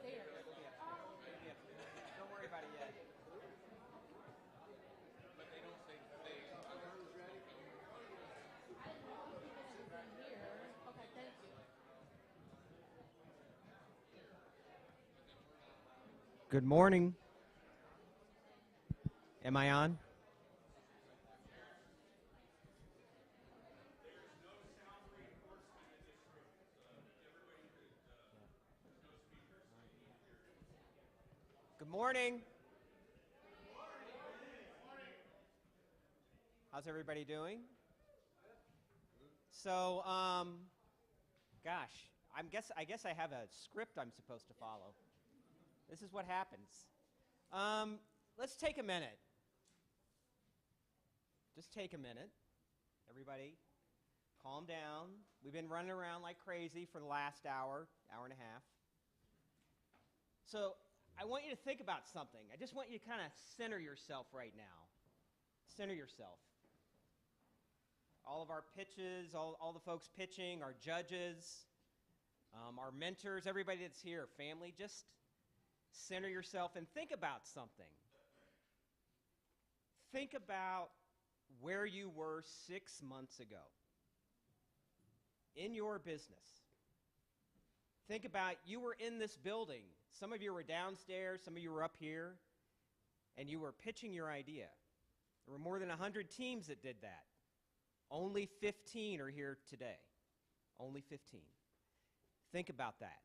upstairs. Don't worry about it yet. But they don't say they. I didn't know if you guys was in here. Okay, thank you. Good morning. Am I on? Good morning. How's everybody doing? So, gosh, I guess I have a script I'm supposed to follow. This is what happens. Let's take a minute. Just take a minute. Everybody, calm down. We've been running around like crazy for the last hour and a half. So, I want you to think about something. I just want you to kind of center yourself right now. Center yourself. All of our pitches, all the folks pitching, our judges, our mentors, everybody that's here, family, just center yourself and think about something. Think about where you were 6 months ago in your business. Think about you were in this building. Some of you were downstairs, some of you were up here, and you were pitching your idea. There were more than 100 teams that did that. Only 15 are here today. Only 15. Think about that.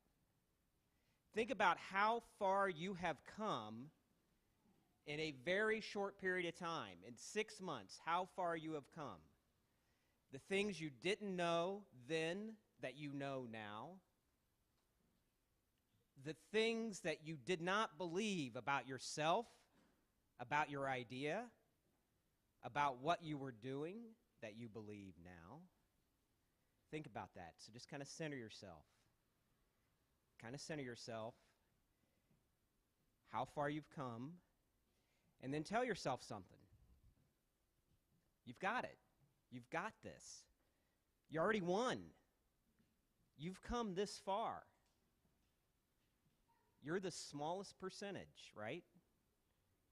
Think about how far you have come in a very short period of time. In 6 months, how far you have come. The things you didn't know then that you know now. The things that you did not believe about yourself, about your idea, about what you were doing that you believe now. Think about that. So just kind of center yourself. Kind of center yourself. How far you've come. And then tell yourself something. You've got it. You've got this. You already won. You've come this far. You're the smallest percentage, right?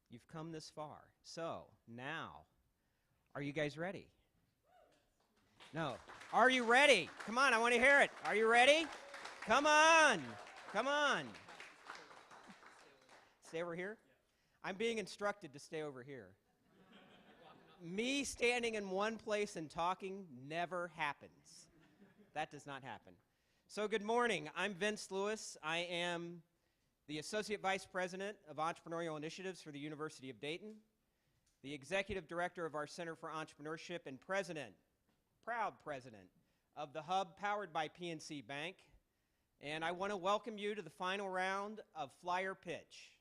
You've come this far. So, now, are you guys ready? No. Are you ready? Come on, I want to hear it. Are you ready? Come on. Come on. Stay over here? I'm being instructed to stay over here. Me standing in one place and talking never happens. That does not happen. So, good morning. I'm Vince Lewis. I am the Associate Vice President of Entrepreneurial Initiatives for the University of Dayton, the Executive Director of our Center for Entrepreneurship, and President, proud President, of the Hub powered by PNC Bank. And I want to welcome you to the final round of Flyer Pitch.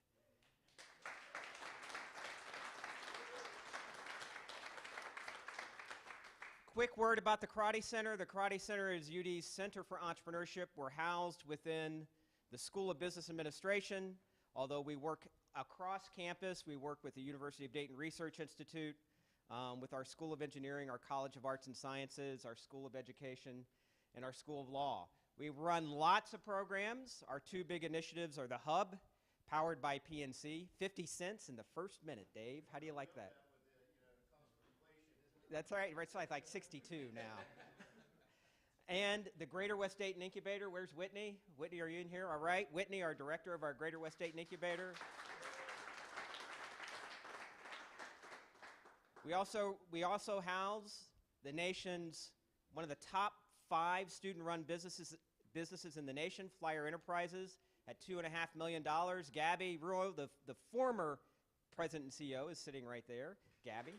Quick word about the Karate Center. The Karate Center is UD's Center for Entrepreneurship. We're housed within the School of Business Administration. Although we work across campus, we work with the University of Dayton Research Institute, with our School of Engineering, our College of Arts and Sciences, our School of Education, and our School of Law. We run lots of programs. Our two big initiatives are the Hub, powered by PNC. 50 cents in the first minute, Dave. How do you like that? That's all right. It's like 62 now. And the Greater West Dayton Incubator. Where's Whitney? Whitney, are you in here? All right. Whitney, our director of our Greater West Dayton Incubator. We also house the nation's one of the top 5 student-run businesses in the nation, Flyer Enterprises, at $2.5 million. Gabby Ruo, the former president and CEO, is sitting right there. Gabby.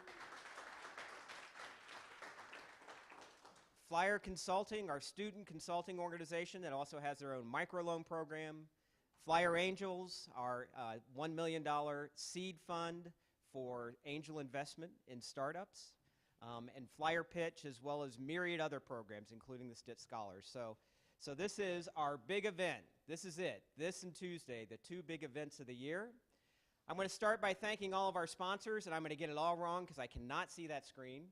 Flyer Consulting, our student consulting organization that also has their own microloan program. Flyer Angels, our $1 million seed fund for angel investment in startups. And Flyer Pitch, as well as myriad other programs, including the Stitt Scholars. So this is our big event. This is it. This and Tuesday, the 2 big events of the year. I'm going to start by thanking all of our sponsors, and I'm going to get it all wrong because I cannot see that screen.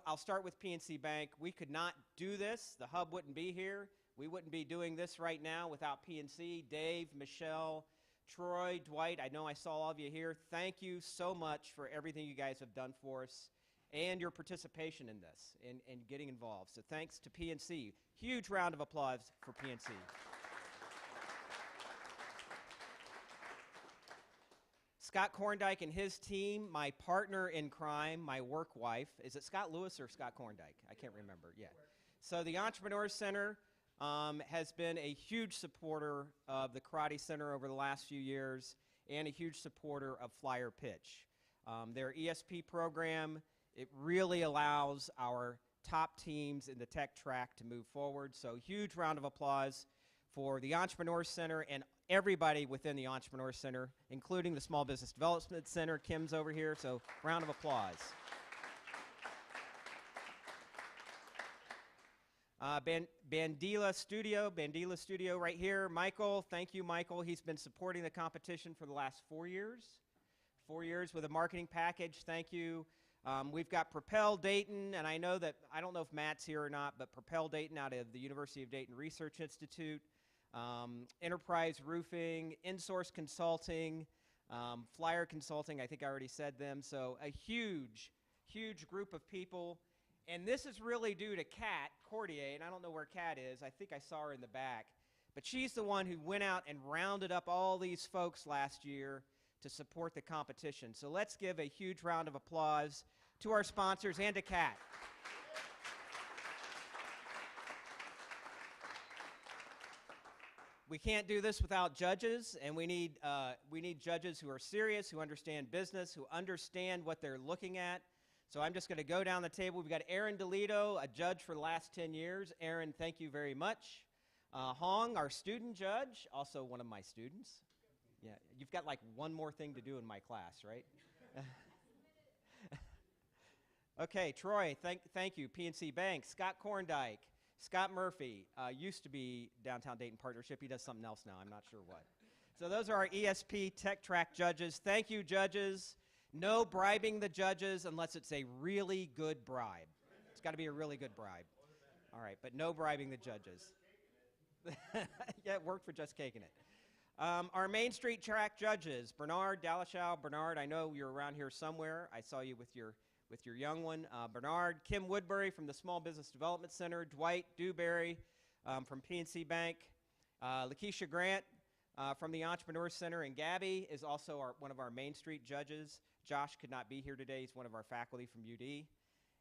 I'll start with PNC Bank. We could not do this. The Hub wouldn't be here We wouldn't be doing this right now without PNC. Dave, Michelle, Troy, Dwight, I know I saw all of you here. Thank you so much for everything you guys have done for us and your participation in this and getting involved. So thanks to PNC. Huge round of applause for PNC. Scott Korndike and his team, my partner in crime, my work wife. Is it Scott Lewis or Scott Korndike? I can't remember. Yeah. So the Entrepreneur Center has been a huge supporter of the Karate Center over the last few years and a huge supporter of Flyer Pitch. Their ESP program, it really allows our top teams in the tech track to move forward. So huge round of applause for the Entrepreneur Center and everybody within the Entrepreneur Center, including the Small Business Development Center. Kim's over here, so round of applause. Bandila Studio right here. Michael, thank you, Michael. He's been supporting the competition for the last 4 years. 4 years with a marketing package. Thank you. We've got Propel Dayton, and I don't know if Matt's here or not, but Propel Dayton out of the University of Dayton Research Institute, Enterprise Roofing, InSource Consulting, Flyer Consulting, I think I already said them. So a huge, huge group of people. And this is really due to Kat Cordier, and I don't know where Kat is. I think I saw her in the back. But she's the one who went out and rounded up all these folks last year to support the competition. So let's give a huge round of applause to our sponsors and to Kat. We can't do this without judges, and we need judges who are serious, who understand business, who understand what they're looking at. So I'm just going to go down the table. We've got Aaron DeLito, a judge for the last 10 years. Aaron, thank you very much. Hong, our student judge, also one of my students. Yeah, you've got like one more thing to do in my class, right? Okay, Troy, thank you. PNC Bank, Scott Korndike, Scott Murphy, used to be Downtown Dayton Partnership. He does something else now. I'm not sure what. So those are our ESP Tech Track judges. Thank you, judges. No bribing the judges unless it's a really good bribe. It's got to be a really good bribe. All right, but no bribing the judges. Yeah, it worked for just caking it. Our Main Street Track judges, Bernard Dallashow. Bernard, I know you're around here somewhere. I saw you with your young one. Bernard, Kim Woodbury from the Small Business Development Center, Dwight Dewberry from PNC Bank, Lakeisha Grant from the Entrepreneur Center, and Gabby is also one of our Main Street judges. Josh could not be here today. He's one of our faculty from UD.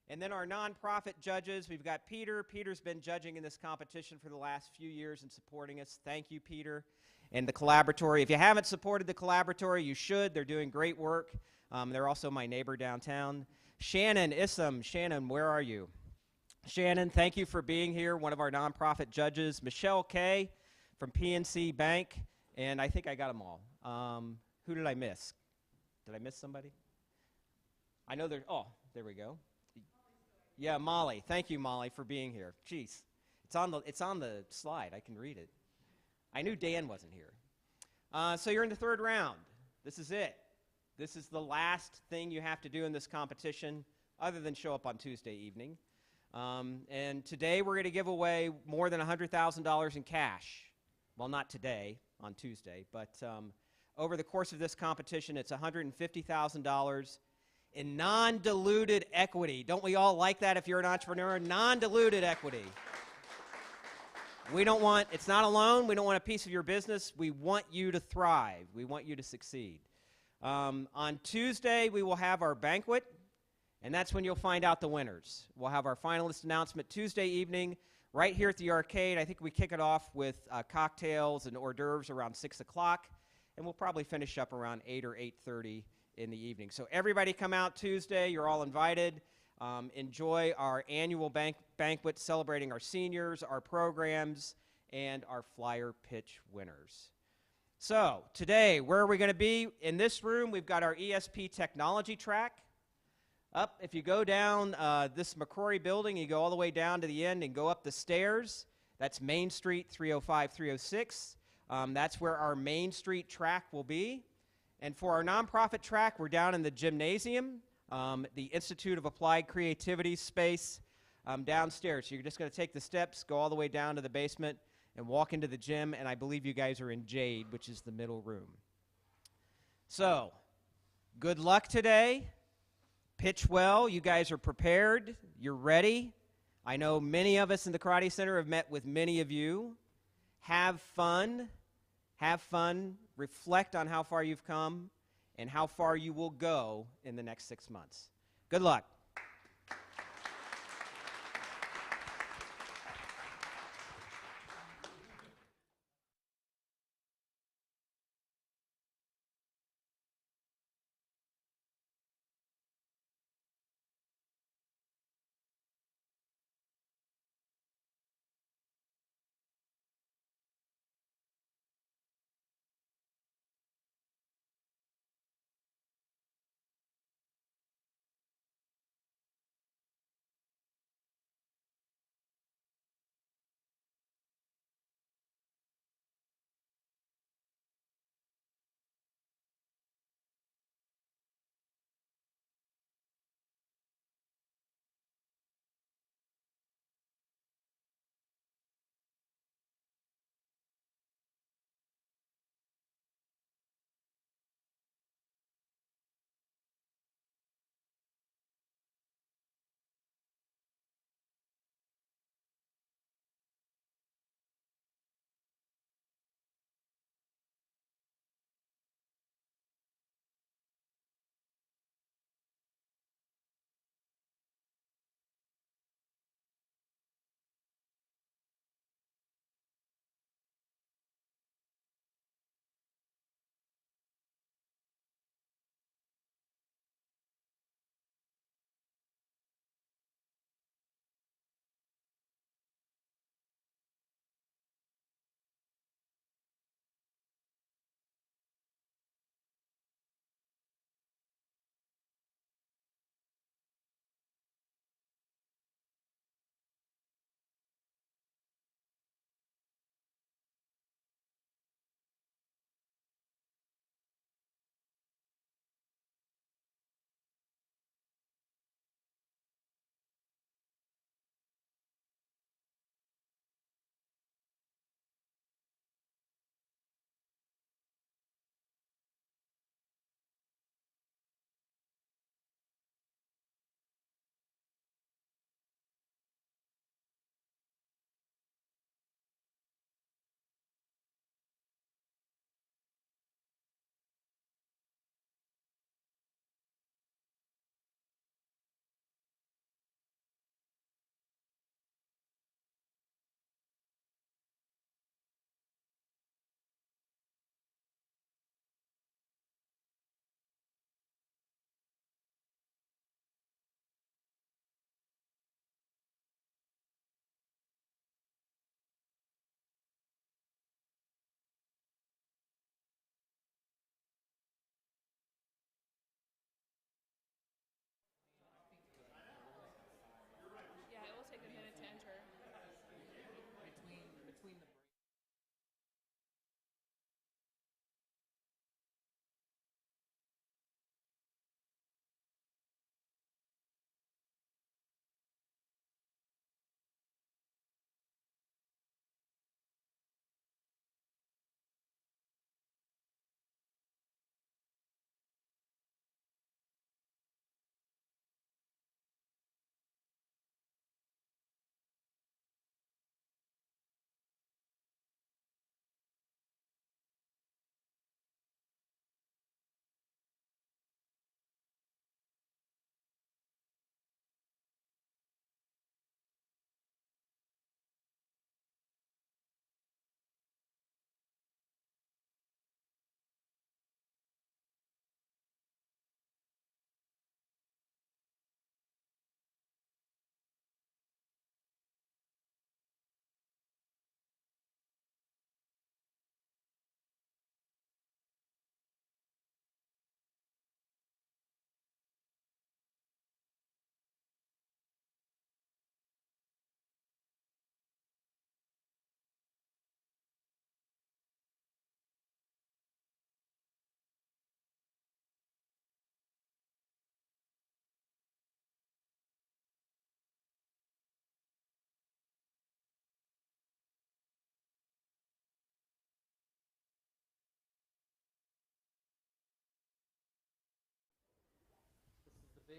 And then our nonprofit judges, we've got Peter. Peter's been judging in this competition for the last few years and supporting us. Thank you, Peter. And the Collaboratory. If you haven't supported the Collaboratory, you should. They're doing great work. They're also my neighbor downtown. Shannon Issam. Shannon, where are you? Shannon, thank you for being here, one of our nonprofit judges. Michelle Kay from PNC Bank. And I think I got them all. Who did I miss? Did I miss somebody? I know there we go. Yeah, Molly. Thank you, Molly, for being here. Jeez. It's on the slide. I can read it. I knew Dan wasn't here. So you're in the third round. This is it. This is the last thing you have to do in this competition other than show up on Tuesday evening. And today we're going to give away more than $100,000 in cash. Well, not today, on Tuesday, but over the course of this competition, it's $150,000 in non-diluted equity. Don't we all like that if you're an entrepreneur? Non-diluted equity. It's not a loan. We don't want a piece of your business. We want you to thrive. We want you to succeed. On Tuesday, we will have our banquet, and that's when you'll find out the winners. We'll have our finalist announcement Tuesday evening right here at the arcade. I think we kick it off with cocktails and hors d'oeuvres around 6 o'clock, and we'll probably finish up around 8 or 8:30 in the evening. So everybody come out Tuesday. You're all invited. Enjoy our annual banquet celebrating our seniors, our programs, and our flyer pitch winners. So today, where are we going to be? In this room, we've got our ESP technology track. Up, if you go down this McCrory building, you go all the way down to the end and go up the stairs. That's Main Street 305, 306. That's where our Main Street track will be. And for our nonprofit track, we're down in the gymnasium, the Institute of Applied Creativity space. downstairs. So you're just going to take the steps, go all the way down to the basement, and walk into the gym. And I believe you guys are in Jade, which is the middle room. So, good luck today. Pitch well. You guys are prepared. You're ready. I know many of us in the Karate Center have met with many of you. Have fun. Have fun. Reflect on how far you've come and how far you will go in the next 6 months. Good luck.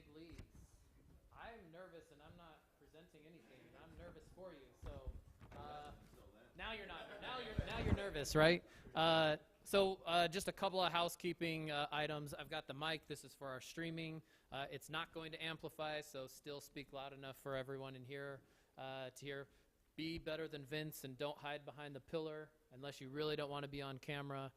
big leagues. I'm nervous, and I'm not presenting anything. I'm nervous for you. So now you're not. Now you're nervous, right? So just a couple of housekeeping items. I've got the mic. This is for our streaming. It's not going to amplify, so still speak loud enough for everyone in here to hear. Be better than Vince, and don't hide behind the pillar unless you really don't want to be on camera.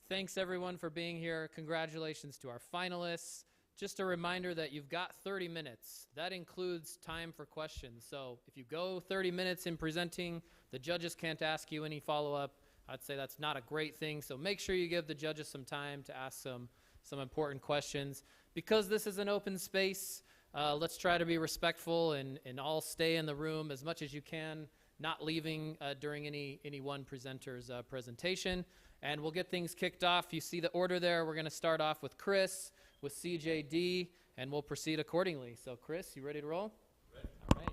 Thanks, everyone, for being here. Congratulations to our finalists. Just a reminder that you've got 30 minutes. That includes time for questions. So if you go 30 minutes in presenting, the judges can't ask you any follow-up. I'd say that's not a great thing. So make sure you give the judges some time to ask some important questions. Because this is an open space, let's try to be respectful and all stay in the room as much as you can, not leaving during any one presenter's presentation. And we'll get things kicked off. You see the order there. We're going to start off with Chris, with CJD, and we'll proceed accordingly. So, Chris, you ready to roll? Ready. All right.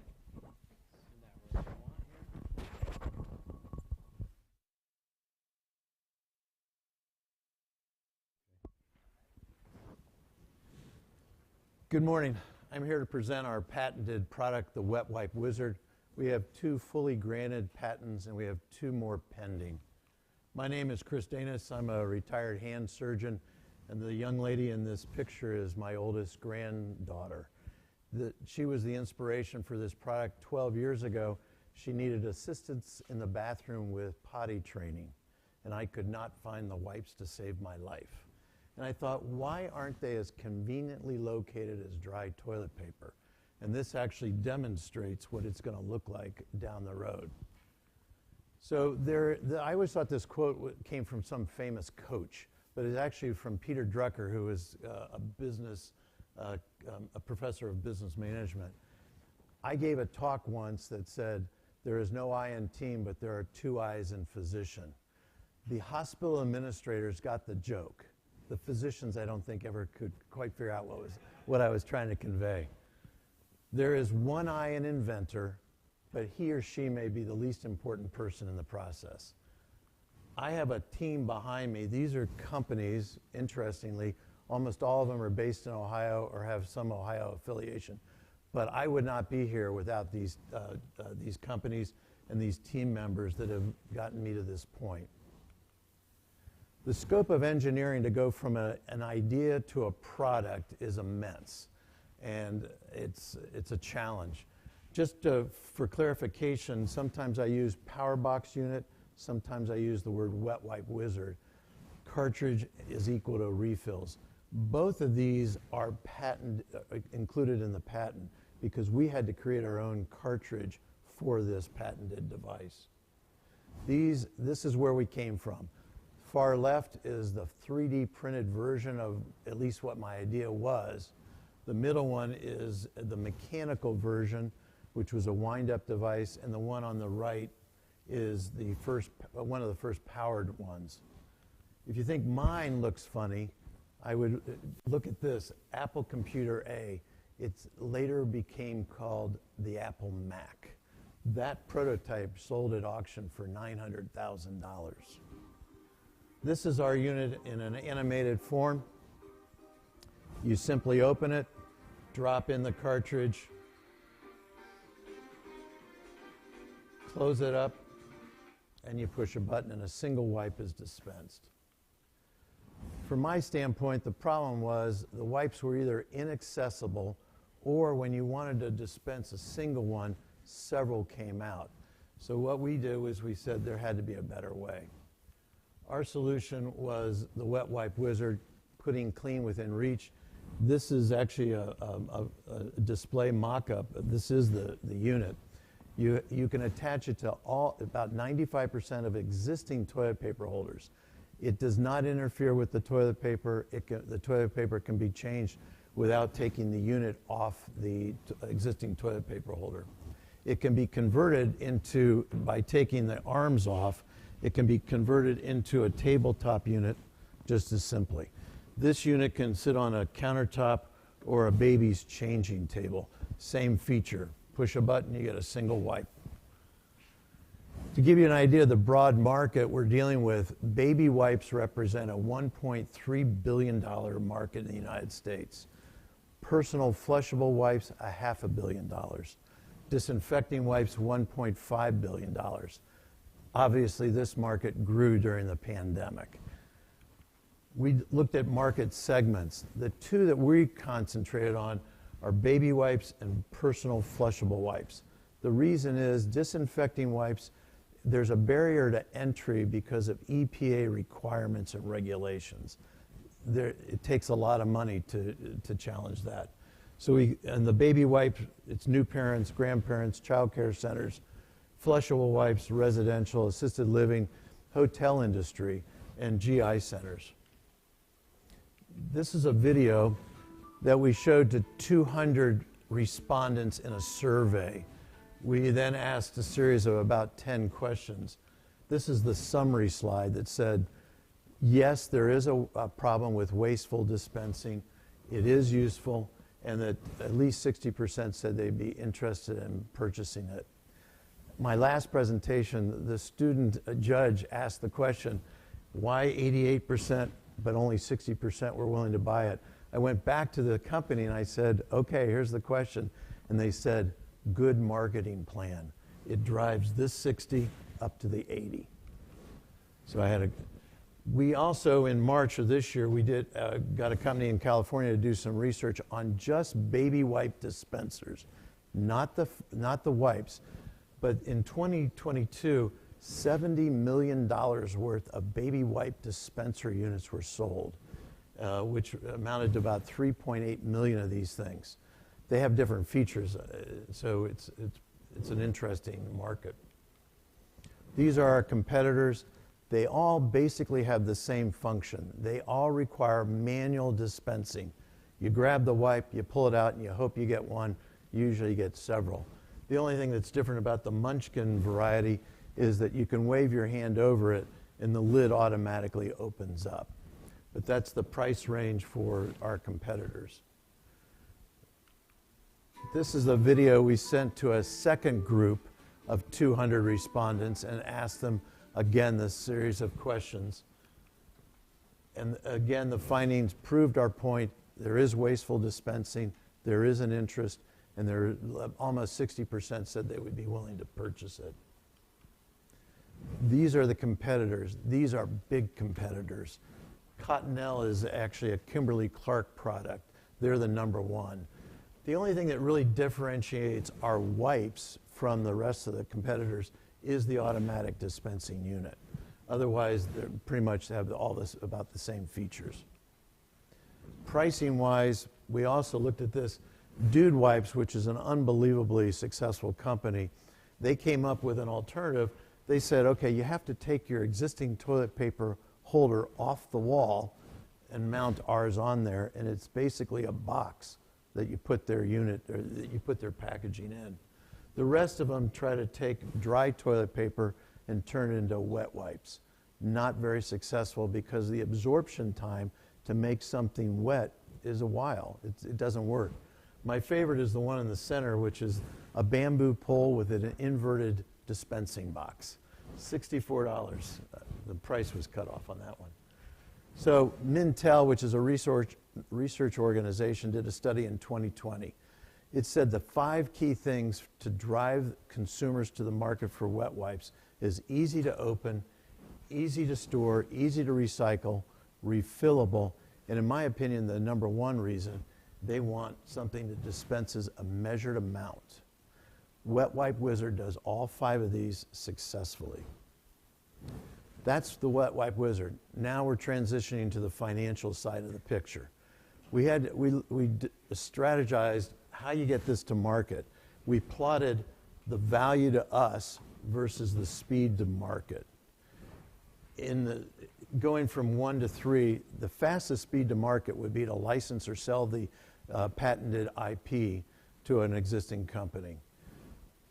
Send that wherever you want here. Good morning. I'm here to present our patented product, the Wet Wipe Wizard. We have 2 fully granted patents, and we have 2 more pending. My name is Chris Danis. I'm a retired hand surgeon, and the young lady in this picture is my oldest granddaughter. She was the inspiration for this product 12 years ago. She needed assistance in the bathroom with potty training, and I could not find the wipes to save my life. And I thought, why aren't they as conveniently located as dry toilet paper? And this actually demonstrates what it's going to look like down the road. So I always thought this quote came from some famous coach, but it's actually from Peter Drucker, who is a professor of business management. I gave a talk once that said, there is no I in team, but there are 2 I's in physician. The hospital administrators got the joke. The physicians, I don't think, ever could quite figure out what I was trying to convey. There is 1 I in inventor, but he or she may be the least important person in the process. I have a team behind me. These are companies, interestingly, almost all of them are based in Ohio or have some Ohio affiliation. But I would not be here without these companies and these team members that have gotten me to this point. The scope of engineering to go from an idea to a product is immense, and it's a challenge. Just for clarification, sometimes I use power box unit, sometimes I use the word Wet Wipe Wizard. Cartridge is equal to refills. Both of these are included in the patent because we had to create our own cartridge for this patented device. This is where we came from. Far left is the 3D printed version of at least what my idea was. The middle one is the mechanical version, which was a wind-up device, and the one on the right is one of the first powered ones. If you think mine looks funny, I would look at this, Apple Computer A. It later became called the Apple Mac. That prototype sold at auction for $900,000. This is our unit in an animated form. You simply open it, drop in the cartridge, close it up, and you push a button and a single wipe is dispensed. From my standpoint, the problem was the wipes were either inaccessible or when you wanted to dispense a single one, several came out. So what we did was we said there had to be a better way. Our solution was the Wet Wipe Wizard, putting clean within reach. This is actually a display mock-up. This is the unit. You can attach it to about 95% of existing toilet paper holders. It does not interfere with the toilet paper. The toilet paper can be changed without taking the unit off the existing toilet paper holder. It can be converted into, by taking the arms off, it can be converted into a tabletop unit just as simply. This unit can sit on a countertop or a baby's changing table. Same feature. Push a button, you get a single wipe. To give you an idea of the broad market we're dealing with, baby wipes represent a $1.3 billion market in the United States. Personal flushable wipes, $500 million. Disinfecting wipes, $1.5 billion. Obviously, this market grew during the pandemic. We looked at market segments. The two that we concentrated on are baby wipes and personal flushable wipes. The reason is disinfecting wipes, there's a barrier to entry because of EPA requirements and regulations. It takes a lot of money to challenge that. So and the baby wipes, it's new parents, grandparents, child care centers, flushable wipes, residential, assisted living, hotel industry, and GI centers. This is a video that we showed to 200 respondents in a survey. We then asked a series of about 10 questions. This is the summary slide that said, yes, there is a problem with wasteful dispensing. It is useful, and that at least 60% said they'd be interested in purchasing it. My last presentation, the student judge asked the question, why 88% but only 60% were willing to buy it? I went back to the company and I said, okay, here's the question. And they said, good marketing plan. It drives this 60 up to the 80. So we also, in March of this year, we got a company in California to do some research on just baby wipe dispensers, not the wipes. But in 2022, $70 million worth of baby wipe dispenser units were sold, which amounted to about 3.8 million of these things. They have different features, so it's an interesting market. These are our competitors. They all basically have the same function. They all require manual dispensing. You grab the wipe, you pull it out, and you hope you get one. Usually you get several. The only thing that's different about the Munchkin variety is that you can wave your hand over it and the lid automatically opens up. But that's the price range for our competitors. This is a video we sent to a second group of 200 respondents and asked them, again, this series of questions. And again, the findings proved our point. There is wasteful dispensing, there is an interest, and almost 60% said they would be willing to purchase it. These are the competitors. These are big competitors. Cottonelle is actually a Kimberly-Clark product. They're the number one. The only thing that really differentiates our wipes from the rest of the competitors is the automatic dispensing unit. Otherwise, they pretty much have all this about the same features. Pricing-wise, we also looked at this. Dude Wipes, which is an unbelievably successful company, they came up with an alternative. They said, okay, you have to take your existing toilet paper holder off the wall and mount ours on there, and it's basically a box that you put their unit, or that you put their packaging in. The rest of them try to take dry toilet paper and turn it into wet wipes. Not very successful because the absorption time to make something wet is a while. It doesn't work. My favorite is the one in the center, which is a bamboo pole with an inverted dispensing box. $64. The price was cut off on that one. So Mintel, which is a research organization, did a study in 2020. It said the 5 key things to drive consumers to the market for wet wipes is easy to open, easy to store, easy to recycle, refillable, and in my opinion, the number one reason, they want something that dispenses a measured amount. Wet Wipe Wizard does all 5 of these successfully. That's the Wet Wipe Wizard. Now we're transitioning to the financial side of the picture. We strategized how you get this to market. We plotted the value to us versus the speed to market. Going from 1 to 3, the fastest speed to market would be to license or sell the patented IP to an existing company.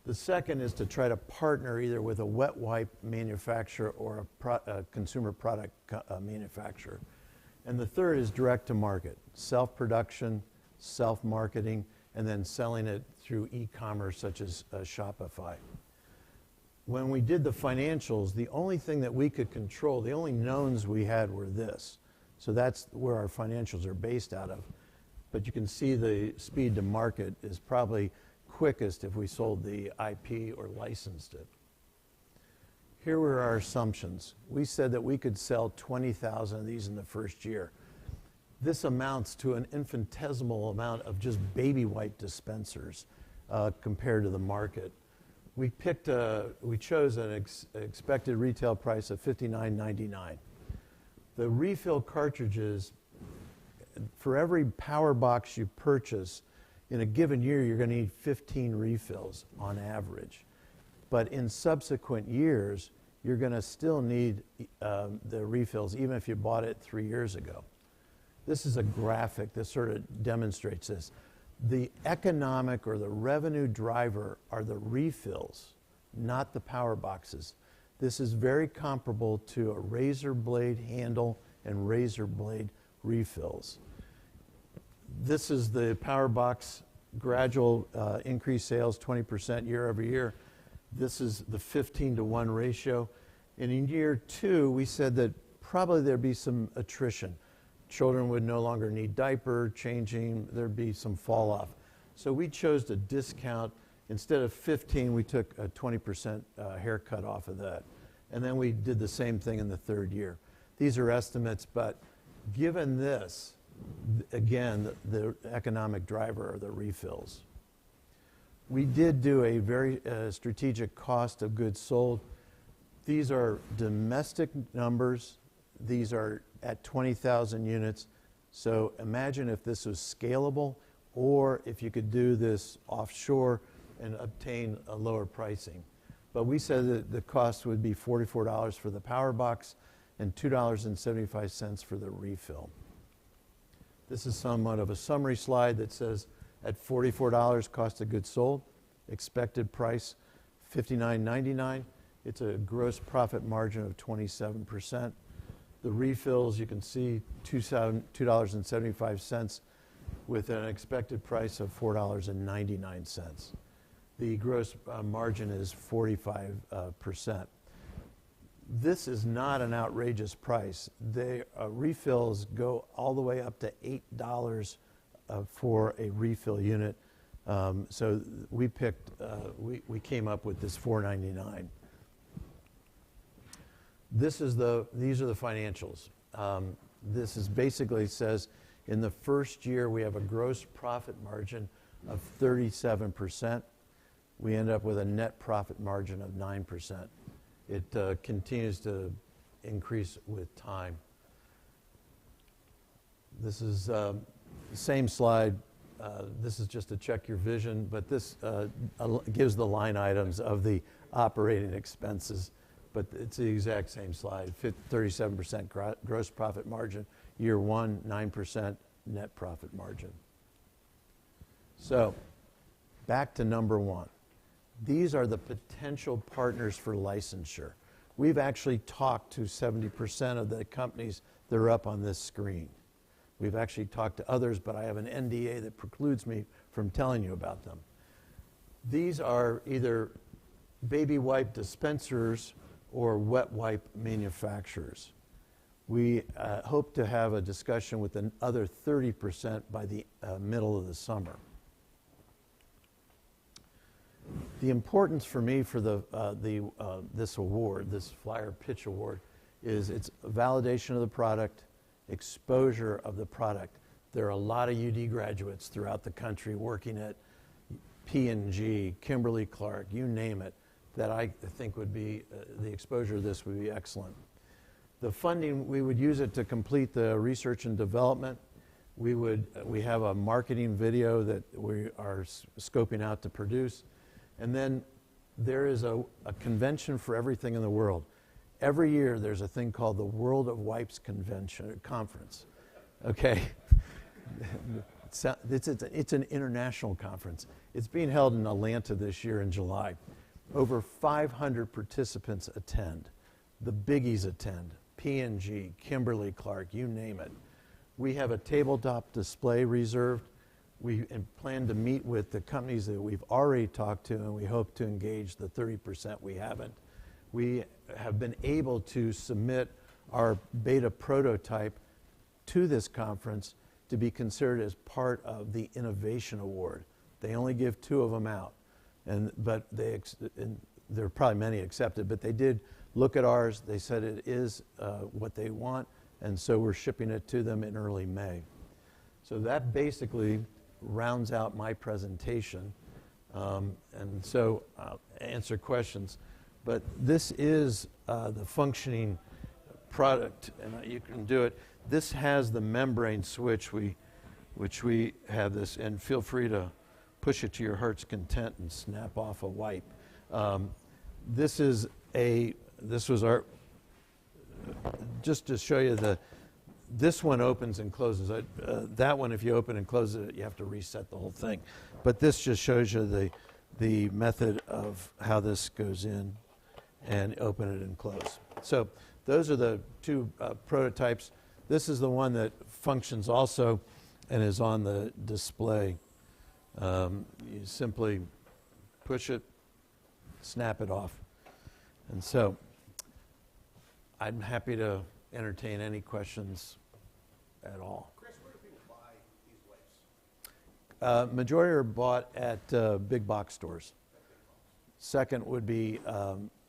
The second is to try to partner either with a wet wipe manufacturer or a consumer product manufacturer. And the third is direct to market, self-production, self-marketing, and then selling it through e-commerce such as Shopify. When we did the financials, the only thing that we could control, the only knowns we had were this. So that's where our financials are based out of. but you can see the speed to market is probably quickest if we sold the IP or licensed it. Here were our assumptions. We said that we could sell 20,000 of these in the first year. This amounts to an infinitesimal amount of just baby wipe dispensers compared to the market. We chose an expected retail price of $59.99. The refill cartridges, for every power box you purchase, in a given year, you're going to need 15 refills on average. But in subsequent years, you're going to still need the refills, even if you bought it 3 years ago. This is a graphic that sort of demonstrates this. The economic or the revenue driver are the refills, not the power boxes. This is very comparable to a razor blade handle and razor blade refills. This is the power box gradual increased sales, 20% year over year. This is the 15-to-1 ratio. And in year 2, we said that probably there'd be some attrition. Children would no longer need diaper changing. There'd be some fall off. So we chose to discount. Instead of 15, we took a 20% haircut off of that. And then we did the same thing in the 3rd year. These are estimates, but given this, again, the economic driver are the refills. We did do a very strategic cost of goods sold. These are domestic numbers. These are at 20,000 units. So imagine if this was scalable, or if you could do this offshore and obtain a lower pricing. But we said that the cost would be $44 for the power box and $2.75 for the refill. This is somewhat of a summary slide that says at $44 cost of goods sold, expected price $59.99. It's a gross profit margin of 27%. The refills, you can see $2.75 with an expected price of $4.99. The gross margin is 45%. This is not an outrageous price. The refills go all the way up to $8 for a refill unit. So we picked, we came up with this $4.99. These are the financials. This is basically says in the first year we have a gross profit margin of 37%. We end up with a net profit margin of 9%. It continues to increase with time. This is the same slide. This is just to check your vision, but this gives the line items of the operating expenses. But it's the exact same slide. 37% gross profit margin. Year 1, 9% net profit margin. So back to number 1. These are the potential partners for licensure. We've actually talked to 70% of the companies that are up on this screen. We've actually talked to others, but I have an NDA that precludes me from telling you about them. These are either baby wipe dispensers or wet wipe manufacturers. We hope to have a discussion with another 30% by the middle of the summer. The importance for me for this award, this Flyer Pitch Award, is it's a validation of the product, exposure of the product. There are a lot of UD graduates throughout the country working at P&G, Kimberly-Clark, you name it, that I think would be, the exposure of this would be excellent. The funding, we would use it to complete the research and development. We have a marketing video that we are scoping out to produce. And then there is a convention for everything in the world. Every year there's a thing called the World of Wipes Conference. Okay? It's an international conference. It's being held in Atlanta this year in July. Over 500 participants attend. The biggies attend. P&G, Kimberly-Clark, you name it. We have a tabletop display reserved. We plan to meet with the companies that we've already talked to, and we hope to engage the 30% we haven't. We have been able to submit our beta prototype to this conference, to be considered as part of the Innovation Award. They only give 2 of them out, and there are probably many accepted, but they did look at ours. They said it is what they want, and so we're shipping it to them in early May. So that basically rounds out my presentation, and so I'll answer questions. But this is the functioning product, and you can do it. This has the membrane switch, which we have this, and feel free to push it to your heart's content and snap off a wipe. This was our, just to show you this one opens and closes. That one, if you open and close it, you have to reset the whole thing. But this just shows you the method of how this goes in and open it and close. So those are the 2 prototypes. This is the one that functions also and is on the display. You simply push it, snap it off. And so I'm happy to entertain any questions at all. Chris, where do people buy these wipes? Majority are bought at big box stores. Second would be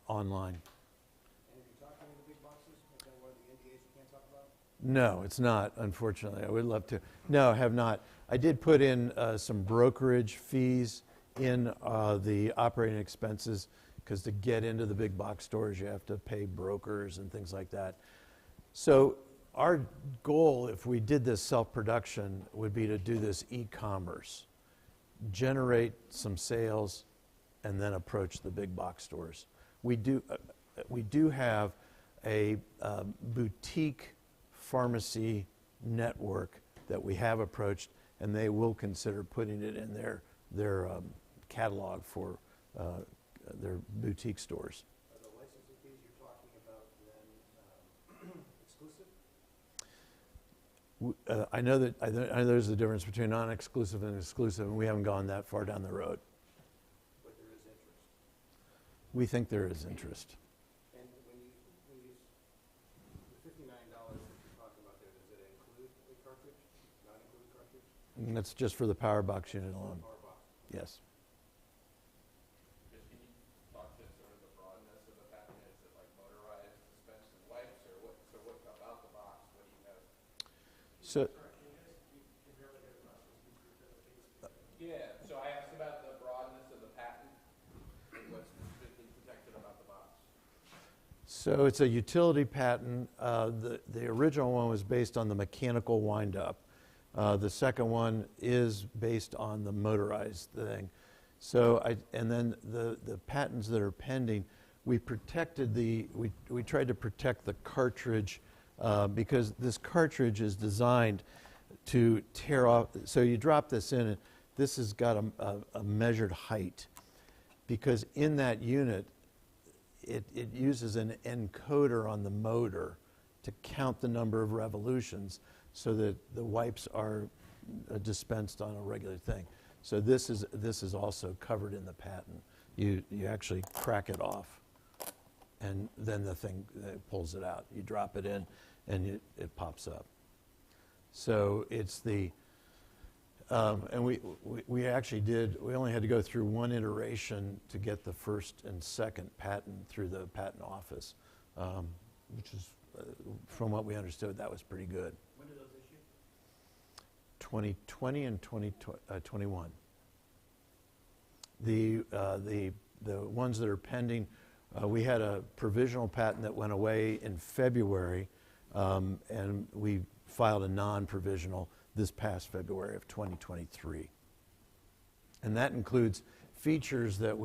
online. And have you talked to any of the big boxes? Is that one of the NDAs you can't talk about? No, it's not, unfortunately. I would love to. No, I have not. I did put in some brokerage fees in the operating expenses, because to get into the big box stores, you have to pay brokers and things like that. So our goal, if we did this self-production, would be to do this e-commerce, generate some sales, and then approach the big box stores. We do have a boutique pharmacy network that we have approached, and they will consider putting it in their catalog for their boutique stores. Are the licensing fees you're talking about then exclusive? I know there's a difference between non-exclusive and exclusive, and we haven't gone that far down the road. But there is interest. We think there is interest. And when you the $59 that you're talking about there, does it include a cartridge? Not include a cartridge? And that's just for the power box unit alone. Power box. Yes. Chris, can you talk to sort of the broadness of the patent? Is it like motorized dispensing wipes, or what? So what about the box? What do you have? So Yeah. So I asked about the broadness of the patent and what's specifically protected about the box. So it's a utility patent. The original one was based on the mechanical wind-up. The second one is based on the motorized thing. So and then the patents that are pending, we tried to protect the cartridge because this cartridge is designed to tear off. So you drop this in, and this has got a measured height, because in that unit, it uses an encoder on the motor to count the number of revolutions so that the wipes are dispensed on a regular thing. So this is also covered in the patent. You actually crack it off, and then the thing pulls it out. You drop it in, and it pops up. So it's the and we actually we only had to go through one iteration to get the first and second patent through the patent office, which is, from what we understood, that was pretty good. When do those issue? 2020 and 2021. The ones that are pending, we had a provisional patent that went away in February, and we filed a non-provisional this past February of 2023. And that includes features that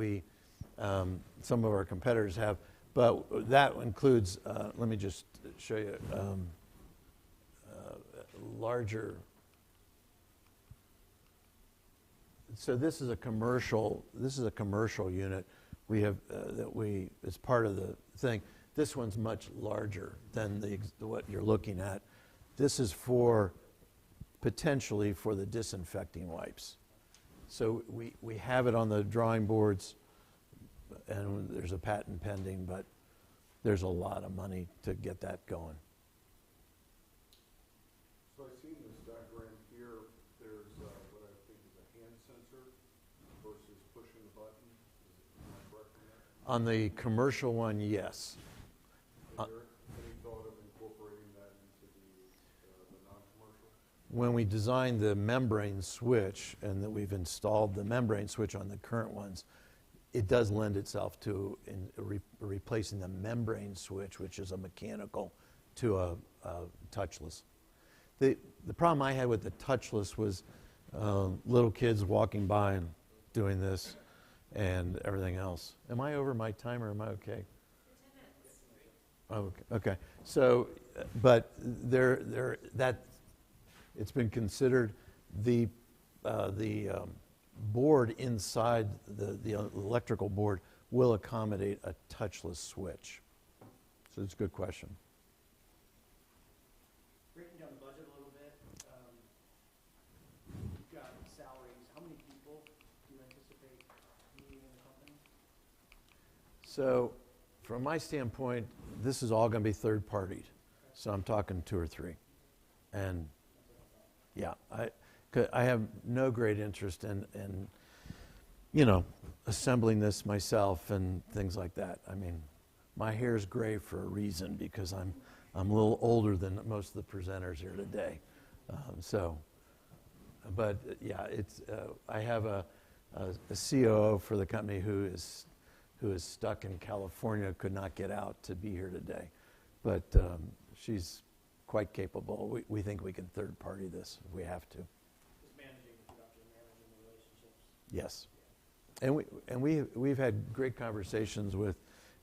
some of our competitors have, but that includes, let me just show you, larger. So this is a commercial unit we have as part of the thing. This one's much larger than what you're looking at. This is potentially for the disinfecting wipes. So we have it on the drawing boards, and there's a patent pending, but there's a lot of money to get that going. So I've seen this diagram On the commercial one, yes. Is there any thought of incorporating that into the non-commercial? When we designed the membrane switch and that we've installed the membrane switch on the current ones, it does lend itself to replacing the membrane switch, which is a mechanical, to a touchless. The problem I had with the touchless was little kids walking by and doing this and everything else. Am I over my time or am I okay? Oh, okay. So, but it's been considered the board inside the electrical board will accommodate a touchless switch. So it's a good question. Breaking down the budget a little bit, you've got salaries. How many people do you anticipate needing in the company? So from my standpoint, this is all going to be third-partied. So I'm talking 2 or 3. And yeah, I have no great interest in assembling this myself and things like that. I mean, my hair is gray for a reason because I'm a little older than most of the presenters here today. But yeah, it's I have a COO for the company who is stuck in California, could not get out to be here today, but she's quite capable. We think we can third party this if we have to. Just managing the production, managing the relationships. Yes, and we've had great conversations with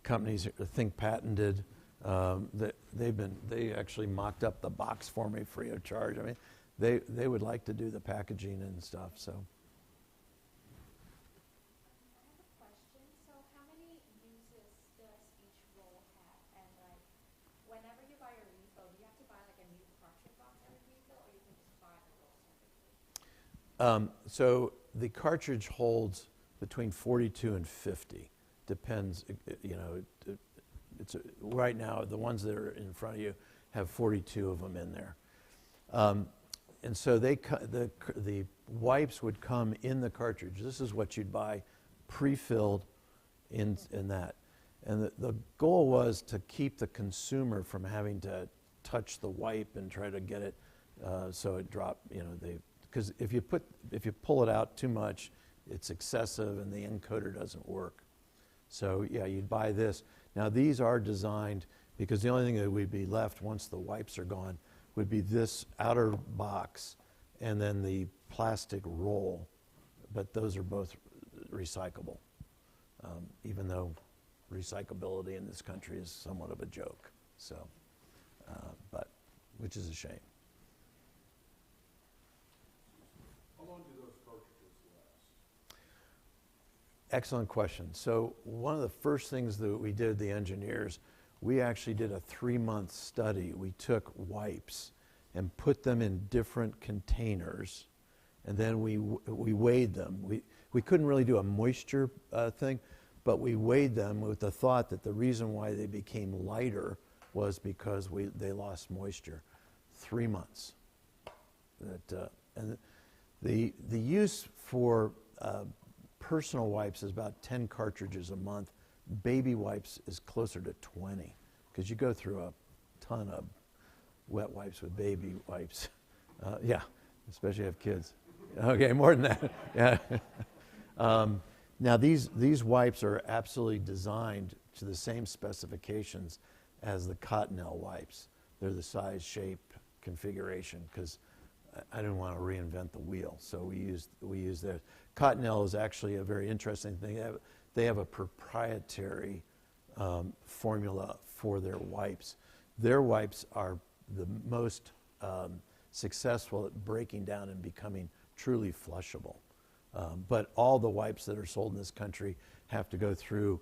companies. Think Patented. They actually mocked up the box for me free of charge. I mean, they would like to do the packaging and stuff. So. I have a question. So how many uses does each roll have? And like, whenever you buy a refill, do you have to buy like a new cartridge box every refill, or you can just buy the roll separately? So the cartridge holds between 42 and 50. Depends, right now the ones that are in front of you have 42 of them in there. And so the wipes would come in the cartridge. This is what you'd buy pre-filled in that. And the goal was to keep the consumer from having to touch the wipe and try to get it so it dropped, because if you pull it out too much, it's excessive and the encoder doesn't work. So yeah, you'd buy this. Now these are designed because the only thing that would be left once the wipes are gone would be this outer box and then the plastic roll, but those are both recyclable, even though recyclability in this country is somewhat of a joke. So, but which is a shame. How long do those cartridges last? Excellent question. So one of the first things that we did, the engineers, we actually did a 3-month study. We took wipes and put them in different containers, and then we weighed them. We couldn't really do a moisture thing, but we weighed them with the thought that the reason why they became lighter was because they lost moisture. 3 months. And the use for personal wipes is about 10 cartridges a month. Baby wipes is closer to 20 because you go through a ton of wet wipes with baby wipes. Yeah, especially if you have kids. Okay, more than that. Yeah. Now these wipes are absolutely designed to the same specifications as the Cottonelle wipes. They're the size, shape, configuration because I didn't want to reinvent the wheel, so we used that. Cottonelle is actually a very interesting thing. They have a proprietary formula for their wipes. Their wipes are the most successful at breaking down and becoming truly flushable. But all the wipes that are sold in this country have to go through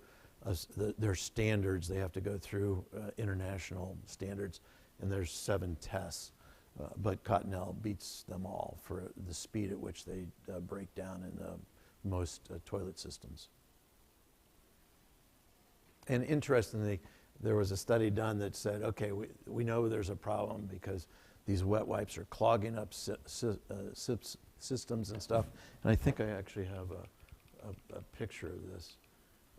their standards. They have to go through international standards, and there's 7 tests. But Cottonelle beats them all for the speed at which they break down in most toilet systems. And interestingly, there was a study done that said, okay, we know there's a problem because these wet wipes are clogging up systems and stuff. And I think I actually have a picture of this.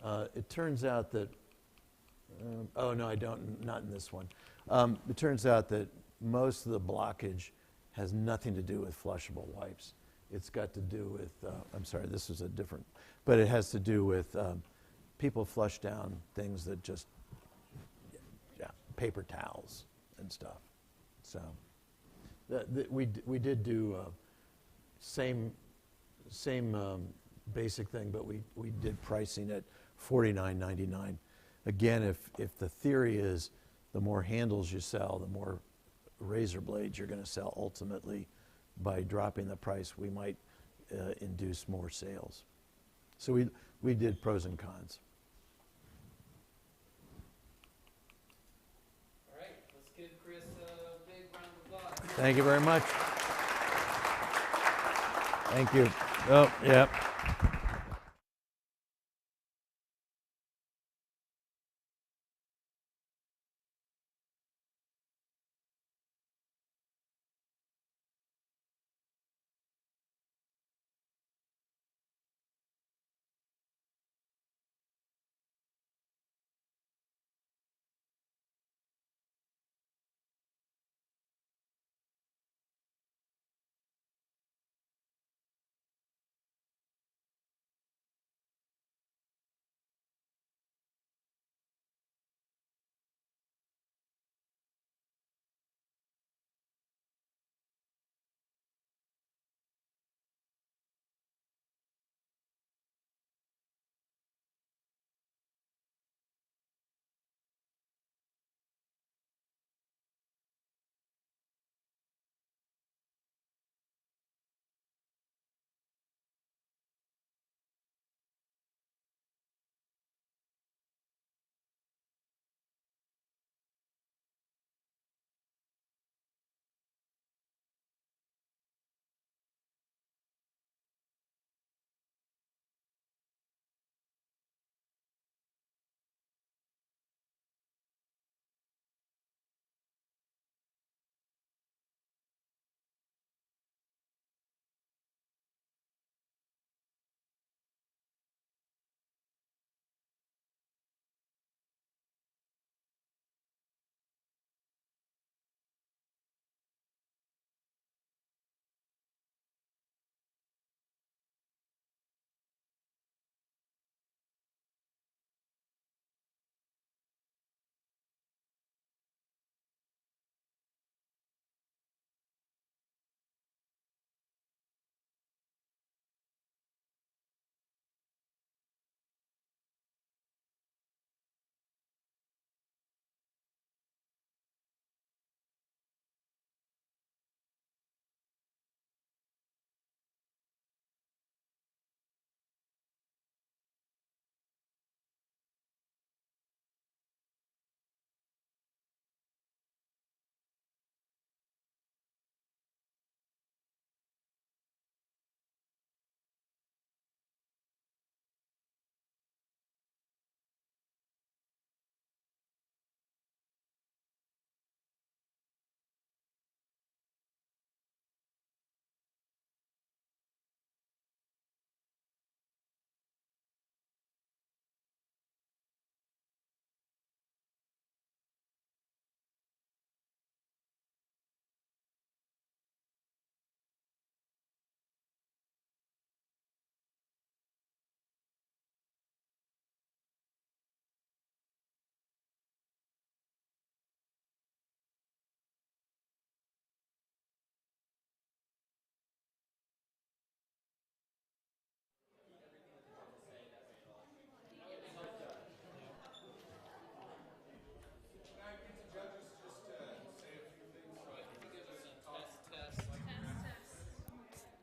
It turns out that, oh no, I don't, not in this one. It turns out that most of the blockage has nothing to do with flushable wipes. It's got to do with, I'm sorry, this is a different, but it has to do with people flush down things that just, yeah, paper towels and stuff. So we did do same basic thing, but we did pricing at $49.99. Again, if the theory is the more handles you sell, the more razor blades you're going to sell, ultimately by dropping the price we might induce more sales. So we did pros and cons. All right, let's give Chris a big round of applause. Thank you very much. Thank you. Oh, yeah.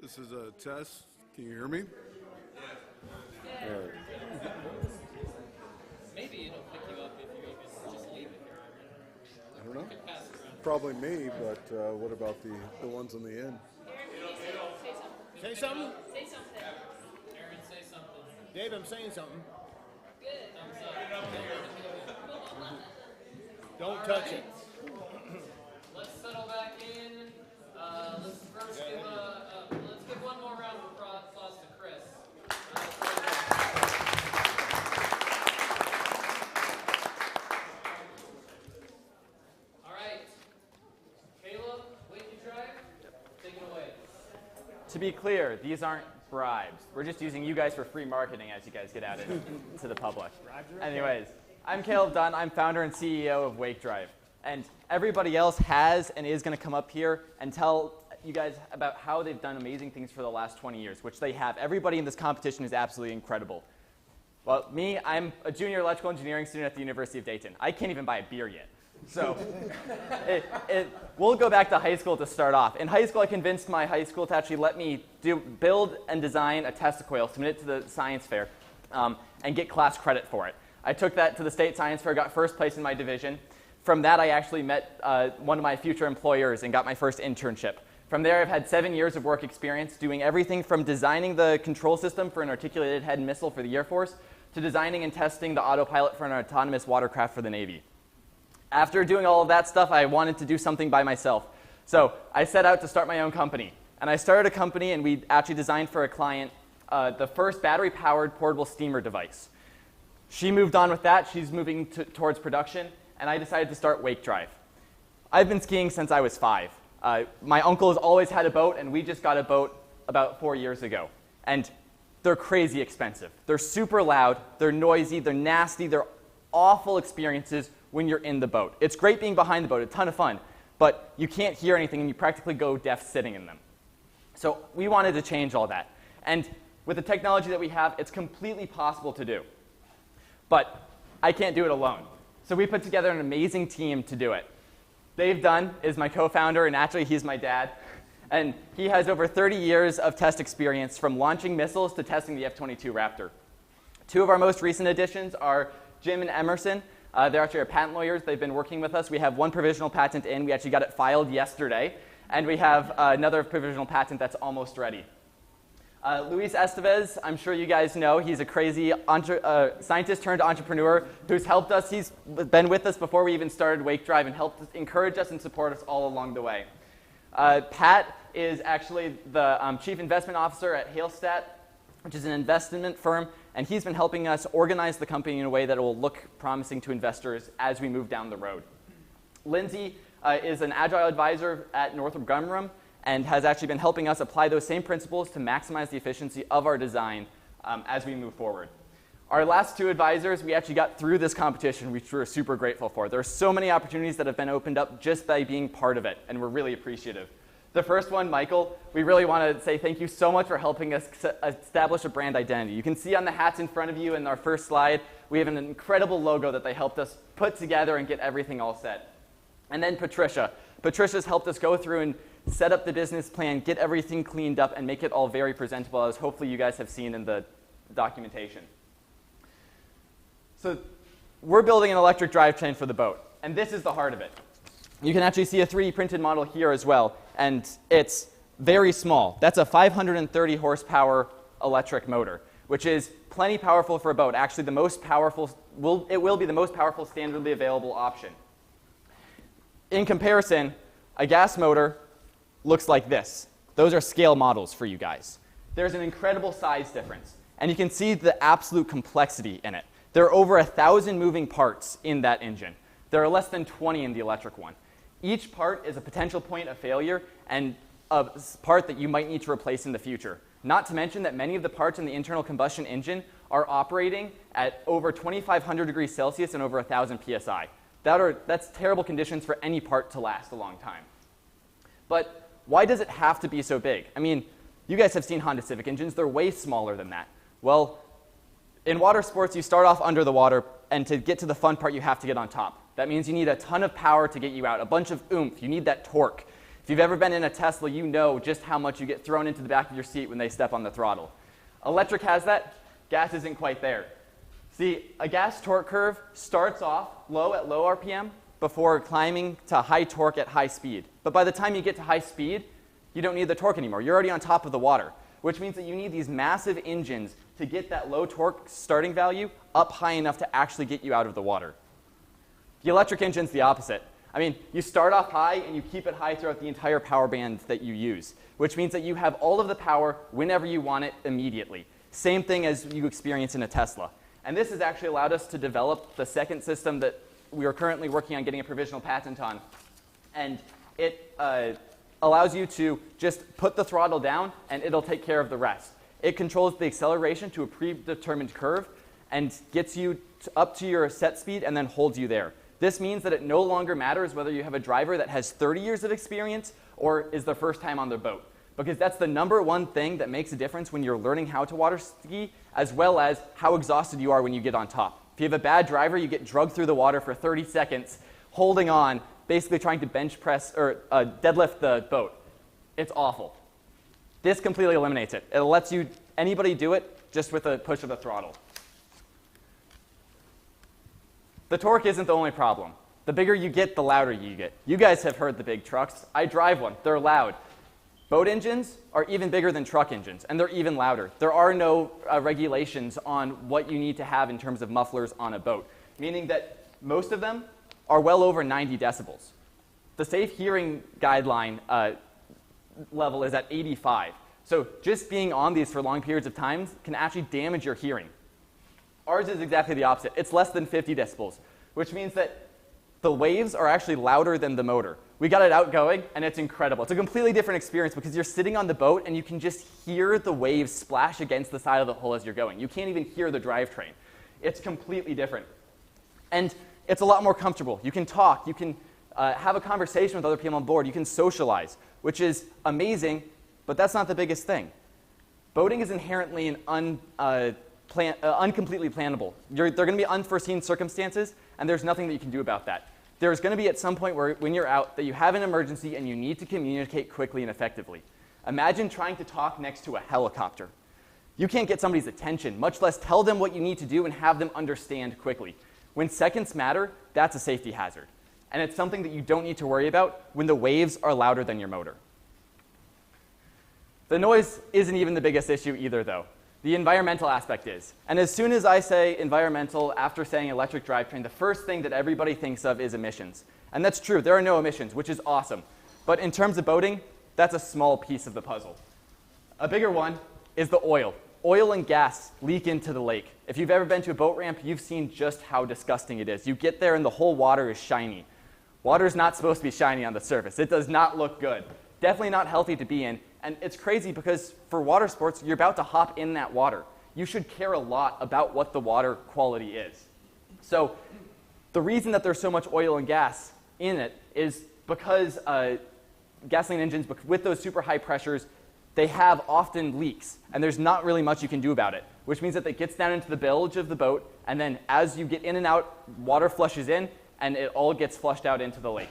This is a test. Can you hear me? Maybe it'll pick you up if you even just leave it here. I don't know. Pass it around. Probably me, but what about the ones on the end? Say something? Say something. Aaron, say something. Dave, I'm saying something. Good. Thumbs up. Don't touch it. Let's settle back in. Let's first give one more round of applause to Chris. To be clear, these aren't bribes. We're just using you guys for free marketing as you guys get out to the public. Anyways, I'm Caleb Dunn. I'm founder and CEO of Wake Drive. And everybody else has and is going to come up here and tell you guys about how they've done amazing things for the last 20 years, which they have. Everybody in this competition is absolutely incredible. Well, me, I'm a junior electrical engineering student at the University of Dayton. I can't even buy a beer yet. So we'll go back to high school to start off. In high school, I convinced my high school to actually let me build and design a test coil, submit it to the science fair, and get class credit for it. I took that to the state science fair, got first place in my division. From that, I actually met one of my future employers and got my first internship. From there, I've had 7 years of work experience doing everything from designing the control system for an articulated head missile for the Air Force to designing and testing the autopilot for an autonomous watercraft for the Navy. After doing all of that stuff, I wanted to do something by myself. So I set out to start my own company. And I started a company, and we actually designed for a client the first battery-powered portable steamer device. She moved on with that. She's moving towards production, and I decided to start Wake Drive. I've been skiing since I was 5. My uncle has always had a boat, and we just got a boat about 4 years ago. And they're crazy expensive. They're super loud. They're noisy. They're nasty. They're awful experiences when you're in the boat. It's great being behind the boat, a ton of fun, but you can't hear anything and you practically go deaf sitting in them. So we wanted to change all that. And with the technology that we have, it's completely possible to do. But I can't do it alone. So we put together an amazing team to do it. Dave Dunn is my co-founder, and actually he's my dad. And he has over 30 years of test experience from launching missiles to testing the F-22 Raptor. 2 of our most recent additions are Jim and Emerson. They're actually our patent lawyers. They've been working with us. We have one provisional patent in. We actually got it filed yesterday. And we have another provisional patent that's almost ready. Luis Estevez, I'm sure you guys know. He's a crazy scientist turned entrepreneur who's helped us. He's been with us before we even started Wake Drive and helped encourage us and support us all along the way. Pat is actually the chief investment officer at Hailstat, which is an investment firm, and he's been helping us organize the company in a way that will look promising to investors as we move down the road. Lindsay is an agile advisor at Northrop Grumman and has actually been helping us apply those same principles to maximize the efficiency of our design as we move forward. Our last 2 advisors, we actually got through this competition, which we're super grateful for. There are so many opportunities that have been opened up just by being part of it, and we're really appreciative. The first one, Michael, we really want to say thank you so much for helping us establish a brand identity. You can see on the hats in front of you in our first slide, we have an incredible logo that they helped us put together and get everything all set. And then Patricia. Patricia's helped us go through and set up the business plan, get everything cleaned up, and make it all very presentable, as hopefully you guys have seen in the documentation. So we're building an electric drivetrain for the boat, and this is the heart of it. You can actually see a 3D printed model here as well, and it's very small. That's a 530 horsepower electric motor, which is plenty powerful for a boat. Actually, the most powerful, it will be the most powerful standardly available option. In comparison, a gas motor looks like this. Those are scale models for you guys. There's an incredible size difference, and you can see the absolute complexity in it. There are over 1,000 moving parts in that engine. There are less than 20 in the electric one. Each part is a potential point of failure and a part that you might need to replace in the future. Not to mention that many of the parts in the internal combustion engine are operating at over 2,500 degrees Celsius and over 1,000 psi. That's terrible conditions for any part to last a long time. But why does it have to be so big? I mean, you guys have seen Honda Civic engines. They're way smaller than that. Well, in water sports, you start off under the water, and to get to the fun part, you have to get on top. That means you need a ton of power to get you out, a bunch of oomph. You need that torque. If you've ever been in a Tesla, you know just how much you get thrown into the back of your seat when they step on the throttle. Electric has that. Gas isn't quite there. See, a gas torque curve starts off low at low RPM before climbing to high torque at high speed. But by the time you get to high speed, you don't need the torque anymore. You're already on top of the water, which means that you need these massive engines to get that low torque starting value up high enough to actually get you out of the water. The electric engine's the opposite. I mean, you start off high and you keep it high throughout the entire power band that you use, which means that you have all of the power whenever you want it immediately. Same thing as you experience in a Tesla. And this has actually allowed us to develop the second system that we are currently working on getting a provisional patent on. And it allows you to just put the throttle down and it'll take care of the rest. It controls the acceleration to a predetermined curve and gets you up to your set speed and then holds you there. This means that it no longer matters whether you have a driver that has 30 years of experience or is the first time on the boat, because that's the #1 thing that makes a difference when you're learning how to water ski, as well as how exhausted you are when you get on top. If you have a bad driver, you get drugged through the water for 30 seconds, holding on, basically trying to bench press or deadlift the boat. It's awful. This completely eliminates it. It lets anybody do it just with a push of the throttle. The torque isn't the only problem. The bigger you get, the louder you get. You guys have heard the big trucks. I drive one. They're loud. Boat engines are even bigger than truck engines, and they're even louder. There are no regulations on what you need to have in terms of mufflers on a boat, meaning that most of them are well over 90 decibels. The safe hearing guideline level is at 85. So just being on these for long periods of time can actually damage your hearing. Ours is exactly the opposite. It's less than 50 decibels, which means that the waves are actually louder than the motor. We got it outgoing, and it's incredible. It's a completely different experience because you're sitting on the boat, and you can just hear the waves splash against the side of the hull as you're going. You can't even hear the drivetrain. It's completely different. And it's a lot more comfortable. You can talk. You can have a conversation with other people on board. You can socialize, which is amazing, but that's not the biggest thing. Boating is inherently an uncompletely plannable. There are going to be unforeseen circumstances, and there's nothing that you can do about that. There's going to be at some point where, when you're out, that you have an emergency and you need to communicate quickly and effectively. Imagine trying to talk next to a helicopter. You can't get somebody's attention, much less tell them what you need to do and have them understand quickly. When seconds matter, that's a safety hazard. And it's something that you don't need to worry about when the waves are louder than your motor. The noise isn't even the biggest issue either, though. The environmental aspect is. And as soon as I say environmental after saying electric drivetrain, the first thing that everybody thinks of is emissions. And that's true. There are no emissions, which is awesome. But in terms of boating, that's a small piece of the puzzle. A bigger one is the oil. Oil and gas leak into the lake. If you've ever been to a boat ramp, you've seen just how disgusting it is. You get there and the whole water is shiny. Water is not supposed to be shiny on the surface. It does not look good. Definitely not healthy to be in. And it's crazy because for water sports, you're about to hop in that water. You should care a lot about what the water quality is. So the reason that there's so much oil and gas in it is because gasoline engines, with those super high pressures, they have often leaks, and there's not really much you can do about it, which means that it gets down into the bilge of the boat, and then as you get in and out, water flushes in, and it all gets flushed out into the lake.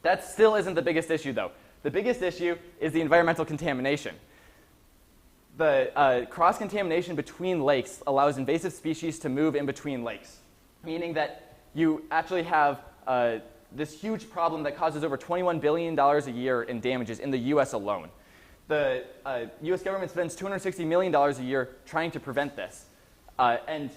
That still isn't the biggest issue, though. The biggest issue is the environmental contamination. The cross-contamination between lakes allows invasive species to move in between lakes, meaning that you actually have this huge problem that causes over $21 billion a year in damages in the US alone. The US government spends $260 million a year trying to prevent this. And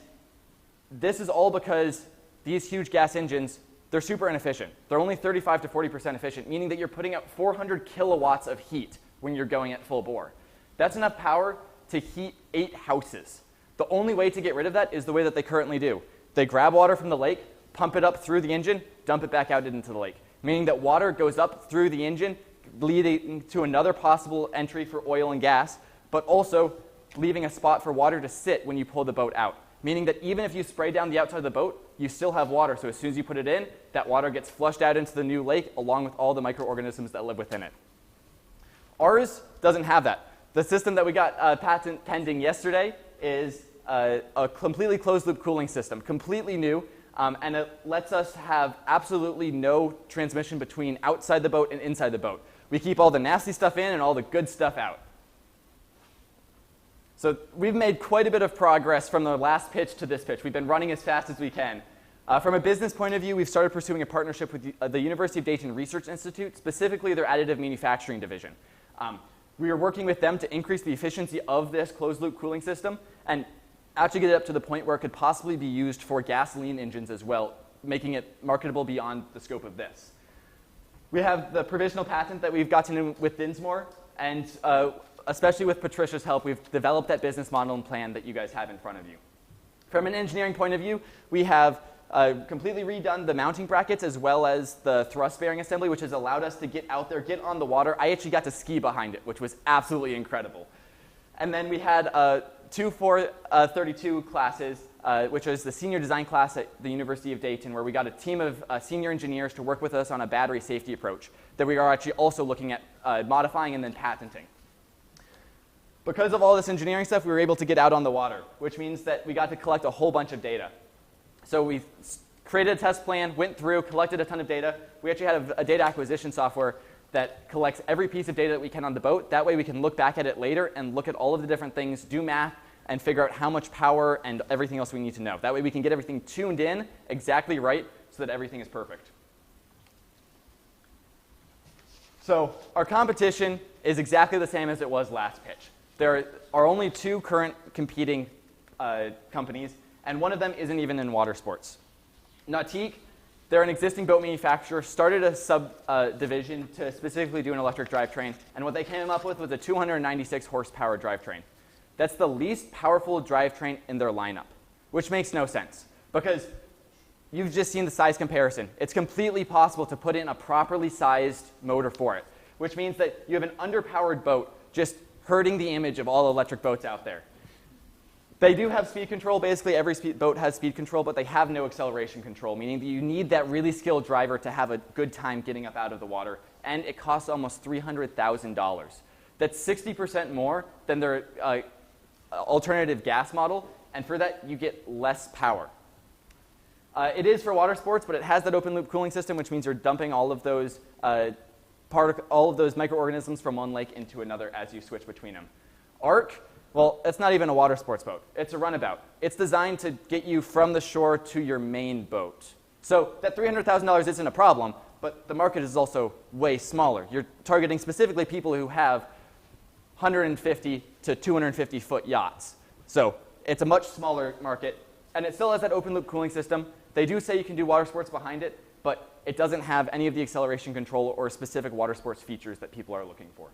this is all because these huge gas engines, they're super inefficient. They're only 35 to 40% efficient, meaning that you're putting out 400 kilowatts of heat when you're going at full bore. That's enough power to heat 8 houses. The only way to get rid of that is the way that they currently do. They grab water from the lake, pump it up through the engine, dump it back out into the lake, meaning that water goes up through the engine, leading to another possible entry for oil and gas, but also leaving a spot for water to sit when you pull the boat out, meaning that even if you spray down the outside of the boat, you still have water. So as soon as you put it in, that water gets flushed out into the new lake along with all the microorganisms that live within it. Ours doesn't have that. The system that we got patent pending yesterday is a completely closed-loop cooling system, completely new, and it lets us have absolutely no transmission between outside the boat and inside the boat. We keep all the nasty stuff in and all the good stuff out. So we've made quite a bit of progress from the last pitch to this pitch. We've been running as fast as we can. From a business point of view, we've started pursuing a partnership with the University of Dayton Research Institute, specifically their additive manufacturing division. We are working with them to increase the efficiency of this closed-loop cooling system and actually get it up to the point where it could possibly be used for gasoline engines as well, making it marketable beyond the scope of this. We have the provisional patent that we've gotten in with Dinsmore, and especially with Patricia's help, we've developed that business model and plan that you guys have in front of you. From an engineering point of view, we have completely redone the mounting brackets as well as the thrust bearing assembly, which has allowed us to get out there, get on the water. I actually got to ski behind it, which was absolutely incredible. And then we had 2 432 classes, which was the senior design class at the University of Dayton, where we got a team of senior engineers to work with us on a battery safety approach that we are actually also looking at modifying and then patenting. Because of all this engineering stuff, we were able to get out on the water, which means that we got to collect a whole bunch of data. So we created a test plan, went through, collected a ton of data. We actually had a data acquisition software that collects every piece of data that we can on the boat. That way we can look back at it later and look at all of the different things, do math, and figure out how much power and everything else we need to know. That way we can get everything tuned in exactly right so that everything is perfect. So our competition is exactly the same as it was last pitch. There are only 2 current competing companies, and one of them isn't even in water sports. Nautique, they're an existing boat manufacturer, started a subdivision to specifically do an electric drivetrain, and what they came up with was a 296 horsepower drivetrain. That's the least powerful drivetrain in their lineup, which makes no sense because you've just seen the size comparison. It's completely possible to put in a properly sized motor for it, which means that you have an underpowered boat just hurting the image of all electric boats out there. They do have speed control. Basically, every boat has speed control, but they have no acceleration control, meaning that you need that really skilled driver to have a good time getting up out of the water, and it costs almost $300,000. That's 60% more than their alternative gas model, and for that, you get less power. It is for water sports, but it has that open loop cooling system, which means you're dumping all of those microorganisms from one lake into another as you switch between them. Arc, well, it's not even a water sports boat. It's a runabout. It's designed to get you from the shore to your main boat. So that $300,000 isn't a problem, but the market is also way smaller. You're targeting specifically people who have 150 to 250 foot yachts. So it's a much smaller market, and it still has that open loop cooling system. They do say you can do water sports behind it, but it doesn't have any of the acceleration control or specific water sports features that people are looking for.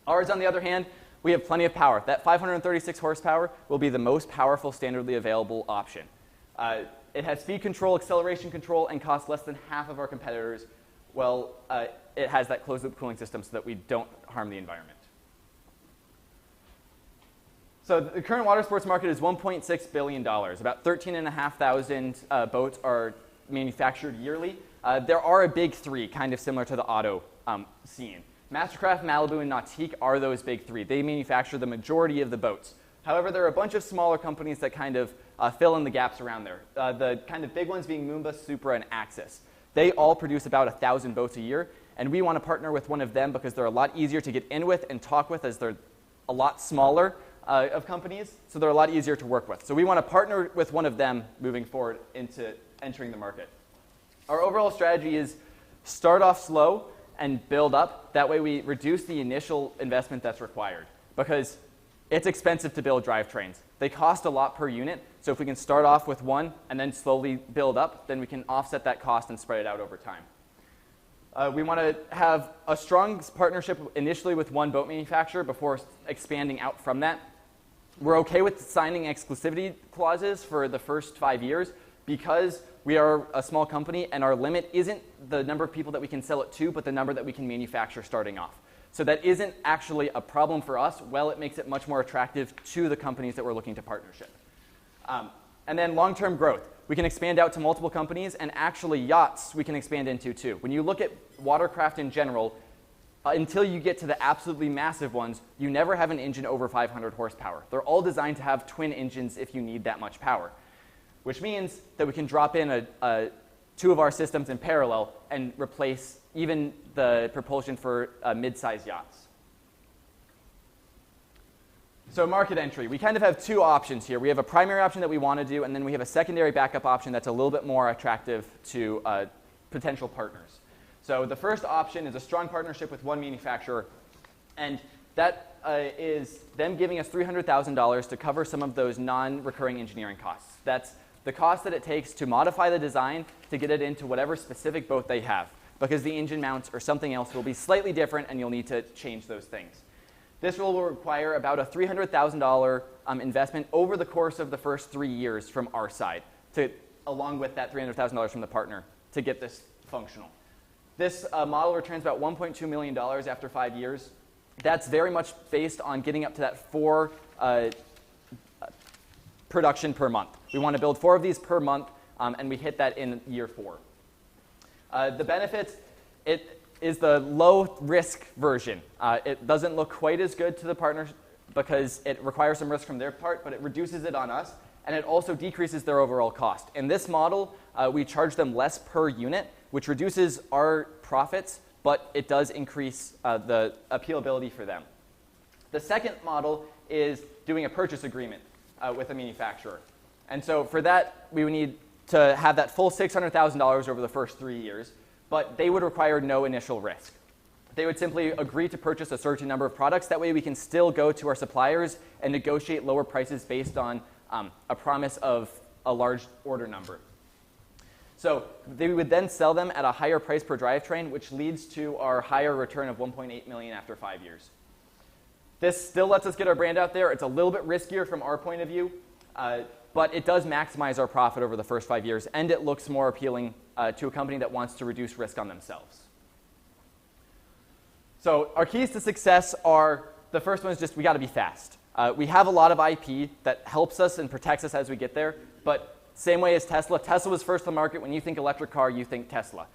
Ours, on the other hand, we have plenty of power. That 536 horsepower will be the most powerful standardly available option. It has speed control, acceleration control, and costs less than half of our competitors. Well, it has that closed loop cooling system so that we don't harm the environment. So the current water sports market is $1.6 billion. About 13,500 boats are manufactured yearly. There are a big 3, kind of similar to the auto scene. Mastercraft, Malibu, and Nautique are those big 3. They manufacture the majority of the boats. However, there are a bunch of smaller companies that kind of fill in the gaps around there. The kind of big ones being Moomba, Supra, and Axis. They all produce about 1,000 boats a year, and we want to partner with one of them because they're a lot easier to get in with and talk with, as they're a lot smaller of companies, so they're a lot easier to work with. So we want to partner with one of them moving forward into entering the market. Our overall strategy is start off slow and build up. That way we reduce the initial investment that's required, because it's expensive to build drivetrains. They cost a lot per unit, so if we can start off with one and then slowly build up, then we can offset that cost and spread it out over time. We want to have a strong partnership initially with one boat manufacturer before expanding out from that. We're okay with signing exclusivity clauses for the first 5 years because we are a small company and our limit isn't the number of people that we can sell it to, but the number that we can manufacture starting off. So that isn't actually a problem for us. Well, it makes it much more attractive to the companies that we're looking to partnership. And then long-term growth. We can expand out to multiple companies, and actually yachts we can expand into too. When you look at watercraft in general, until you get to the absolutely massive ones, you never have an engine over 500 horsepower. They're all designed to have twin engines if you need that much power, which means that we can drop in 2 of our systems in parallel and replace even the propulsion for mid-size yachts. So market entry, we kind of have 2 options here. We have a primary option that we want to do, and then we have a secondary backup option that's a little bit more attractive to potential partners. So the first option is a strong partnership with one manufacturer, and that is them giving us $300,000 to cover some of those non-recurring engineering costs. That's the cost that it takes to modify the design to get it into whatever specific boat they have, because the engine mounts or something else will be slightly different and you'll need to change those things. This will require about a $300,000 investment over the course of the first 3 years from our side to along with that $300,000 from the partner to get this functional. This model returns about $1.2 million after 5 years. That's very much based on getting up to that 4 production per month. We want to build 4 of these per month, and we hit that in year 4. The benefits, it is the low-risk version. It doesn't look quite as good to the partners because it requires some risk from their part, but it reduces it on us, and it also decreases their overall cost. In this model, we charge them less per unit, which reduces our profits, but it does increase the appealability for them. The second model is doing a purchase agreement with a manufacturer. And so for that, we would need to have that full $600,000 over the first 3 years, but they would require no initial risk. They would simply agree to purchase a certain number of products. That way we can still go to our suppliers and negotiate lower prices based on a promise of a large order number. So they would then sell them at a higher price per drivetrain, which leads to our higher return of $1.8 million after 5 years. This still lets us get our brand out there. It's a little bit riskier from our point of view, but it does maximize our profit over the first 5 years, and it looks more appealing to a company that wants to reduce risk on themselves. So our keys to success are, the first one is just we got to be fast. We have a lot of IP that helps us and protects us as we get there, but same way as Tesla. Tesla was first to market. When you think electric car, you think Tesla.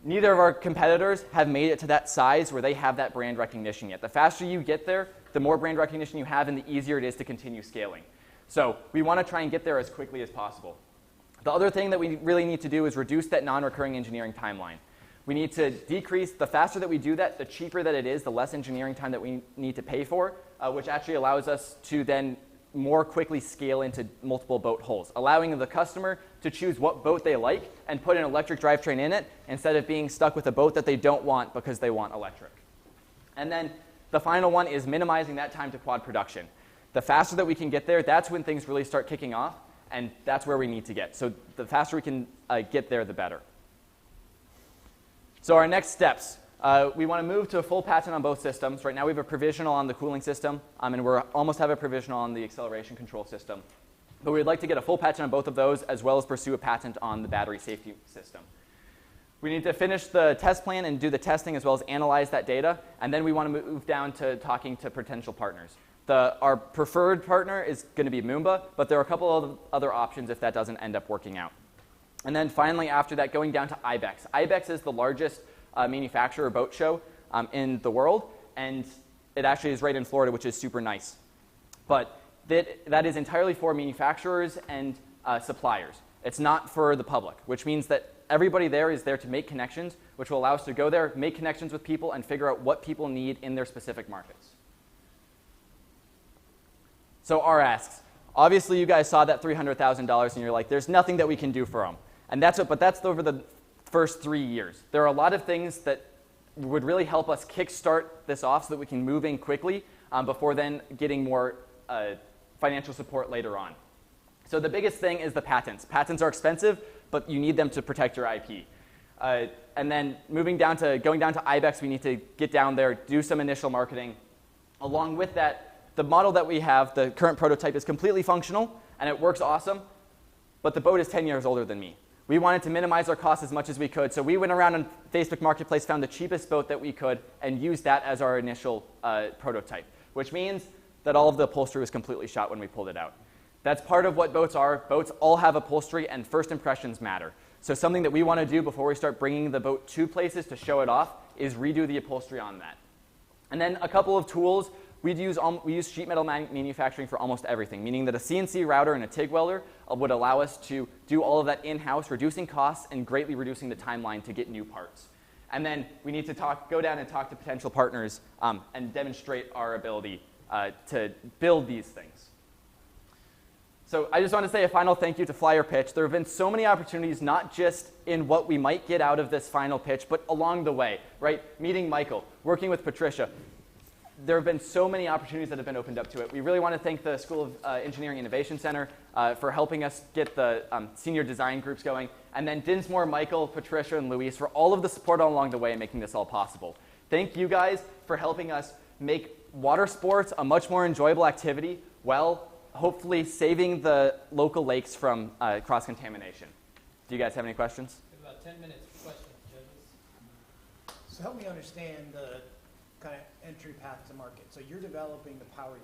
Neither of our competitors have made it to that size where they have that brand recognition yet. The faster you get there, the more brand recognition you have, and the easier it is to continue scaling. So we want to try and get there as quickly as possible. The other thing that we really need to do is reduce that non-recurring engineering timeline. We need to decrease, the faster that we do that, the cheaper that it is, the less engineering time that we need to pay for, which actually allows us to then more quickly scale into multiple boat holes, allowing the customer to choose what boat they like and put an electric drivetrain in it instead of being stuck with a boat that they don't want because they want electric. And then the final one is minimizing that time to quad production. The faster that we can get there, that's when things really start kicking off, and that's where we need to get. So the faster we can get there, the better. So our next steps. We want to move to a full patent on both systems. Right now we have a provisional on the cooling system, and we almost have a provisional on the acceleration control system. But we'd like to get a full patent on both of those, as well as pursue a patent on the battery safety system. We need to finish the test plan and do the testing, as well as analyze that data, and then we want to move down to talking to potential partners. Our preferred partner is going to be Moomba, but there are a couple of other options if that doesn't end up working out. And then finally, after that, going down to IBEX. IBEX is the largest manufacturer boat show in the world, and it actually is right in Florida, which is super nice. But that is entirely for manufacturers and suppliers. It's not for the public, which means that everybody there is there to make connections, which will allow us to go there, make connections with people, and figure out what people need in their specific markets. So our asks. Obviously, you guys saw that $300,000, and you're like, there's nothing that we can do for them. And that's over the first 3 years. There are a lot of things that would really help us kickstart this off so that we can move in quickly before then getting more financial support later on. So the biggest thing is the patents. Patents are expensive, but you need them to protect your IP. And then going down to IBEX, we need to get down there, do some initial marketing. Along with that, the model that we have, the current prototype, is completely functional, and it works awesome, but the boat is 10 years older than me. We wanted to minimize our costs as much as we could, so we went around on Facebook Marketplace, found the cheapest boat that we could, and used that as our initial prototype, which means that all of the upholstery was completely shot when we pulled it out. That's part of what boats are. Boats all have upholstery, and first impressions matter. So something that we want to do before we start bringing the boat to places to show it off is redo the upholstery on that. And then a couple of tools. We use sheet metal manufacturing for almost everything, meaning that a CNC router and a TIG welder would allow us to do all of that in-house, reducing costs and greatly reducing the timeline to get new parts. And then we need to go down and talk to potential partners and demonstrate our ability to build these things. So I just want to say a final thank you to Flyer Pitch. There have been so many opportunities, not just in what we might get out of this final pitch, but along the way, right? Meeting Michael, working with Patricia. There have been so many opportunities that have been opened up to it. We really want to thank the School of Engineering Innovation Center for helping us get the senior design groups going. And then Dinsmore, Michael, Patricia, and Luis for all of the support along the way and making this all possible. Thank you guys for helping us make water sports a much more enjoyable activity while hopefully saving the local lakes from cross-contamination. Do you guys have any questions? We have about 10 minutes for questions, judges. So help me understand the kind of entry path to market. So you're developing the power unit.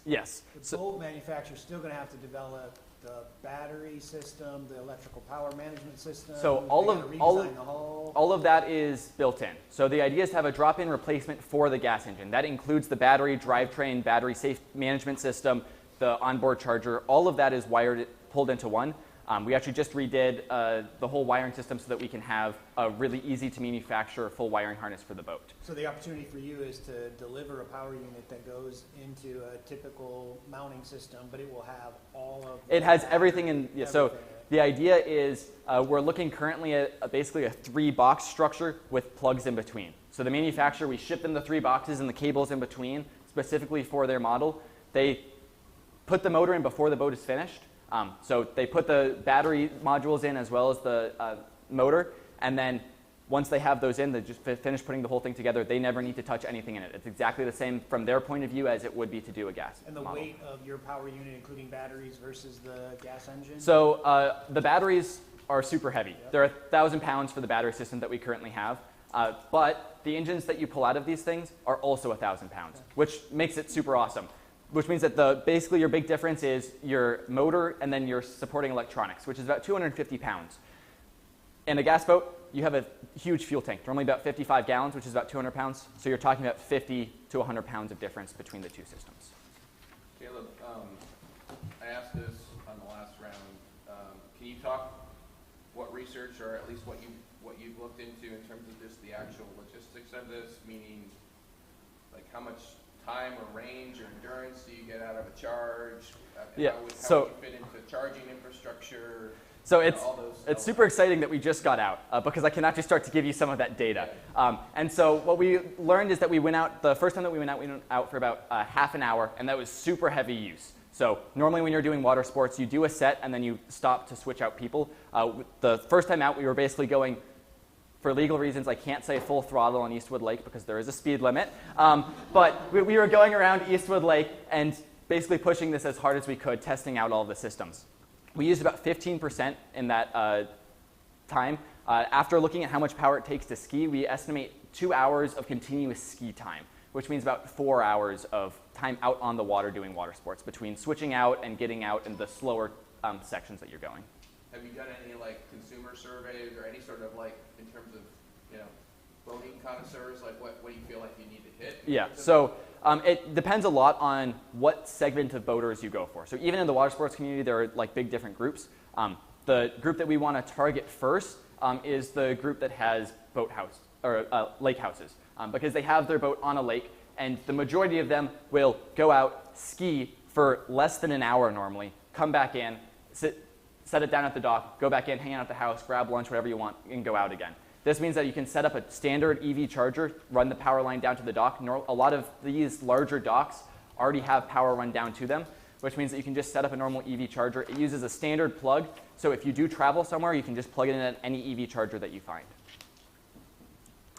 Yes. The boat manufacturer's still going to have to develop the battery system, the electrical power management system. So all of that is built in. So the idea is to have a drop-in replacement for the gas engine. That includes the battery, drivetrain, battery safe management system, the onboard charger. All of that is pulled into one. We actually just redid the whole wiring system so that we can have a really easy to manufacture full wiring harness for the boat. So the opportunity for you is to deliver a power unit that goes into a typical mounting system, but it will have all of the It has everything in. Yeah, so everything. the idea is we're looking currently at basically a 3-box structure with plugs in between. So the manufacturer, we ship them the 3 boxes and the cables in between specifically for their model. They put the motor in before the boat is finished. So they put the battery modules in as well as the motor, and then once they have those in, they just finish putting the whole thing together. They never need to touch anything in it. It's exactly the same from their point of view as it would be to do a gas And the model. weight of your power unit, including batteries versus the gas engine? So the batteries are super heavy. Yep. They're 1,000 pounds for the battery system that we currently have. But the engines that you pull out of these things are also 1,000 pounds, which makes it super awesome. Which means that basically your big difference is your motor and then your supporting electronics, which is about 250 pounds. In a gas boat, you have a huge fuel tank, normally about 55 gallons, which is about 200 pounds. So you're talking about 50 to 100 pounds of difference between the two systems. Caleb, I asked this on the last round. Can you talk what research, or at least what you've looked into in terms of just the actual logistics of this, meaning like how much time or range or endurance do you get out of a charge? Yeah. How would So you fit into charging infrastructure? So it's super exciting that we just got out because I can actually start to give you some of that data. And so what we learned is that we went out, the first time that we went out for about half an hour, and that was super heavy use. So normally when you're doing water sports, you do a set and then you stop to switch out people. The first time out, we were basically going, for legal reasons, I can't say full throttle on Eastwood Lake because there is a speed limit. But we were going around Eastwood Lake and basically pushing this as hard as we could, testing out all of the systems. We used about 15% in that time. After looking at how much power it takes to ski, we estimate 2 hours of continuous ski time, which means about 4 hours of time out on the water doing water sports between switching out and getting out in the slower sections that you're going. Have you done any like consumer surveys or any sort of like in terms of, you know, boating connoisseurs, like what do you feel like you need to hit? Yeah, so it depends a lot on what segment of boaters you go for. So even in the water sports community, there are like big different groups. The group that we want to target first is the group that has lake houses because they have their boat on a lake, and the majority of them will go out, ski for less than an hour normally, come back in, set it down at the dock, go back in, hang out at the house, grab lunch, whatever you want, and go out again. This means that you can set up a standard EV charger, run the power line down to the dock. A lot of these larger docks already have power run down to them, which means that you can just set up a normal EV charger. It uses a standard plug, so if you do travel somewhere, you can just plug it in at any EV charger that you find.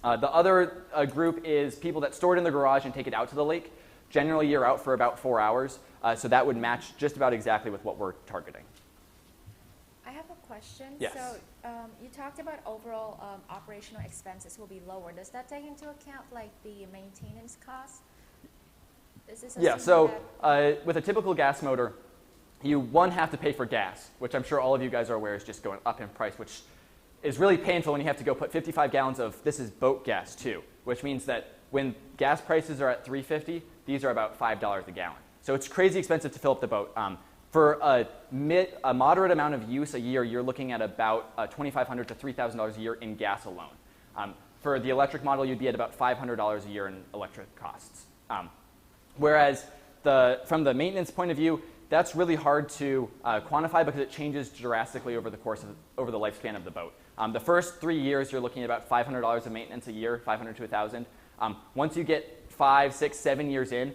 The other group is people that store it in the garage and take it out to the lake. Generally, you're out for about 4 hours, so that would match just about exactly with what we're targeting. I have a question. Yes. So you talked about overall operational expenses will be lower. Does that take into account like the maintenance costs? Yeah, so with a typical gas motor, you have to pay for gas, which I'm sure all of you guys are aware is just going up in price, which is really painful when you have to go put 55 gallons of, this is boat gas too, which means that when gas prices are at $3.50, these are about $5 a gallon. So it's crazy expensive to fill up the boat. For a moderate amount of use a year, you're looking at about $2,500 to $3,000 a year in gas alone. For the electric model, you'd be at about $500 a year in electric costs. Whereas from the maintenance point of view, that's really hard to quantify because it changes drastically over the lifespan of the boat. The first 3 years, you're looking at about $500 of maintenance a year, $500 to $1,000. Once you get 5, 6, 7 years in,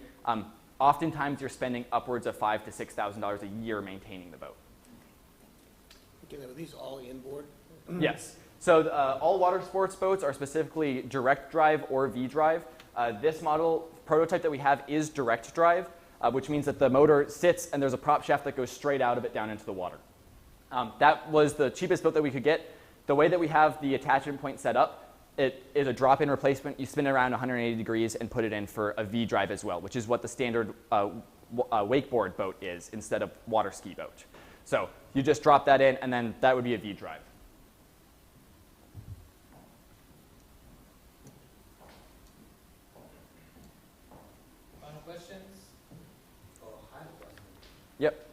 oftentimes you're spending upwards of $5,000 to $6,000 a year maintaining the boat. Okay, are these all inboard? Yes. So all water sports boats are specifically direct drive or V-drive. This model prototype that we have is direct drive. which means that the motor sits and there's a prop shaft that goes straight out of it down into the water. That was the cheapest boat that we could get. The way that we have the attachment point set up, it is a drop-in replacement. You spin it around 180 degrees and put it in for a V drive as well, which is what the standard wakeboard boat is instead of water ski boat. So you just drop that in, and then that would be a V drive. Final questions? I have a question. Yep.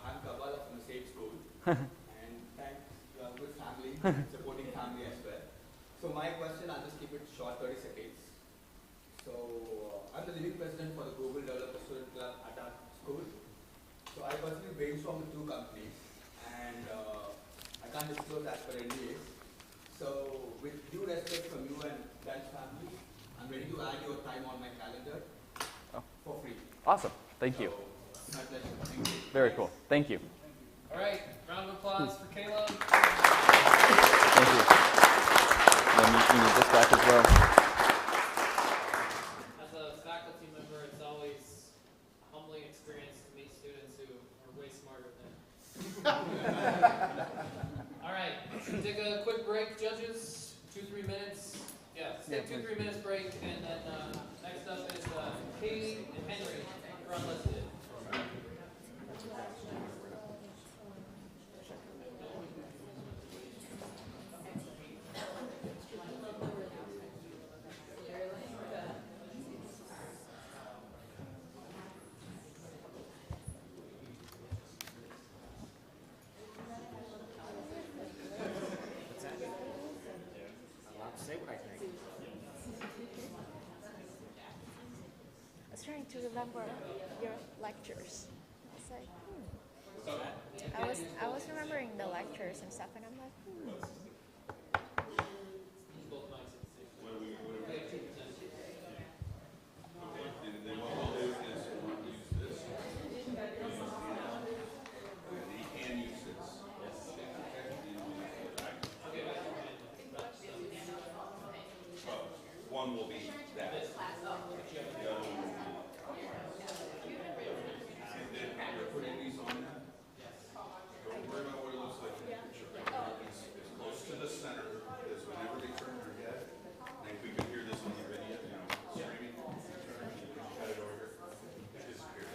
I'm Kabbalah from the same school, and thanks, you have a good family, supporting family as well. So my question, I'll just keep it short, 30 seconds. So I'm the living president for the Global Developer Student Club at our school. So I personally brainstormed with 2 companies, and I can't disclose as per NDA. So with due respect from you and Dan's family, I'm ready to add your time on my calendar for free. Awesome. Thank you. So, my pleasure. Thank you. Very cool. Thank you. All right, round of applause for Caleb. Thank you. And you need this back as well. As a faculty member, it's always a humbling experience to meet students who are way smarter than. All right, should we take a quick break, judges? 2-3 minutes. Yeah, let's take 2-3 minutes break, and then next up is Katie and Henry for Unlisted. I was trying to remember your lectures. I was like, I was remembering the lectures and stuff, and I'm like, One will be that. The other one will be. And then you're putting these on now? Don't worry about what it looks like in the picture. It's as close to the center as whenever they turn their head. And if we could hear this on the video, screaming, cut it over here. Disappear.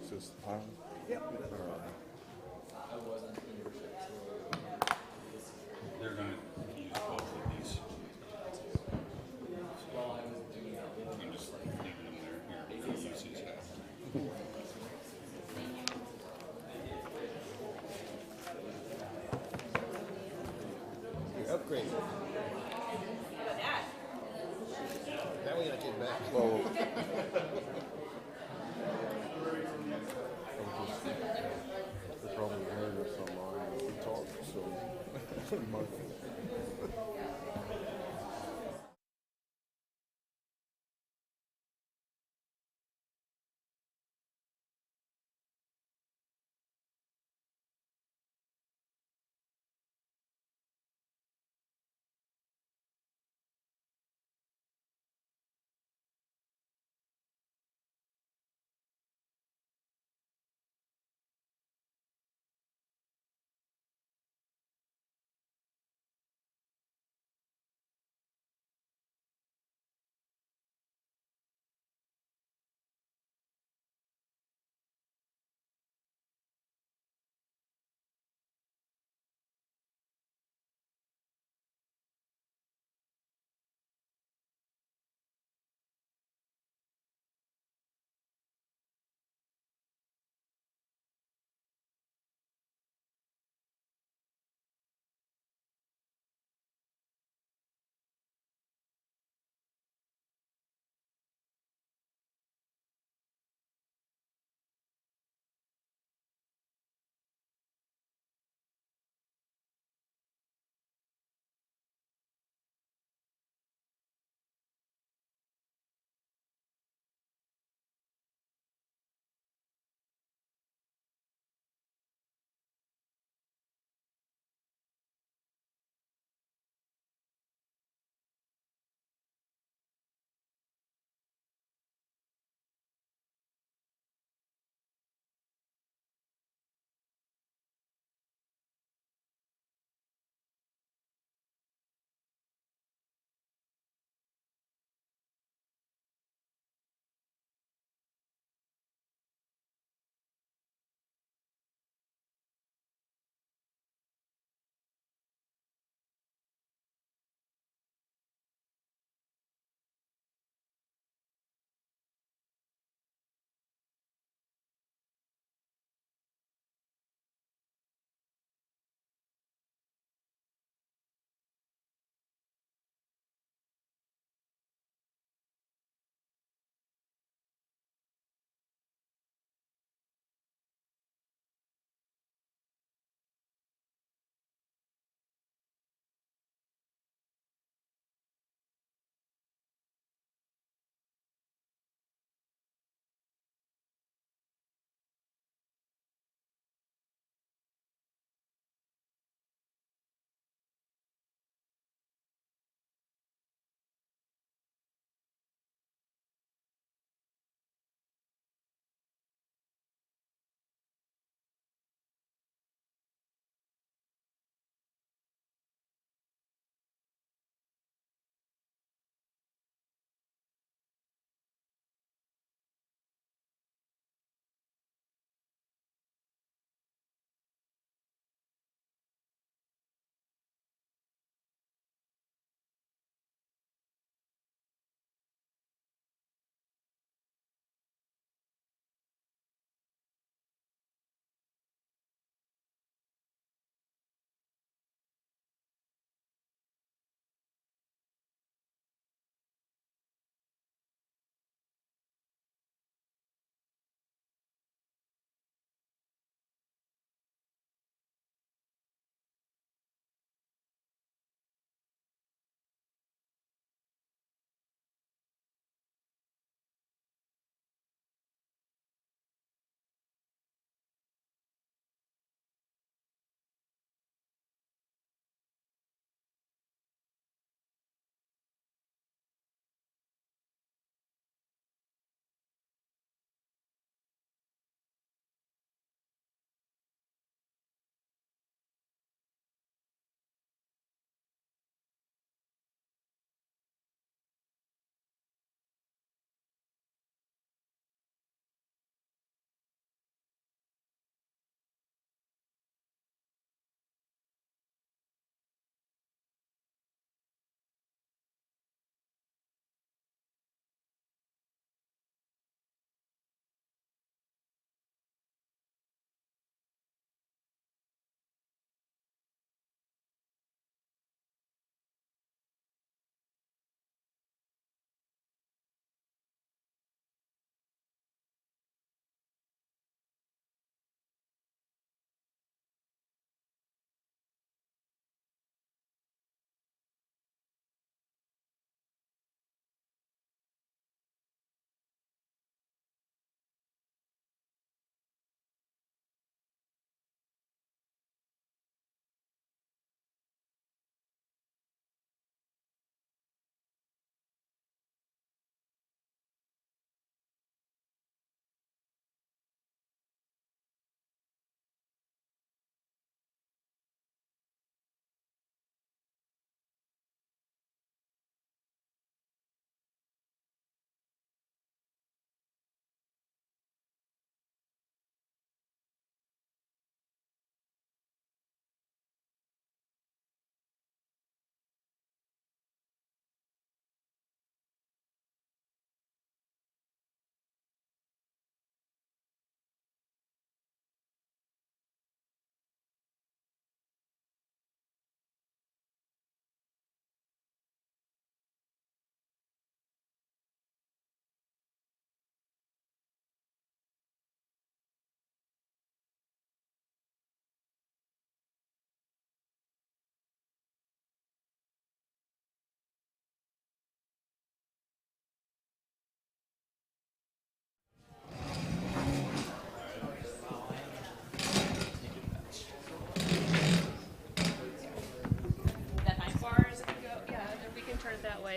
Is this the final? Yep. All right. I wasn't in your ship, They're going to use both of these. while I was doing that, I'm just leaving them there. Here, we'll use these half. Upgrade. Now we gotta take it back. Well, They're probably hearing us online. We talk, so.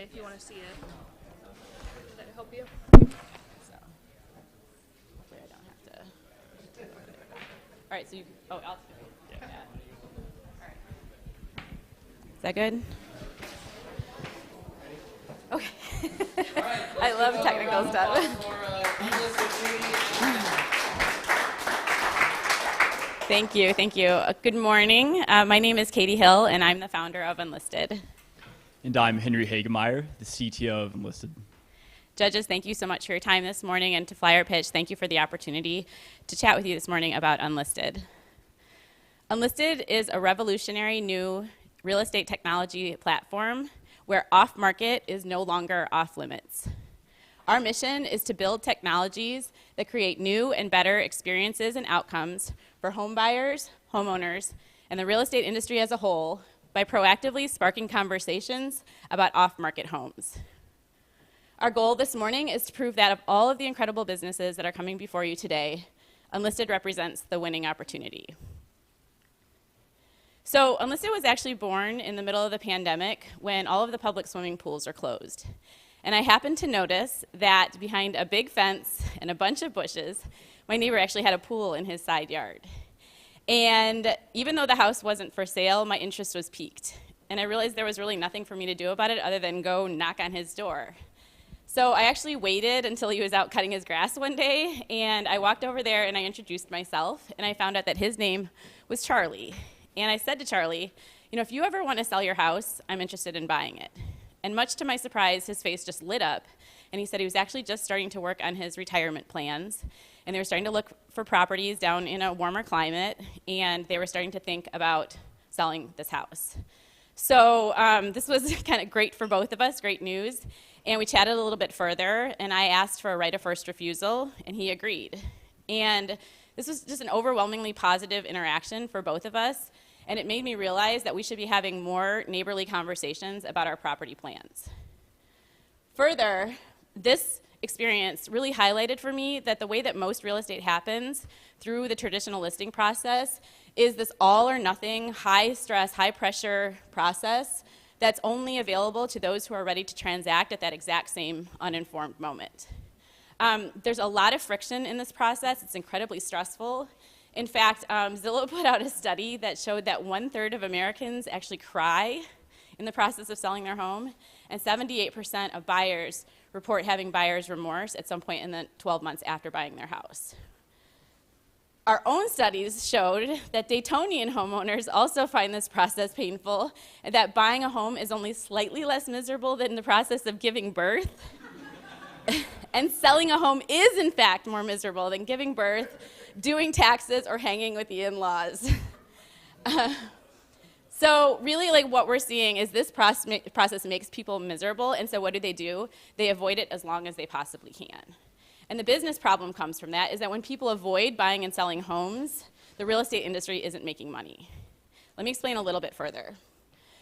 way if you want to see it. Does that help you? So, hopefully I don't have to. All right, so you, I'll, yeah. All right. Is that good? Okay. I love technical stuff. Thank you, thank you. Good morning. My name is Katie Hill, and I'm the founder of Enlisted. And I'm Henry Hagemeyer, the CTO of Enlisted. Judges, thank you so much for your time this morning, and to Flyer Pitch, thank you for the opportunity to chat with you this morning about Enlisted. Enlisted is a revolutionary new real estate technology platform where off-market is no longer off-limits. Our mission is to build technologies that create new and better experiences and outcomes for home buyers, homeowners, and the real estate industry as a whole by proactively sparking conversations about off-market homes. Our goal this morning is to prove that of all of the incredible businesses that are coming before you today, Enlisted represents the winning opportunity. So Enlisted was actually born in the middle of the pandemic when all of the public swimming pools are closed. And I happened to notice that behind a big fence and a bunch of bushes, my neighbor actually had a pool in his side yard. And even though the house wasn't for sale, my interest was piqued. And I realized there was really nothing for me to do about it other than go knock on his door. So I actually waited until he was out cutting his grass one day, and I walked over there and I introduced myself, and I found out that his name was Charlie. And I said to Charlie, you know, if you ever want to sell your house, I'm interested in buying it. And much to my surprise, his face just lit up, and he said he was actually just starting to work on his retirement plans, and they were starting to look for properties down in a warmer climate, and they were starting to think about selling this house. So this was kind of great for both of us, great news, and we chatted a little bit further, and I asked for a right of first refusal, and he agreed. And this was just an overwhelmingly positive interaction for both of us, and it made me realize that we should be having more neighborly conversations about our property plans. Further, this experience really highlighted for me that the way that most real estate happens through the traditional listing process is this all or nothing, high stress, high pressure process that's only available to those who are ready to transact at that exact same uninformed moment. There's a lot of friction in this process. It's incredibly stressful. In fact, Zillow put out a study that showed that 1/3 of Americans actually cry in the process of selling their home, and 78% of buyers report having buyer's remorse at some point in the 12 months after buying their house. Our own studies showed that Daytonian homeowners also find this process painful, and that buying a home is only slightly less miserable than the process of giving birth. And selling a home is, in fact, more miserable than giving birth, doing taxes, or hanging with the in-laws. So really, like, what we're seeing is this process makes people miserable, and so what do? They avoid it as long as they possibly can. And the business problem comes from that, is that when people avoid buying and selling homes, the real estate industry isn't making money. Let me explain a little bit further.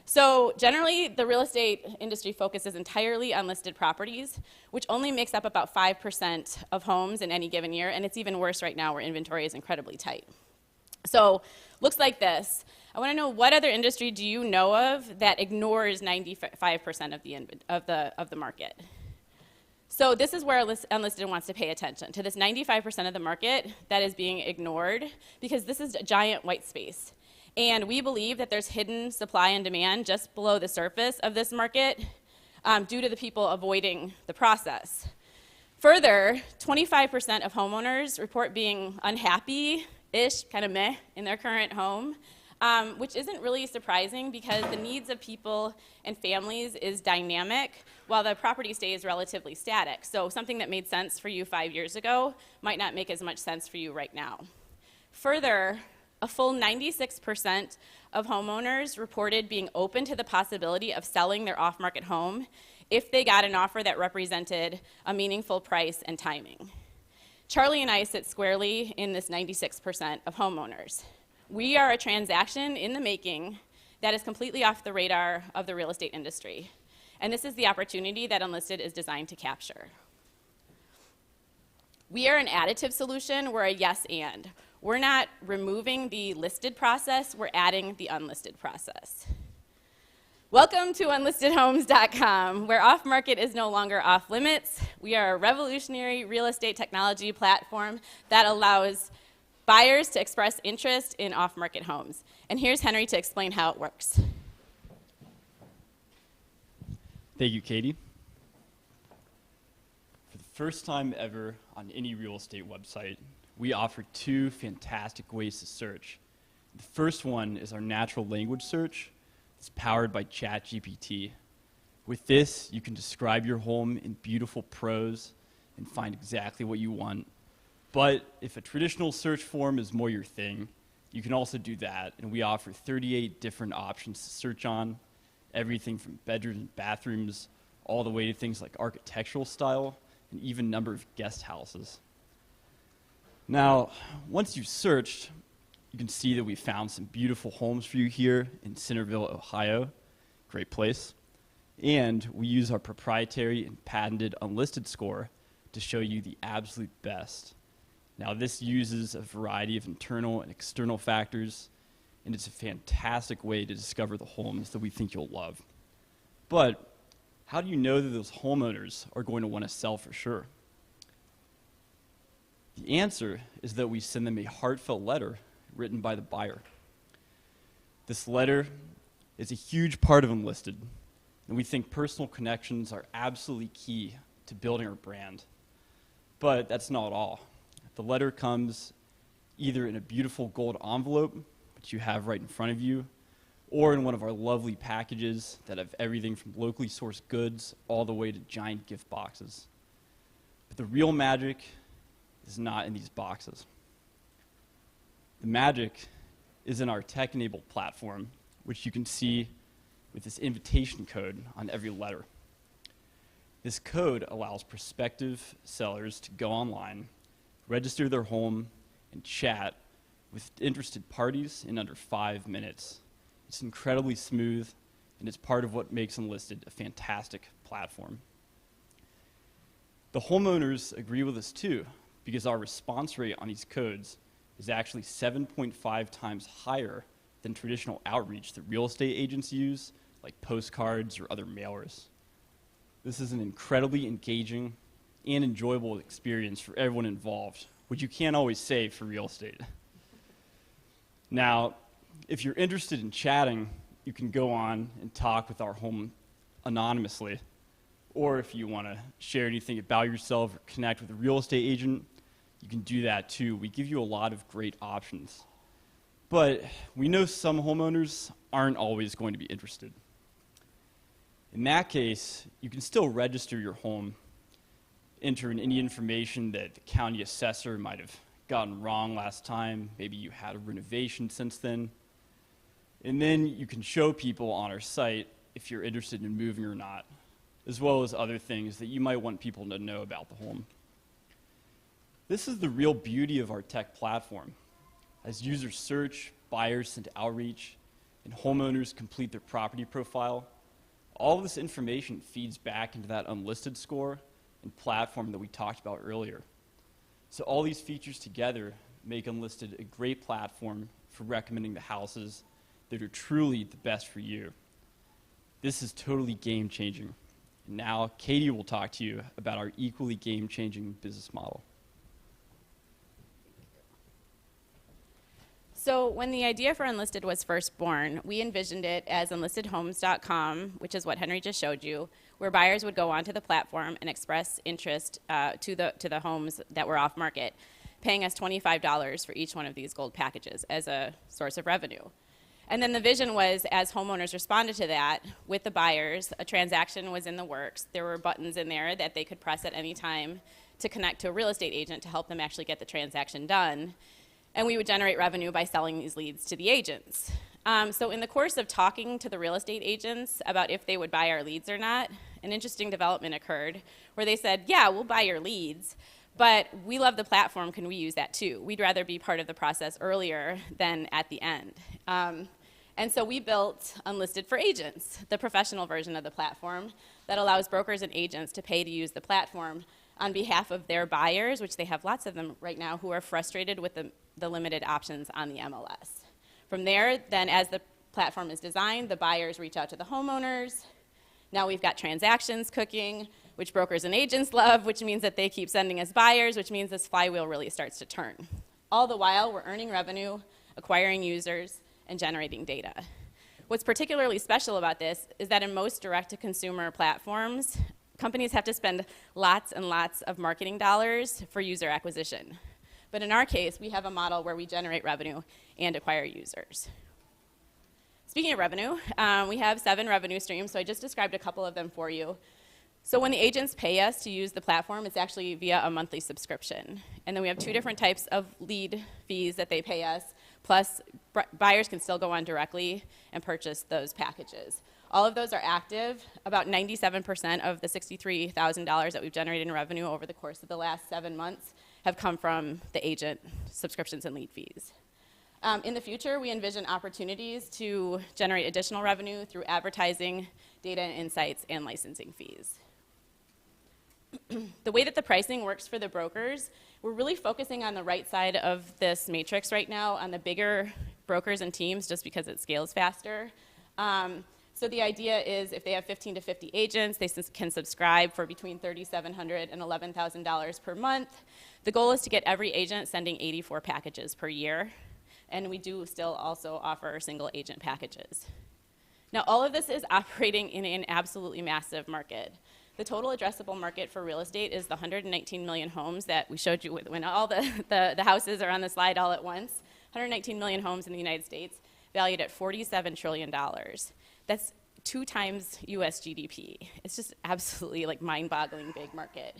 So generally, the real estate industry focuses entirely on listed properties, which only makes up about 5% of homes in any given year, and it's even worse right now where inventory is incredibly tight. So looks like this. I want to know, what other industry do you know of that ignores 95% of the market? So this is where Enlisted wants to pay attention, to this 95% of the market that is being ignored, because this is a giant white space. And we believe that there's hidden supply and demand just below the surface of this market due to the people avoiding the process. Further, 25% of homeowners report being unhappy-ish, kind of meh, in their current home, which isn't really surprising because the needs of people and families is dynamic while the property stays relatively static. So something that made sense for you 5 years ago might not make as much sense for you right now. Further, a full 96% of homeowners reported being open to the possibility of selling their off-market home if they got an offer that represented a meaningful price and timing. Charlie and I sit squarely in this 96% of homeowners. We are a transaction in the making that is completely off the radar of the real estate industry. And this is the opportunity that Enlisted is designed to capture. We are an additive solution. We're a yes and. We're not removing the listed process, we're adding the unlisted process. Welcome to unlistedhomes.com, where off-market is no longer off-limits. We are a revolutionary real estate technology platform that allows buyers to express interest in off-market homes. And here's Henry to explain how it works. Thank you, Katie. For the first time ever on any real estate website, we offer two fantastic ways to search. The first one is our natural language search. It's powered by ChatGPT. With this, you can describe your home in beautiful prose and find exactly what you want. But if a traditional search form is more your thing, you can also do that, and we offer 38 different options to search on, everything from bedrooms and bathrooms, all the way to things like architectural style, and even number of guest houses. Now, once you've searched, you can see that we found some beautiful homes for you here in Centerville, Ohio. Great place. And we use our proprietary and patented unlisted score to show you the absolute best. Now, this uses a variety of internal and external factors, and it's a fantastic way to discover the homes that we think you'll love. But how do you know that those homeowners are going to want to sell for sure? The answer is that we send them a heartfelt letter written by the buyer. This letter is a huge part of Unlisted, and we think personal connections are absolutely key to building our brand. But that's not all. The letter comes either in a beautiful gold envelope, which you have right in front of you, or in one of our lovely packages that have everything from locally sourced goods all the way to giant gift boxes. But the real magic is not in these boxes. The magic is in our tech-enabled platform, which you can see with this invitation code on every letter. This code allows prospective sellers to go online, register their home, and chat with interested parties in under 5 minutes. It's incredibly smooth, and it's part of what makes Unlisted a fantastic platform. The homeowners agree with us too, because our response rate on these codes is actually 7.5 times higher than traditional outreach that real estate agents use, like postcards or other mailers. This is an incredibly engaging and enjoyable experience for everyone involved, which you can't always say for real estate. Now, if you're interested in chatting, you can go on and talk with our home anonymously. Or if you want to share anything about yourself or connect with a real estate agent, you can do that too. We give you a lot of great options. But we know some homeowners aren't always going to be interested. In that case, you can still register your home, enter in any information that the county assessor might have gotten wrong last time. Maybe you had a renovation since then. And then you can show people on our site if you're interested in moving or not, as well as other things that you might want people to know about the home. This is the real beauty of our tech platform. As users search, buyers send outreach, and homeowners complete their property profile, all of this information feeds back into that unlisted score and platform that we talked about earlier. So all these features together make Unlisted a great platform for recommending the houses that are truly the best for you. This is totally game-changing. And now Katie will talk to you about our equally game-changing business model. So when the idea for Unlisted was first born, we envisioned it as unlistedhomes.com, which is what Henry just showed you, where buyers would go onto the platform and express interest to the homes that were off market, paying us $25 for each one of these gold packages as a source of revenue. And then the vision was, as homeowners responded to that with the buyers, a transaction was in the works. There were buttons in there that they could press at any time to connect to a real estate agent to help them actually get the transaction done. And we would generate revenue by selling these leads to the agents. So in the course of talking to the real estate agents about if they would buy our leads or not, an interesting development occurred where they said, yeah, we'll buy your leads, but we love the platform, can we use that too? We'd rather be part of the process earlier than at the end. And so we built Unlisted for Agents, the professional version of the platform that allows brokers and agents to pay to use the platform on behalf of their buyers, which they have lots of them right now, who are frustrated with the limited options on the MLS. From there, then as the platform is designed, the buyers reach out to the homeowners. Now we've got transactions cooking, which brokers and agents love, which means that they keep sending us buyers, which means this flywheel really starts to turn. All the while, we're earning revenue, acquiring users, and generating data. What's particularly special about this is that in most direct-to-consumer platforms, companies have to spend lots and lots of marketing dollars for user acquisition. But in our case, we have a model where we generate revenue and acquire users. Speaking of revenue, we have 7 revenue streams, so I just described a couple of them for you. So when the agents pay us to use the platform, it's actually via a monthly subscription. And then we have 2 different types of lead fees that they pay us, plus buyers can still go on directly and purchase those packages. All of those are active. About 97% of the $63,000 that we've generated in revenue over the course of the last 7 months have come from the agent subscriptions and lead fees. In the future, we envision opportunities to generate additional revenue through advertising, data and insights, and licensing fees. The way that the pricing works for the brokers, we're really focusing on the right side of this matrix right now on the bigger brokers and teams just because it scales faster. So the idea is if they have 15 to 50 agents, they can subscribe for between $3,700 and $11,000 per month. The goal is to get every agent sending 84 packages per year. And we do still also offer single agent packages. Now, all of this is operating in an absolutely massive market. The total addressable market for real estate is the 119 million homes that we showed you when all the houses are on the slide all at once. 119 million homes in the United States, valued at $47 trillion. That's 2 times US GDP. It's just absolutely like mind-boggling big market.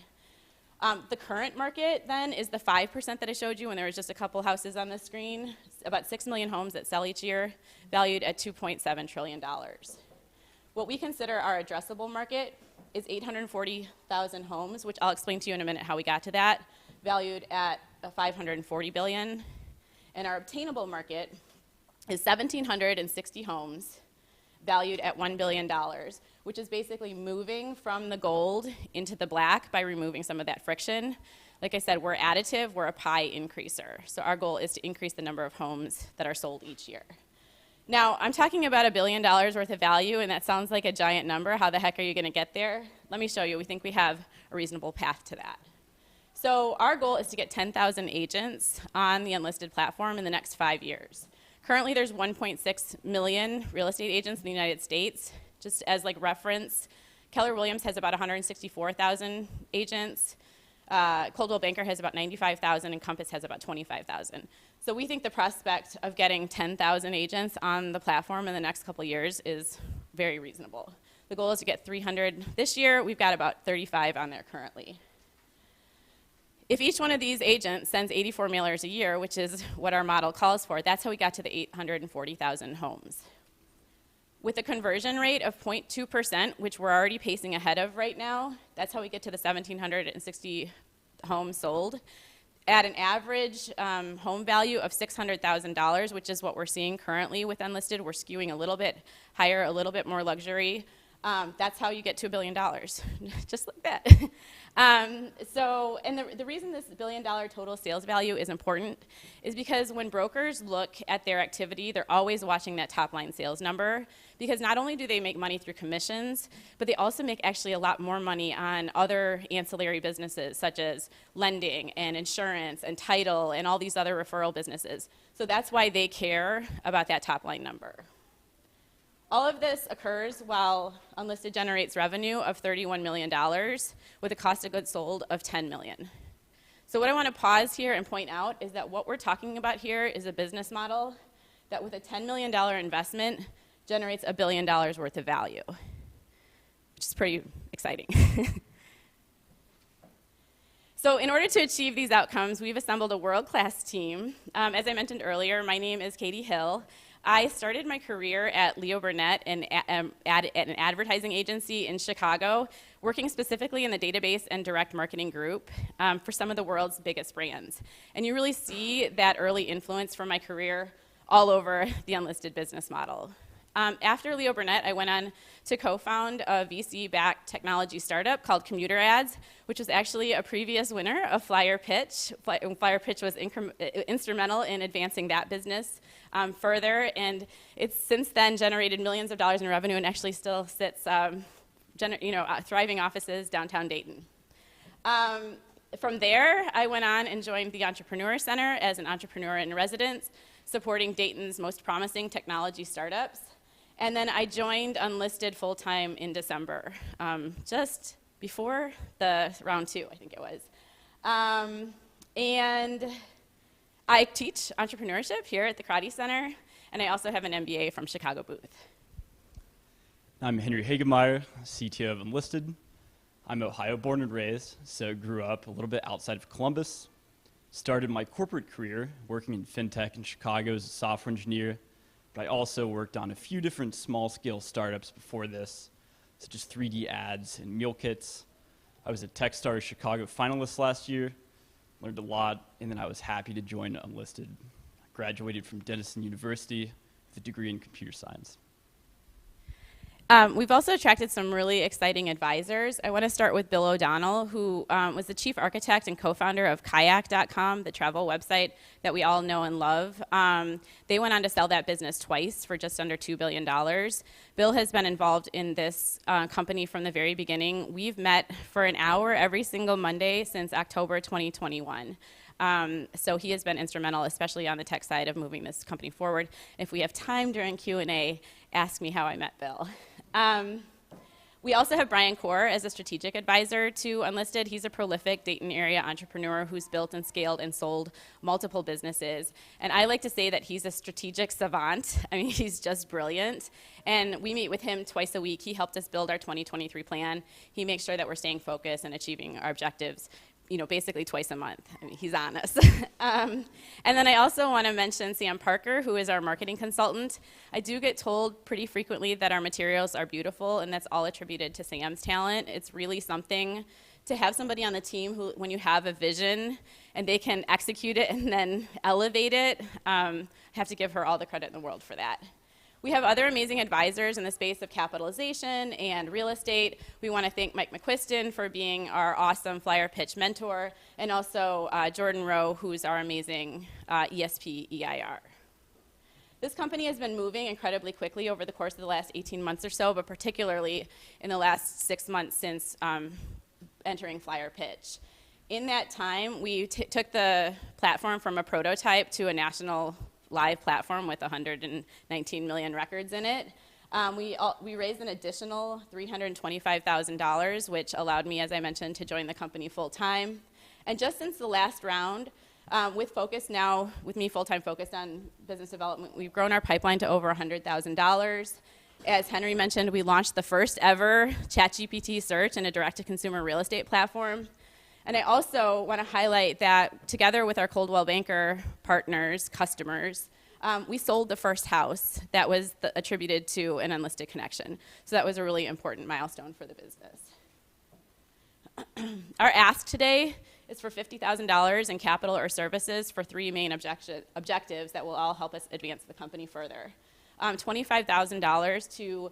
The current market then is the 5% that I showed you when there was just a couple houses on the screen. It's about 6 million homes that sell each year, valued at $2.7 trillion. What we consider our addressable market is 840,000 homes, which I'll explain to you in a minute how we got to that, valued at $540 billion. And our obtainable market is 1,760 homes, valued at $1 billion, which is basically moving from the gold into the black by removing some of that friction. Like I said, we're additive, we're a pie increaser. So our goal is to increase the number of homes that are sold each year. Now, I'm talking about $1 billion worth of value, and that sounds like a giant number. How the heck are you going to get there? Let me show you. We think we have a reasonable path to that. So our goal is to get 10,000 agents on the Enlisted platform in the next 5 years. Currently, there's 1.6 million real estate agents in the United States. Just as like reference, Keller Williams has about 164,000 agents. Coldwell Banker has about 95,000, and Compass has about 25,000. So we think the prospect of getting 10,000 agents on the platform in the next couple of years is very reasonable. The goal is to get 300 this year. We've got about 35 on there currently. If each one of these agents sends 84 mailers a year, which is what our model calls for, that's how we got to the 840,000 homes. With a conversion rate of 0.2%, which we're already pacing ahead of right now, that's how we get to the 1,760 homes sold. At an average home value of $600,000, which is what we're seeing currently with Enlisted, we're skewing a little bit higher, a little bit more luxury. That's how you get to $1 billion, just like that. And the reason this $1 billion total sales value is important is because when brokers look at their activity, they're always watching that top line sales number, because not only do they make money through commissions, but they also make actually a lot more money on other ancillary businesses such as lending and insurance and title and all these other referral businesses. So that's why they care about that top line number. All of this occurs while Enlisted generates revenue of $31 million with a cost of goods sold of $10 million. So what I want to pause here and point out is that what we're talking about here is a business model that with a $10 million investment generates $1 billion worth of value, which is pretty exciting. So in order to achieve these outcomes, we've assembled a world-class team. As I mentioned earlier, my name is Katie Hill. I started my career at Leo Burnett at an advertising agency in Chicago, working specifically in the database and direct marketing group for some of the world's biggest brands. And you really see that early influence from my career all over the Enlisted business model. After Leo Burnett, I went on to co-found a VC-backed technology startup called Commuter Ads, which was actually a previous winner of Flyer Pitch. Flyer Pitch was instrumental in advancing that business further, and it's since then generated millions of dollars in revenue and actually still sits thriving offices downtown Dayton. From there, I went on and joined the Entrepreneur Center as an entrepreneur in residence, supporting Dayton's most promising technology startups. And then I joined Unlisted full-time in December, just before the round 2, I think it was. And I teach entrepreneurship here at the Karate Center, and I also have an MBA from Chicago Booth. I'm Henry Hagemeyer, CTO of Enlisted. I'm Ohio born and raised, so grew up a little bit outside of Columbus. Started my corporate career working in fintech in Chicago as a software engineer, but I also worked on a few different small-scale startups before this, such as 3D ads and meal kits. I was a Techstars Chicago finalist last year, learned a lot, and then I was happy to join Unlisted. I graduated from Denison University with a degree in computer science. We've also attracted some really exciting advisors. I want to start with Bill O'Donnell, who was the chief architect and co-founder of Kayak.com, the travel website that we all know and love. They went on to sell that business twice for just under $2 billion. Bill has been involved in this company from the very beginning. We've met for an hour every single Monday since October 2021. So he has been instrumental, especially on the tech side, of moving this company forward. If we have time during Q&A, ask me how I met Bill. We also have Brian Core as a strategic advisor to Unlisted. He's a prolific Dayton area entrepreneur who's built and scaled and sold multiple businesses. And I like to say that he's a strategic savant. I mean, he's just brilliant. And we meet with him twice a week. He helped us build our 2023 plan. He makes sure that we're staying focused and achieving our objectives, basically twice a month. I mean, he's on us. And then I also want to mention Sam Parker, who is our marketing consultant. I do get told pretty frequently that our materials are beautiful, and that's all attributed to Sam's talent. It's really something to have somebody on the team who, when you have a vision and they can execute it and then elevate it, I have to give her all the credit in the world for that. We have other amazing advisors in the space of capitalization and real estate. We want to thank Mike McQuiston for being our awesome Flyer Pitch mentor, and also Jordan Rowe, who's our amazing ESP EIR. This company has been moving incredibly quickly over the course of the last 18 months or so, but particularly in the last 6 months since entering Flyer Pitch. In that time, we took the platform from a prototype to a national live platform with 119 million records in it. We raised an additional $325,000, which allowed me, as I mentioned, to join the company full time. And just since the last round, with me full-time focused on business development, we've grown our pipeline to over $100,000. As Henry mentioned, we launched the first ever ChatGPT search in a direct-to-consumer real estate platform. And I also want to highlight that together with our Coldwell Banker partners, customers, we sold the first house that was attributed to an Unlisted connection. So that was a really important milestone for the business. Our ask today is for $50,000 in capital or services for 3 main objectives that will all help us advance the company further. $25,000 to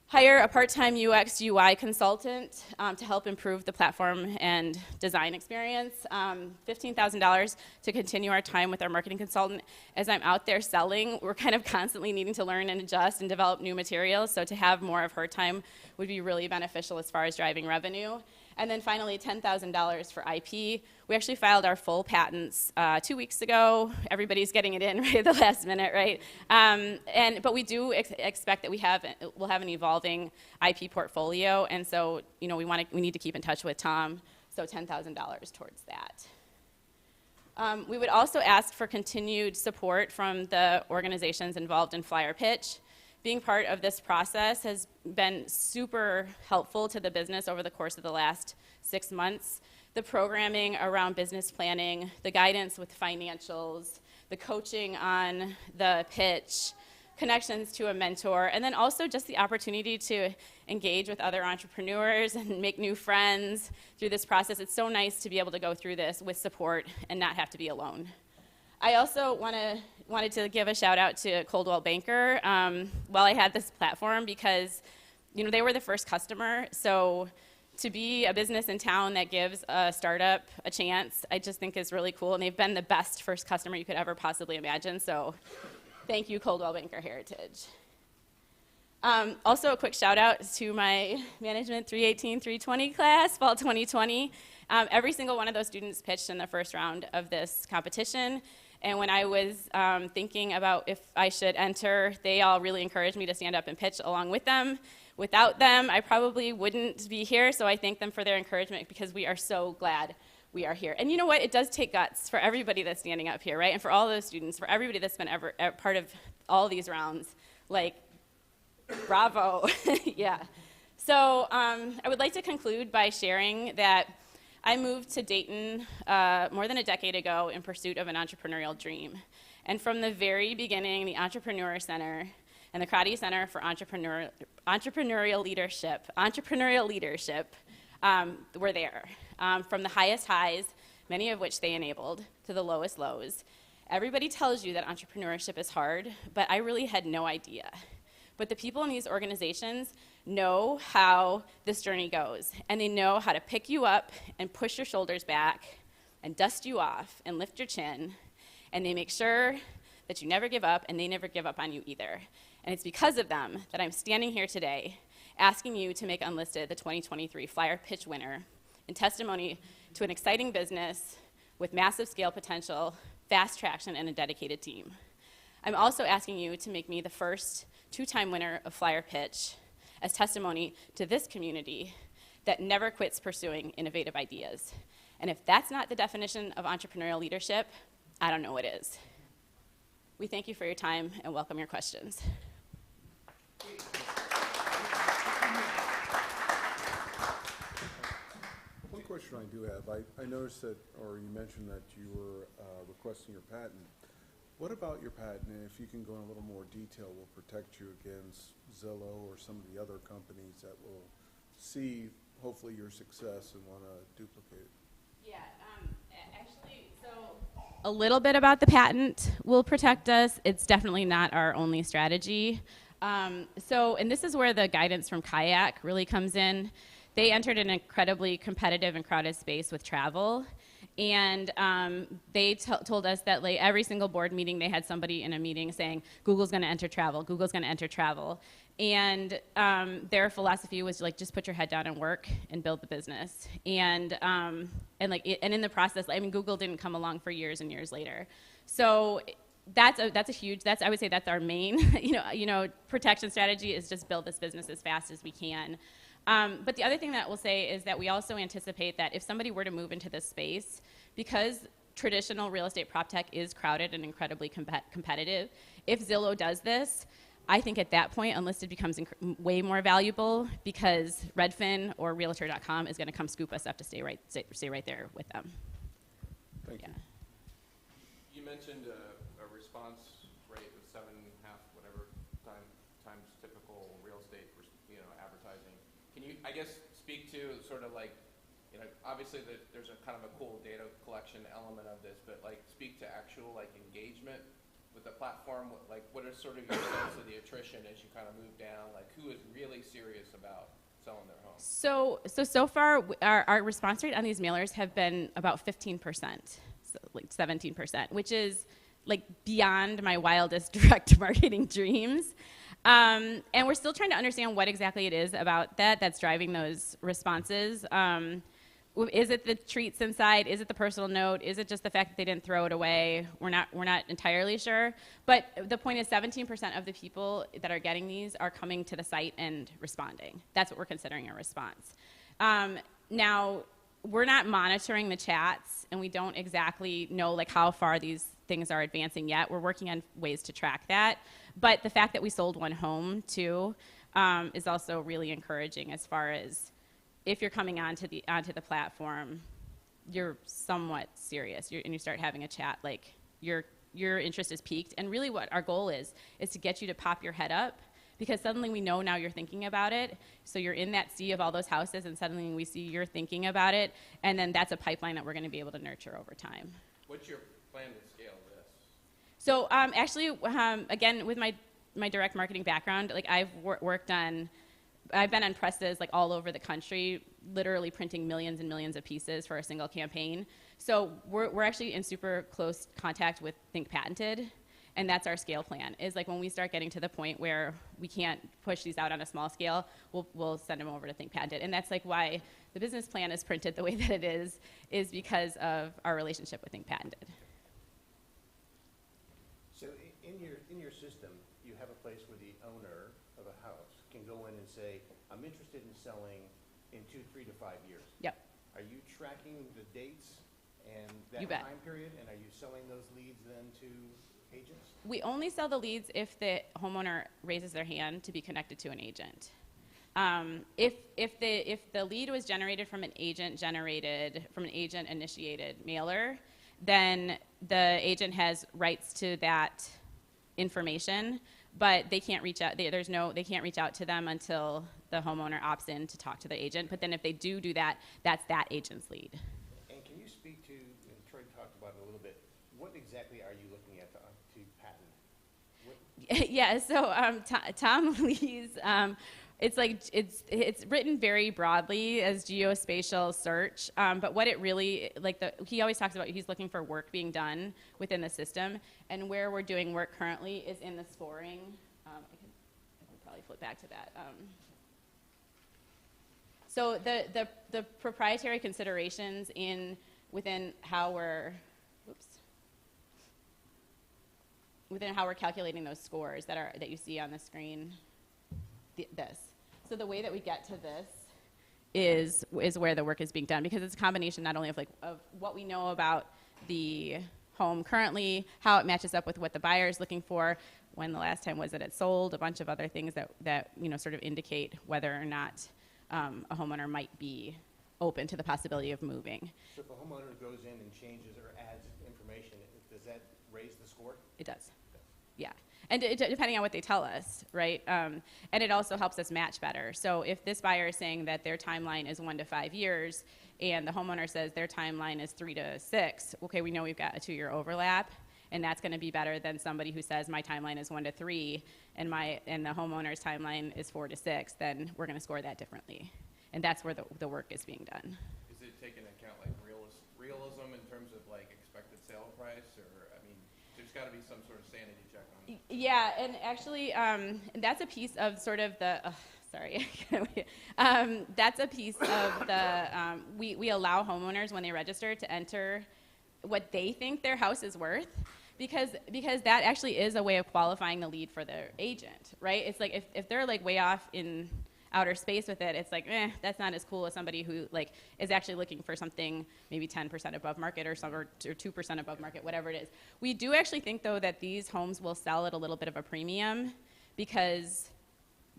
hire a part-time UX UI consultant to help improve the platform and design experience. $15,000 to continue our time with our marketing consultant. As I'm out there selling, we're kind of constantly needing to learn and adjust and develop new materials, so to have more of her time would be really beneficial as far as driving revenue. And then finally, $10,000 for IP. We actually filed our full patents 2 weeks ago. Everybody's getting it in right at the last minute, right? But we do expect that we'll have an evolving IP portfolio, and so we need to keep in touch with Tom. So $10,000 towards that. We would also ask for continued support from the organizations involved in Flyer Pitch. Being part of this process has been super helpful to the business over the course of the last 6 months. The programming around business planning, the guidance with financials, the coaching on the pitch, connections to a mentor, and then also just the opportunity to engage with other entrepreneurs and make new friends through this process. It's so nice to be able to go through this with support and not have to be alone. I also wanted to give a shout out to Coldwell Banker while I had this platform, because they were the first customer. So to be a business in town that gives a startup a chance, I just think is really cool. And they've been the best first customer you could ever possibly imagine. So thank you, Coldwell Banker Heritage. Also, a quick shout out to my Management 318-320 class, Fall 2020. Every single one of those students pitched in the first round of this competition. And when I was thinking about if I should enter, they all really encouraged me to stand up and pitch along with them. Without them, I probably wouldn't be here, so I thank them for their encouragement, because we are so glad we are here. And you know what? It does take guts for everybody that's standing up here, right? And for all those students, for everybody that's been ever part of all these rounds, like, bravo. Yeah. So I would like to conclude by sharing that I moved to Dayton more than a decade ago in pursuit of an entrepreneurial dream. And from the very beginning, the Entrepreneur Center and the Karate Center for Entrepreneurial Leadership were there. From the highest highs, many of which they enabled, to the lowest lows. Everybody tells you that entrepreneurship is hard, but I really had no idea. But the people in these organizations know how this journey goes, and they know how to pick you up and push your shoulders back and dust you off and lift your chin, and they make sure that you never give up, and they never give up on you either. And it's because of them that I'm standing here today asking you to make unlisted the 2023 Flyer Pitch winner in testimony to an exciting business with massive scale potential, fast traction, and a dedicated team. I'm also asking you to make me the first two-time winner of Flyer Pitch as testimony to this community that never quits pursuing innovative ideas. And if that's not the definition of entrepreneurial leadership, I don't know what is. We thank you for your time and welcome your questions. One question I do have, I noticed that, or you mentioned that you were requesting your patent. What about your patent, and if you can go in a little more detail, will protect you against Zillow or some of the other companies that will see, hopefully, your success and want to duplicate it? Yeah, actually, so a little bit about the patent will protect us. It's definitely not our only strategy. And this is where the guidance from Kayak really comes in. They entered an incredibly competitive and crowded space with travel. And they told us that like every single board meeting, they had somebody in a meeting saying, Google's going to enter travel, Google's going to enter travel. And their philosophy was like, just put your head down and work and build the business. And in the process, I mean, Google didn't come along for years and years later. So that's a huge, I would say that's our main, protection strategy, is just build this business as fast as we can. But the other thing that we'll say is that we also anticipate that if somebody were to move into this space, because traditional real estate prop tech is crowded and incredibly competitive, if Zillow does this, I think at that point Unlisted becomes way more valuable, because Redfin or Realtor.com is going to come scoop us up to stay right there with them. Thank you. You mentioned a response rate of 7.5 whatever times typical real estate advertising. Can you, I guess, speak to sort of like, obviously there's a kind of a cool data collection element of this, but like speak to actual like engagement with the platform. Like, what is sort of your sense of the attrition as you kind of move down? Like, who is really serious about selling their home? So far, our response rate on these mailers have been about 15%, so like 17%, which is like beyond my wildest direct marketing dreams. And we're still trying to understand what exactly it is about that's driving those responses. Is it the treats inside? Is it the personal note? Is it just the fact that they didn't throw it away? We're not entirely sure. But the point is 17% of the people that are getting these are coming to the site and responding. That's what we're considering a response. Now, we're not monitoring the chats, and we don't exactly know like how far these things are advancing yet. We're working on ways to track that. But the fact that we sold one home too is also really encouraging, as far as if you're coming onto the platform, you're somewhat serious, and you start having a chat, like your interest is piqued. And really what our goal is to get you to pop your head up, because suddenly we know now you're thinking about it. So you're in that sea of all those houses, and suddenly we see you're thinking about it, and then that's a pipeline that we're going to be able to nurture over time. What's your plan to scale this? So actually, again, with my direct marketing background, like I've been on presses like all over the country, literally printing millions and millions of pieces for a single campaign. So we're actually in super close contact with Think Patented, and that's our scale plan. Is like when we start getting to the point where we can't push these out on a small scale, we'll send them over to Think Patented, and that's like why the business plan is printed the way that it is because of our relationship with Think Patented. So in your system, you have a place where the owner of a house can go in and say, I'm interested in selling in 2, 3 to 5 years. Yep. Are you tracking the dates and that You bet. time period, and are you selling those leads then to agents? We only sell the leads if the homeowner raises their hand to be connected to an agent. If the lead was generated from an agent initiated mailer, then the agent has rights to that information, but they can't reach out. They can't reach out to them until the homeowner opts in to talk to the agent. But then if they do that, that's that agent's lead. And can you speak to, and Troy talked about it a little bit, what exactly are you looking at to patent? Yeah, so Tom Lee's, it's written very broadly as geospatial search, but what it really, he always talks about he's looking for work being done within the system, and where we're doing work currently is in the scoring. I can probably flip back to that. So the proprietary considerations within how we're calculating those scores that you see on the screen. This. So the way that we get to this is where the work is being done, because it's a combination not only of what we know about the home currently, how it matches up with what the buyer is looking for, when the last time was that it sold, a bunch of other things that sort of indicate whether or not a homeowner might be open to the possibility of moving. So if a homeowner goes in and changes or adds information, does that raise the score? It does. Yeah. And depending on what they tell us, right? And it also helps us match better. So if this buyer is saying that their timeline is 1 to 5 years, and the homeowner says their timeline is 3 to 6, okay, we know we've got a 2-year overlap, and that's going to be better than somebody who says my timeline is 1 to 3, and the homeowner's timeline is 4 to 6. Then we're going to score that differently, and that's where the work is being done. Is it taking into account like realism in terms of like expected sale price, or I mean, there's got to be some sort of sanity check on it. Yeah, and actually, that's a piece of sort of the. Sorry, that's a piece of the. We allow homeowners when they register to enter what they think their house is worth, because that actually is a way of qualifying the lead for their agent, right? It's like if they're like way off in outer space with it, it's like, that's not as cool as somebody who like is actually looking for something maybe 10% above market or 2% above market, whatever it is. We do actually think though that these homes will sell at a little bit of a premium because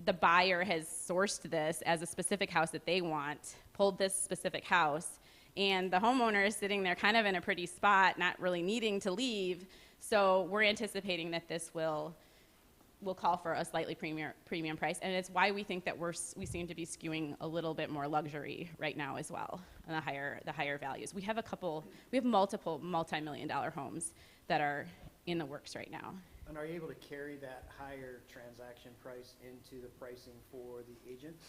the buyer has sourced this as a specific house that they want, pulled this specific house, and the homeowner is sitting there kind of in a pretty spot, not really needing to leave. So we're anticipating that this will call for a slightly premium price, and it's why we think that we seem to be skewing a little bit more luxury right now as well, and the higher values. We have multiple multi-million-dollar homes that are in the works right now. And are you able to carry that higher transaction price into the pricing for the agents?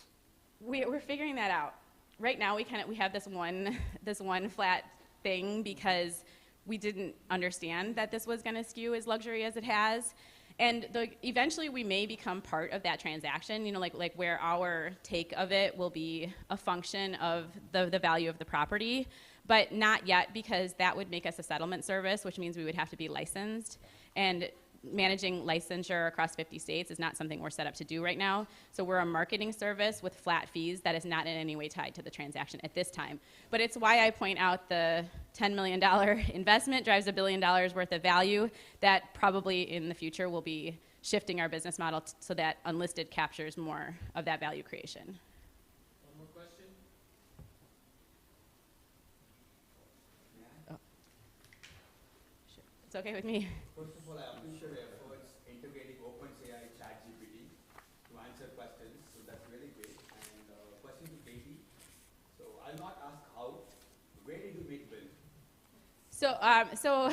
We're figuring that out. Right now, we have this one flat thing because we didn't understand that this was going to skew as luxury as it has. And eventually we may become part of that transaction, like where our take of it will be a function of the value of the property, but not yet, because that would make us a settlement service, which means we would have to be licensed. And managing licensure across 50 states is not something we're set up to do right now. So we're a marketing service with flat fees that is not in any way tied to the transaction at this time. But it's why I point out the $10 million investment drives $1 billion worth of value that probably in the future will be shifting our business model so that unlisted captures more of that value creation. One more question? Oh. Sure. It's okay with me. First of all, I appreciate your efforts integrating OpenAI ChatGPT to answer questions, so that's really great. And question to Katie. So I'll not ask how. Where did you meet Bill? So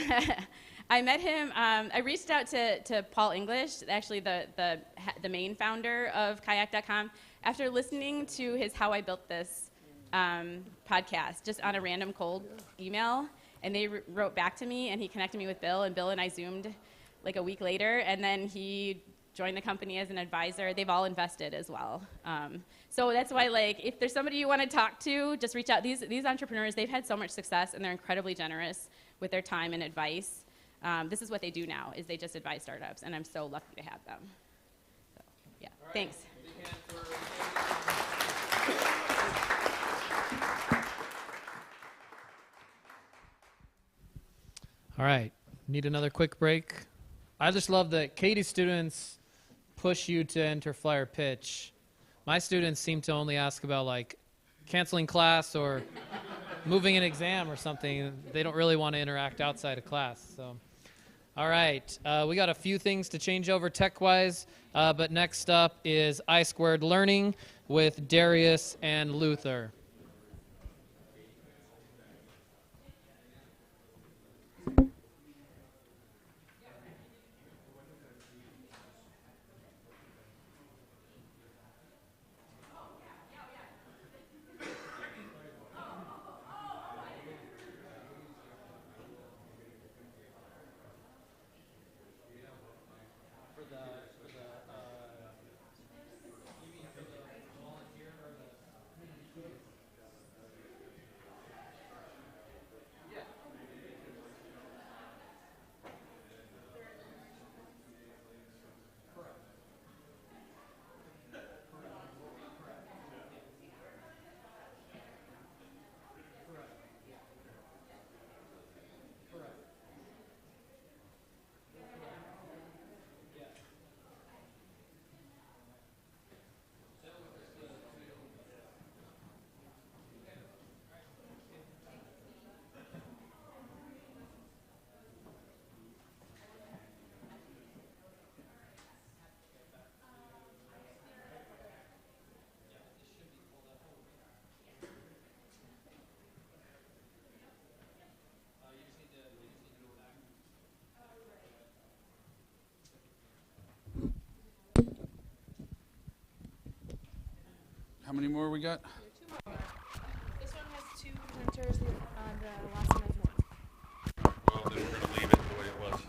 I met him. I reached out to Paul English, actually the main founder of Kayak.com, after listening to his How I Built This podcast, just on a random cold email. And they wrote back to me, and he connected me with Bill, and Bill and I Zoomed like a week later, and then he joined the company as an advisor. They've all invested as well. So that's why, like, if there's somebody you want to talk to, just reach out. These entrepreneurs, they've had so much success, and they're incredibly generous with their time and advice. This is what they do now, is they just advise startups, and I'm so lucky to have them. So, yeah, right. Thanks. All right, need another quick break. I just love that Katie students push you to enter flyer pitch. My students seem to only ask about like canceling class or moving an exam or something. They don't really want to interact outside of class. So, all right, we got a few things to change over tech-wise, but next up is I2 Learning with Darius and Luther. How many more we got? This one has 2 printers, the last one has 1. Well, then we're gonna leave it the way it was.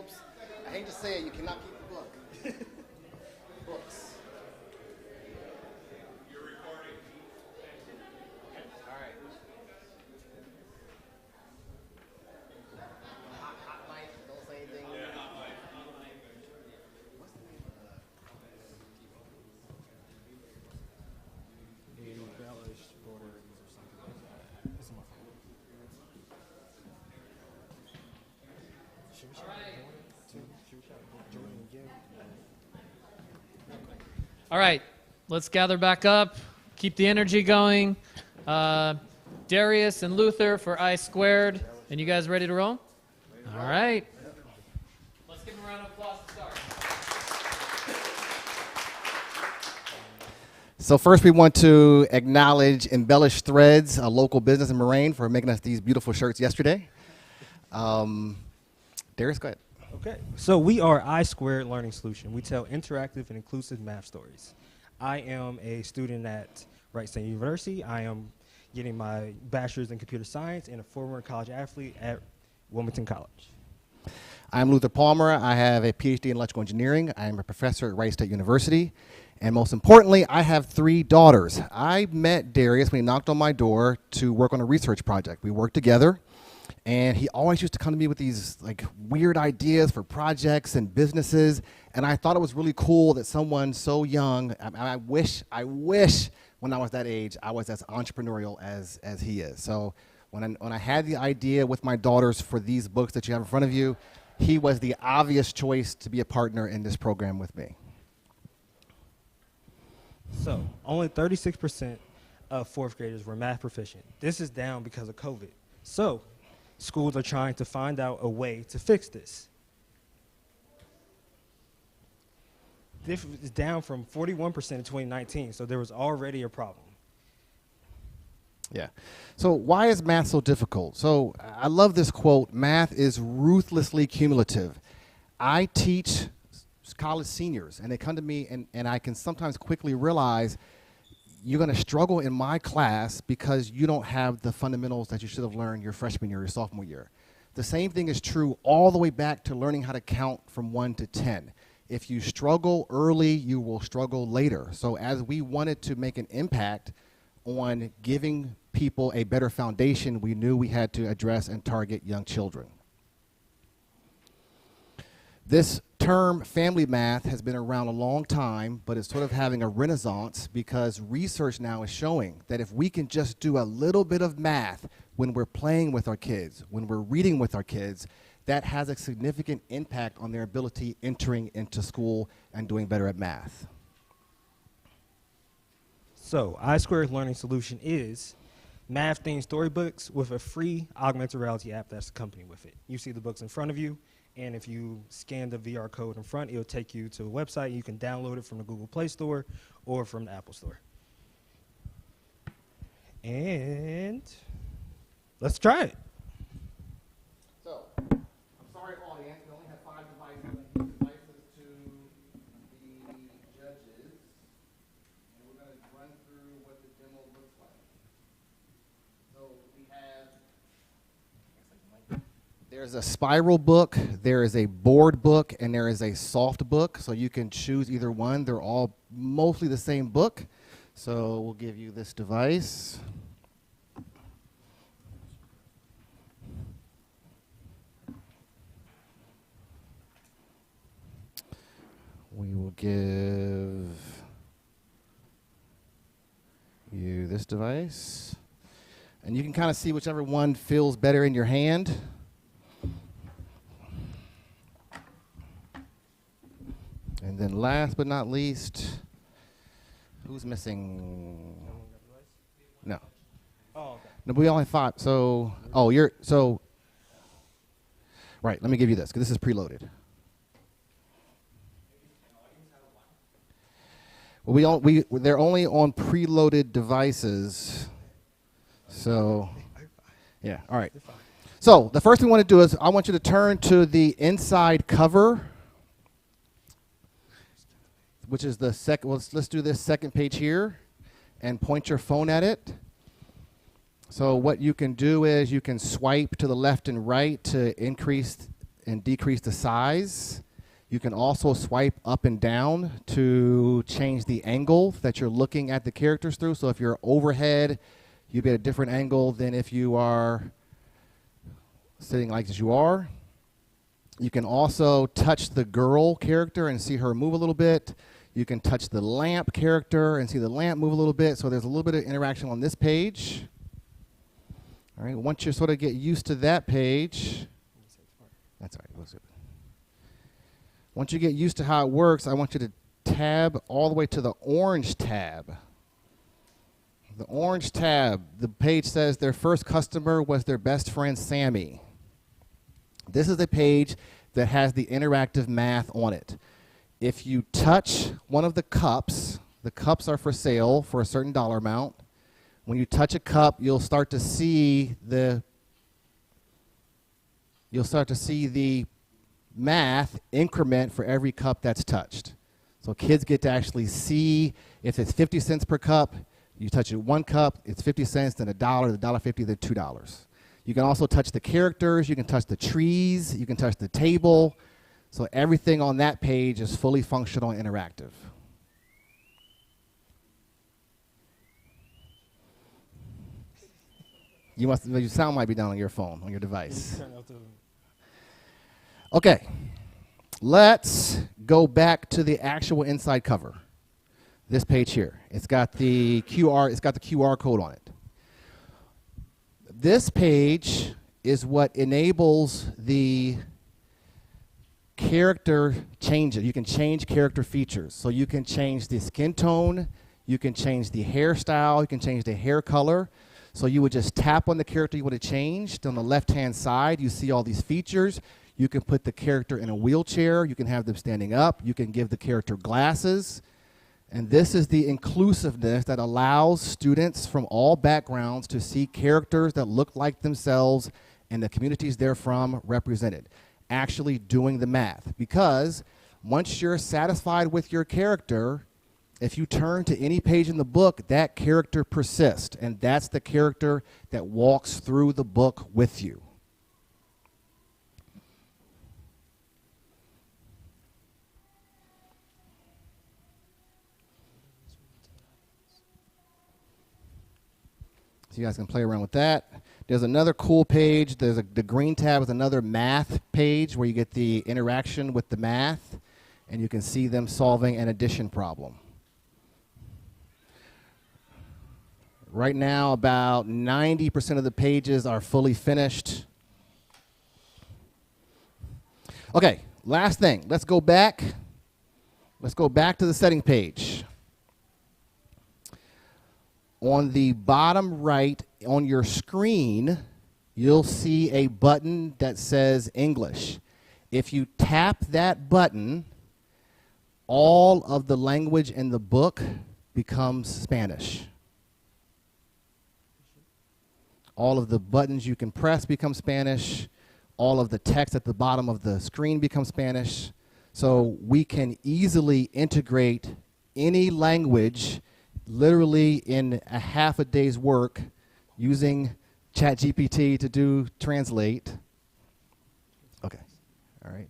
envelopes. I hate to say it, you cannot keep the book. Books. You're recording. All right. Hot mic, don't say anything. Yeah, hot mic. What's the name of the embellished borderings or something like that. It's on my phone. Should we shout Jordan again? All right, let's gather back up. Keep the energy going. Darius and Luther for I Squared. And you guys ready to roll? All right. Let's give them a round of applause to start. So first we want to acknowledge Embellished Threads, a local business in Moraine, for making us these beautiful shirts yesterday. Darius, go ahead. Okay, so we are I Squared Learning Solution. We tell interactive and inclusive math stories. I am a student at Wright State University. I am getting my bachelor's in computer science and a former college athlete at Wilmington College. I'm Luther Palmer. I have a PhD in electrical engineering. I am a professor at Wright State University. And most importantly, I have 3 daughters. I met Darius when he knocked on my door to work on a research project. We worked together, and he always used to come to me with these like weird ideas for projects and businesses. And I thought it was really cool that someone so young, I wish when I was that age, I was as entrepreneurial as he is. So when I had the idea with my daughters for these books that you have in front of you, he was the obvious choice to be a partner in this program with me. So only 36% of 4th graders were math proficient. This is down because of COVID. So schools are trying to find out a way to fix this. This is down from 41% in 2019, so there was already a problem. Yeah. So why is math so difficult? So I love this quote, math is ruthlessly cumulative. I teach college seniors, and they come to me, and I can sometimes quickly realize you're going to struggle in my class because you don't have the fundamentals that you should have learned your freshman year or your sophomore year. The same thing is true all the way back to learning how to count from 1 to 10. If you struggle early, you will struggle later. So as we wanted to make an impact on giving people a better foundation, we knew we had to address and target young children. This term, family math, has been around a long time, but it's sort of having a renaissance because research now is showing that if we can just do a little bit of math when we're playing with our kids, when we're reading with our kids, that has a significant impact on their ability entering into school and doing better at math. So I Squared Learning Solution is math-themed storybooks with a free augmented reality app that's accompanied with it. You see the books in front of you, and if you scan the VR code in front, it'll take you to a website. You can download it from the Google Play Store or from the Apple Store. And let's try it. So, I'm sorry, audience, we only have 5 devices to the judges, and we're going to run through what the demo looks like. So we have, there's a spiral book, there is a board book, and there is a soft book, so you can choose either one. They're all mostly the same book. So we'll give you this device. We will give you this device. And you can kind of see whichever one feels better in your hand. And then last but not least, who's missing? No. Oh, okay. No, we only have 5. So, right, let me give you this, because this is preloaded. Well, they're only on preloaded devices. So, yeah, all right. So the first thing we want to do is I want you to turn to the inside cover, which is the second. Well, let's do this second page here, and point your phone at it. So what you can do is you can swipe to the left and right to increase and decrease the size. You can also swipe up and down to change the angle that you're looking at the characters through. So if you're overhead, you get a different angle than if you are sitting like as you are. You can also touch the girl character and see her move a little bit. You can touch the lamp character and see the lamp move a little bit. So there's a little bit of interaction on this page. All right, once you sort of get used to that page, that's all right. We'll see. Once you get used to how it works, I want you to tab all the way to the orange tab. The orange tab, the page says their first customer was their best friend, Sammy. This is a page that has the interactive math on it. If you touch one of the cups are for sale for a certain dollar amount. When you touch a cup, you'll start to see the math increment for every cup that's touched. So kids get to actually see if it's 50 cents per cup, you touch it one cup, it's 50 cents, then $1, $1.50, then $2. You can also touch the characters, you can touch the trees, you can touch the table. So everything on that page is fully functional and interactive. Your sound might be down on your phone, on your device. Okay, let's go back to the actual inside cover. This page here, it's got the QR code on it. This page is what enables the character changes. You can change character features. So you can change the skin tone, you can change the hairstyle, you can change the hair color. So you would just tap on the character you want to change. On the left-hand side, you see all these features. You can put the character in a wheelchair. You can have them standing up. You can give the character glasses. And this is the inclusiveness that allows students from all backgrounds to see characters that look like themselves and the communities they're from represented. Actually doing the math. Because once you're satisfied with your character, if you turn to any page in the book, that character persists. And that's the character that walks through the book with you. So you guys can play around with that. There's another cool page. The green tab is another math page where you get the interaction with the math, and you can see them solving an addition problem. Right now, about 90% of the pages are fully finished. Okay, last thing. Let's go back. Let's go back to the setting page. On the bottom right on your screen, you'll see a button that says English. If you tap that button, all of the language in the book becomes Spanish. All of the buttons you can press become Spanish. All of the text at the bottom of the screen becomes Spanish. So we can easily integrate any language literally in a half a day's work using ChatGPT to do translate. Okay, all right.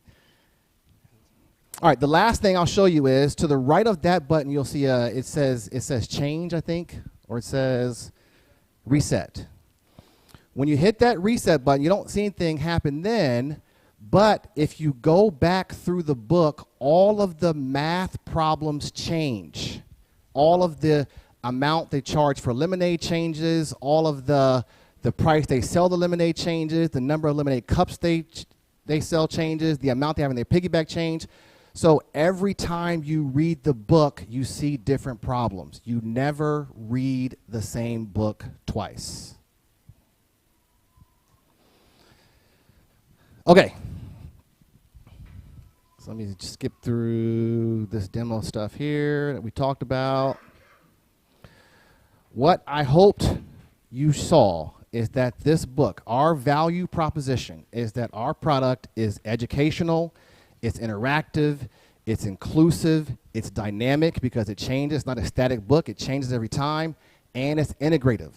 All right, the last thing I'll show you is to the right of that button, you'll see it says change, I think, or it says reset. When you hit that reset button, you don't see anything happen then, but if you go back through the book, all of the math problems change. All of the amount they charge for lemonade changes, all of the price they sell the lemonade changes, the number of lemonade cups they sell changes, the amount they have in their piggyback change. So every time you read the book, you see different problems. You never read the same book twice. Okay. So let me just skip through this demo stuff here that we talked about. What I hoped you saw is that this book, our value proposition, is that our product is educational, it's interactive, it's inclusive, it's dynamic because it changes. It's not a static book, it changes every time, and it's integrative.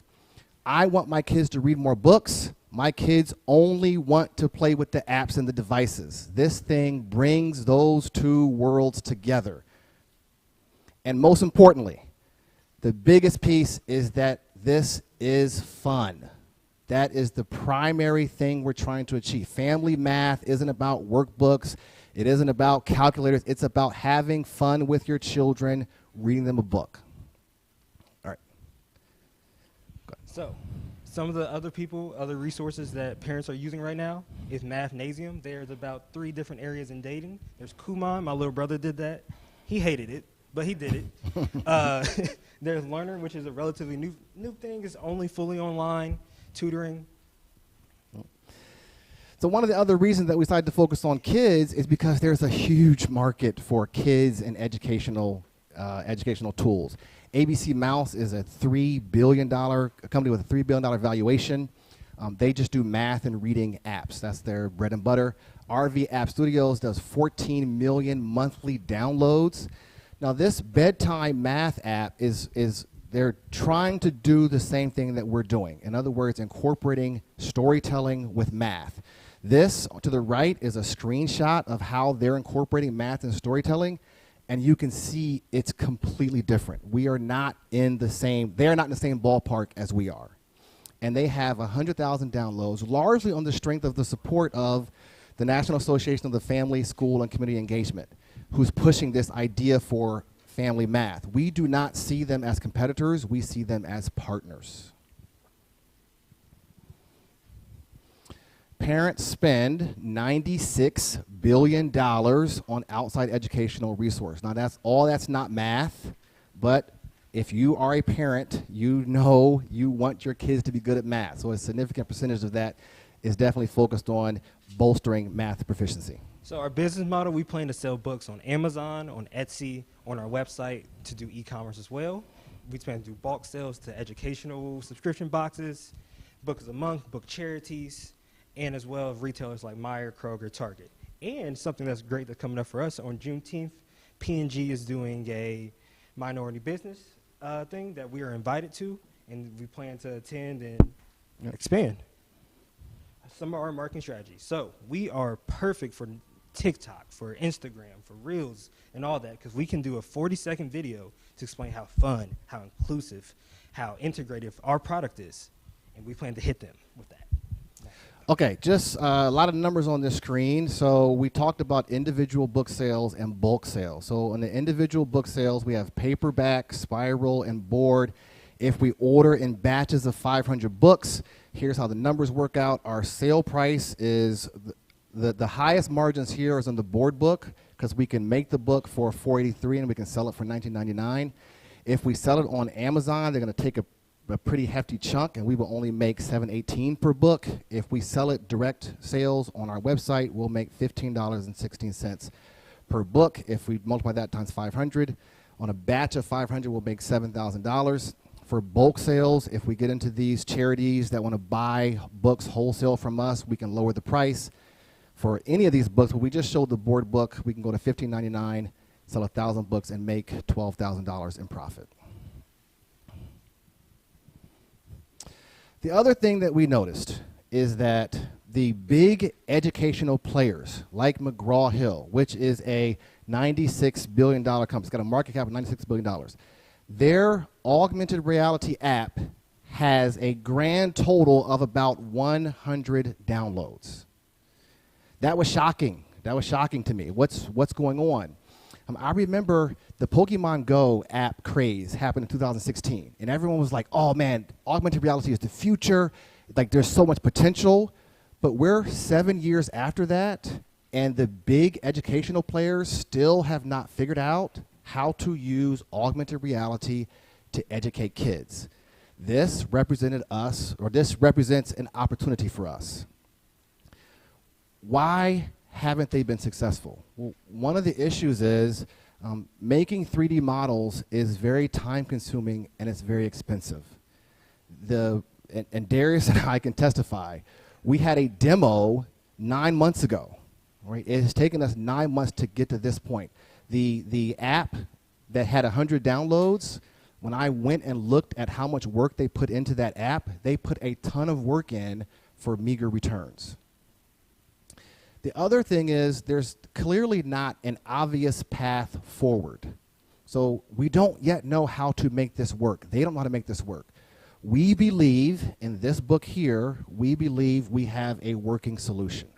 I want my kids to read more books. My kids only want to play with the apps and the devices. This thing brings those two worlds together. And most importantly, the biggest piece is that this is fun. That is the primary thing we're trying to achieve. Family math isn't about workbooks. It isn't about calculators. It's about having fun with your children, reading them a book. All right. So, some of the other resources that parents are using right now is Mathnasium. There's about 3 different areas in dating. There's Kumon. My little brother did that. He hated it, but he did it. There's Learner, which is a relatively new thing. It's only fully online tutoring. So one of the other reasons that we decided to focus on kids is because there's a huge market for kids and educational tools. ABC Mouse is a $3 billion company with a $3 billion valuation. They just do math and reading apps. That's their bread and butter. RV App Studios does 14 million monthly downloads. Now this bedtime math app they're trying to do the same thing that we're doing. In other words, incorporating storytelling with math. This, to the right, is a screenshot of how they're incorporating math and storytelling, and you can see it's completely different. They're not in the same ballpark as we are. And they have 100,000 downloads, largely on the strength of the support of the National Association of the Family, School, and Community Engagement, who's pushing this idea for family math. We do not see them as competitors, we see them as partners. Parents spend $96 billion on outside educational resource. Now that's not math, but if you are a parent, you know you want your kids to be good at math. So a significant percentage of that is definitely focused on bolstering math proficiency. So our business model, we plan to sell books on Amazon, on Etsy, on our website to do e-commerce as well. We plan to do bulk sales to educational subscription boxes, Book of the Month, book charities, and as well as retailers like Meijer, Kroger, Target. And something that's great that's coming up for us, on Juneteenth, P&G is doing a minority business thing that we are invited to, and we plan to attend and expand some of our marketing strategies. So we are perfect for TikTok, for Instagram, for Reels, and all that, because we can do a 40-second video to explain how fun, how inclusive, how integrative our product is, and we plan to hit them with that. Okay, just a lot of numbers on this screen. So we talked about individual book sales and bulk sales. So on the individual book sales, we have paperback, spiral, and board. If we order in batches of 500 books, here's how the numbers work out. Our sale price is the highest margins here is on the board book, because we can make the book for $483 and we can sell it for $19.99. If we sell it on Amazon, they're going to take a pretty hefty chunk, and we will only make $7.18 per book. If we sell it direct sales on our website, we'll make $15.16 per book. If we multiply that times 500, on a batch of 500, we'll make $7,000. For bulk sales, if we get into these charities that want to buy books wholesale from us, we can lower the price. For any of these books, when we just showed the board book, we can go to $15.99, sell 1,000 books, and make $12,000 in profit. The other thing that we noticed is that the big educational players, like McGraw-Hill, which is a $96 billion company, it's got a market cap of $96 billion, their augmented reality app has a grand total of about 100 downloads. That was shocking. That was shocking to me. What's going on? I remember the Pokemon Go app craze happened in 2016, and everyone was like, oh man, augmented reality is the future. Like, there's so much potential. But we're 7 years after that, and the big educational players still have not figured out how to use augmented reality to educate kids. This represented us, or this represents an opportunity for us. Why haven't they been successful? Well, one of the issues is making 3D models is very time consuming and it's very expensive. And Darius and I can testify, we had a demo 9 months ago. Right? It has taken us 9 months to get to this point. The app that had 100 downloads, when I went and looked at how much work they put into that app, they put a ton of work in for meager returns. The other thing is there's clearly not an obvious path forward. So we don't yet know how to make this work. They don't know how to make this work. We believe in this book here, we believe we have a working solution.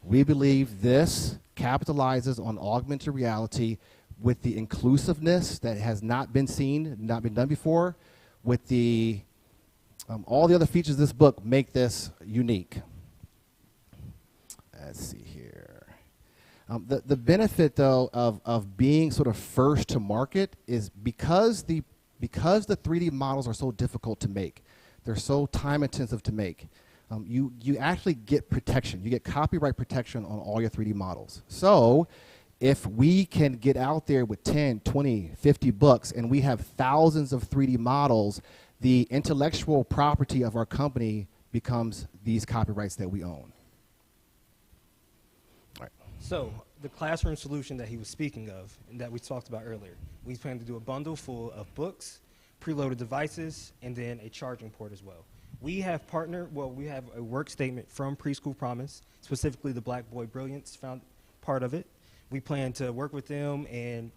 We believe this capitalizes on augmented reality with the inclusiveness that has not been seen, not been done before, with the all the other features of this book make this unique. Let's see here. The benefit, though, of being sort of first to market is because the 3D models are so difficult to make, they're so time intensive to make, you actually get protection. You get copyright protection on all your 3D models. So if we can get out there with 10, 20, 50 books and we have thousands of 3D models, the intellectual property of our company becomes these copyrights that we own. All right. So the classroom solution that he was speaking of and that we talked about earlier, we plan to do a bundle full of books, preloaded devices, and then a charging port as well. We have we have a work statement from Preschool Promise, specifically the Black Boy Brilliance found part of it. We plan to work with them and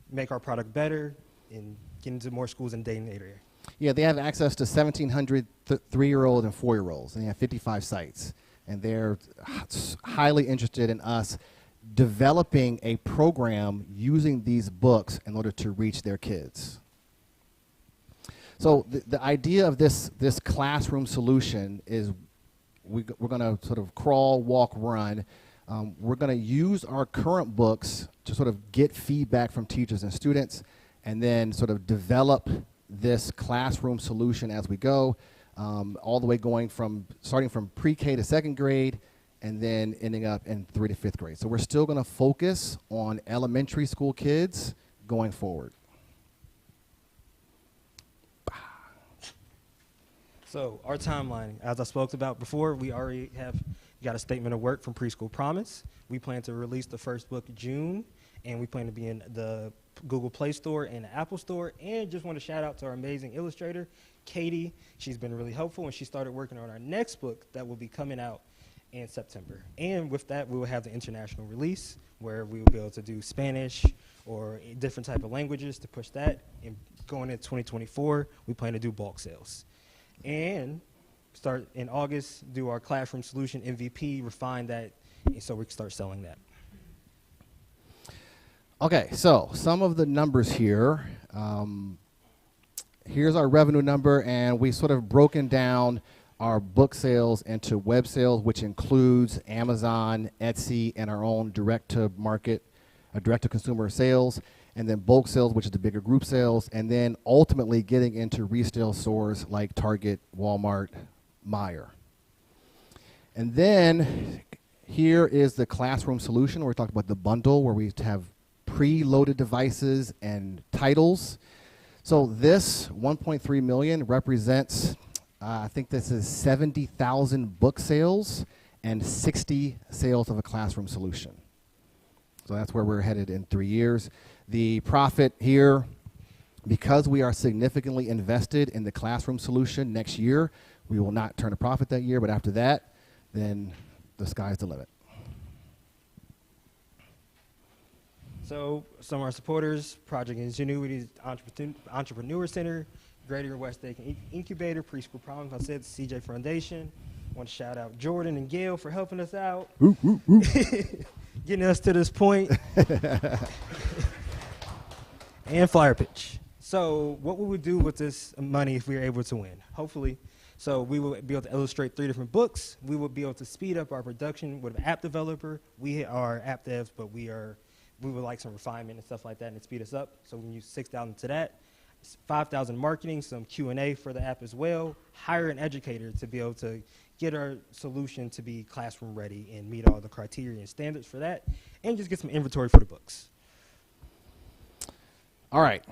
make our product better and get into more schools in the Dayton area. Yeah, they have access to 1,700 3-year-old and 4-year-olds, and they have 55 sites. And they're highly interested in us developing a program using these books in order to reach their kids. So the idea of this classroom solution is we're going to sort of crawl, walk, run. We're going to use our current books to sort of get feedback from teachers and students and then sort of develop this classroom solution as we go, all the way starting from pre-K to 2nd grade and then ending up in 3rd to 5th grade. So we're still going to focus on elementary school kids going forward. So our timeline, as I spoke about before, we already got a statement of work from Preschool Promise. We plan to release the first book in June, and we plan to be in the Google Play Store and the Apple Store. And just want to shout out to our amazing illustrator, Katie. She's been really helpful, and she started working on our next book that will be coming out in September. And with that, we will have the international release where we will be able to do Spanish or different type of languages to push that. And going into 2024, we plan to do bulk sales. And start in August, do our classroom solution MVP, refine that, so we can start selling that. Okay, so some of the numbers here. Here's our revenue number, and we sort of broken down our book sales into web sales, which includes Amazon, Etsy, and our own direct-to-market, direct-to-consumer sales, and then bulk sales, which is the bigger group sales, and then ultimately getting into retail stores like Target, Walmart, Meijer. And then here is the classroom solution where we talked about the bundle where we have preloaded devices and titles. So this 1.3 million represents, I think this is 70,000 book sales and 60 sales of a classroom solution. So that's where we're headed in 3 years. The profit here, because we are significantly invested in the classroom solution next year, we will not turn a profit that year, but after that, then the sky's the limit. So some of our supporters, Project Ingenuity's Entrepreneur Center, Greater West Dayton Incubator, Preschool Problems, I said the CJ Foundation. I want to shout out Jordan and Gail for helping us out. Getting us to this point. And Flyer Pitch. So what we would do with this money if we were able to win? Hopefully. So we will be able to illustrate 3 different books. We will be able to speed up our production with an app developer. We are app devs, but we would like some refinement and stuff like that and speed us up. So we can use $6,000 to that. $5,000 marketing, some Q&A for the app as well. Hire an educator to be able to get our solution to be classroom ready and meet all the criteria and standards for that, and just get some inventory for the books. All right.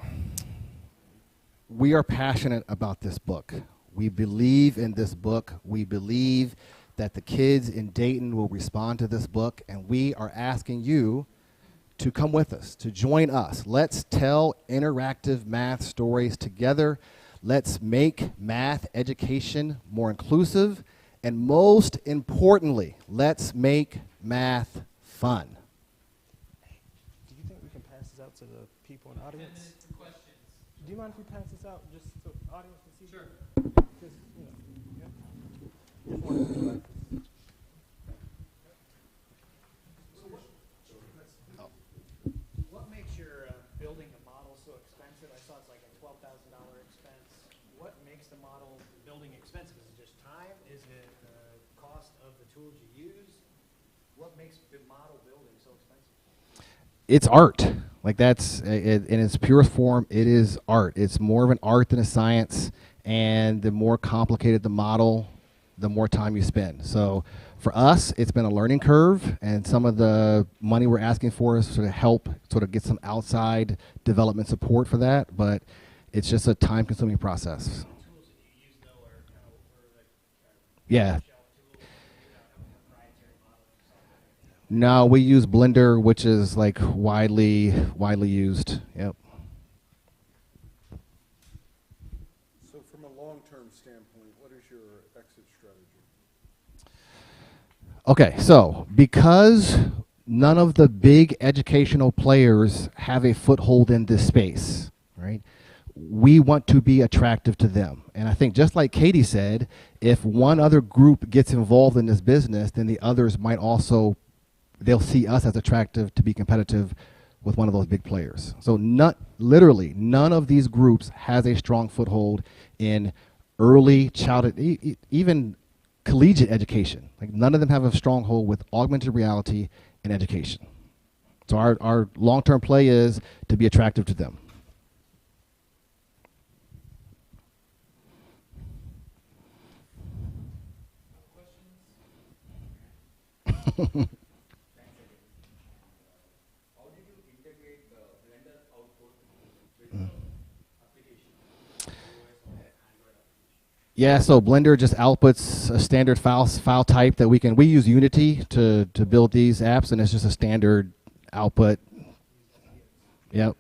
We are passionate about this book. We believe in this book. We believe that the kids in Dayton will respond to this book, and we are asking you to come with us, to join us. Let's tell interactive math stories together. Let's make math education more inclusive. And most importantly, let's make math fun. Do you think we can pass this out to the people in the audience? 10 minutes for questions. Do you mind if we pass this out just so the audience can see? Sure. Just, you know, yeah. What makes your building the model so expensive? I saw it's like a $12,000 expense. What makes the model building expensive? Is it just time? Is it the cost of the tools you use? What makes the model building so expensive? It's art. Like that's, in its purest form, it is art. It's more of an art than a science, and the more complicated the model, the more time you spend. So for us, it's been a learning curve, and some of the money we're asking for is sort of help sort of get some outside development support for that, but it's just a time-consuming process. Yeah. No, we use Blender, which is like widely used. Yep. So from a long-term standpoint, what is your exit strategy? Okay, so because none of the big educational players have a foothold in this space, right? We want to be attractive to them. And I think just like Katie said, if one other group gets involved in this business, then the others might also, they'll see us as attractive to be competitive with one of those big players. So literally none of these groups has a strong foothold in early childhood, even collegiate education. Like none of them have a stronghold with augmented reality and education. So our long-term play is to be attractive to them. Yeah, so Blender just outputs a standard file type that we use Unity to build these apps, and it's just a standard output. Yep.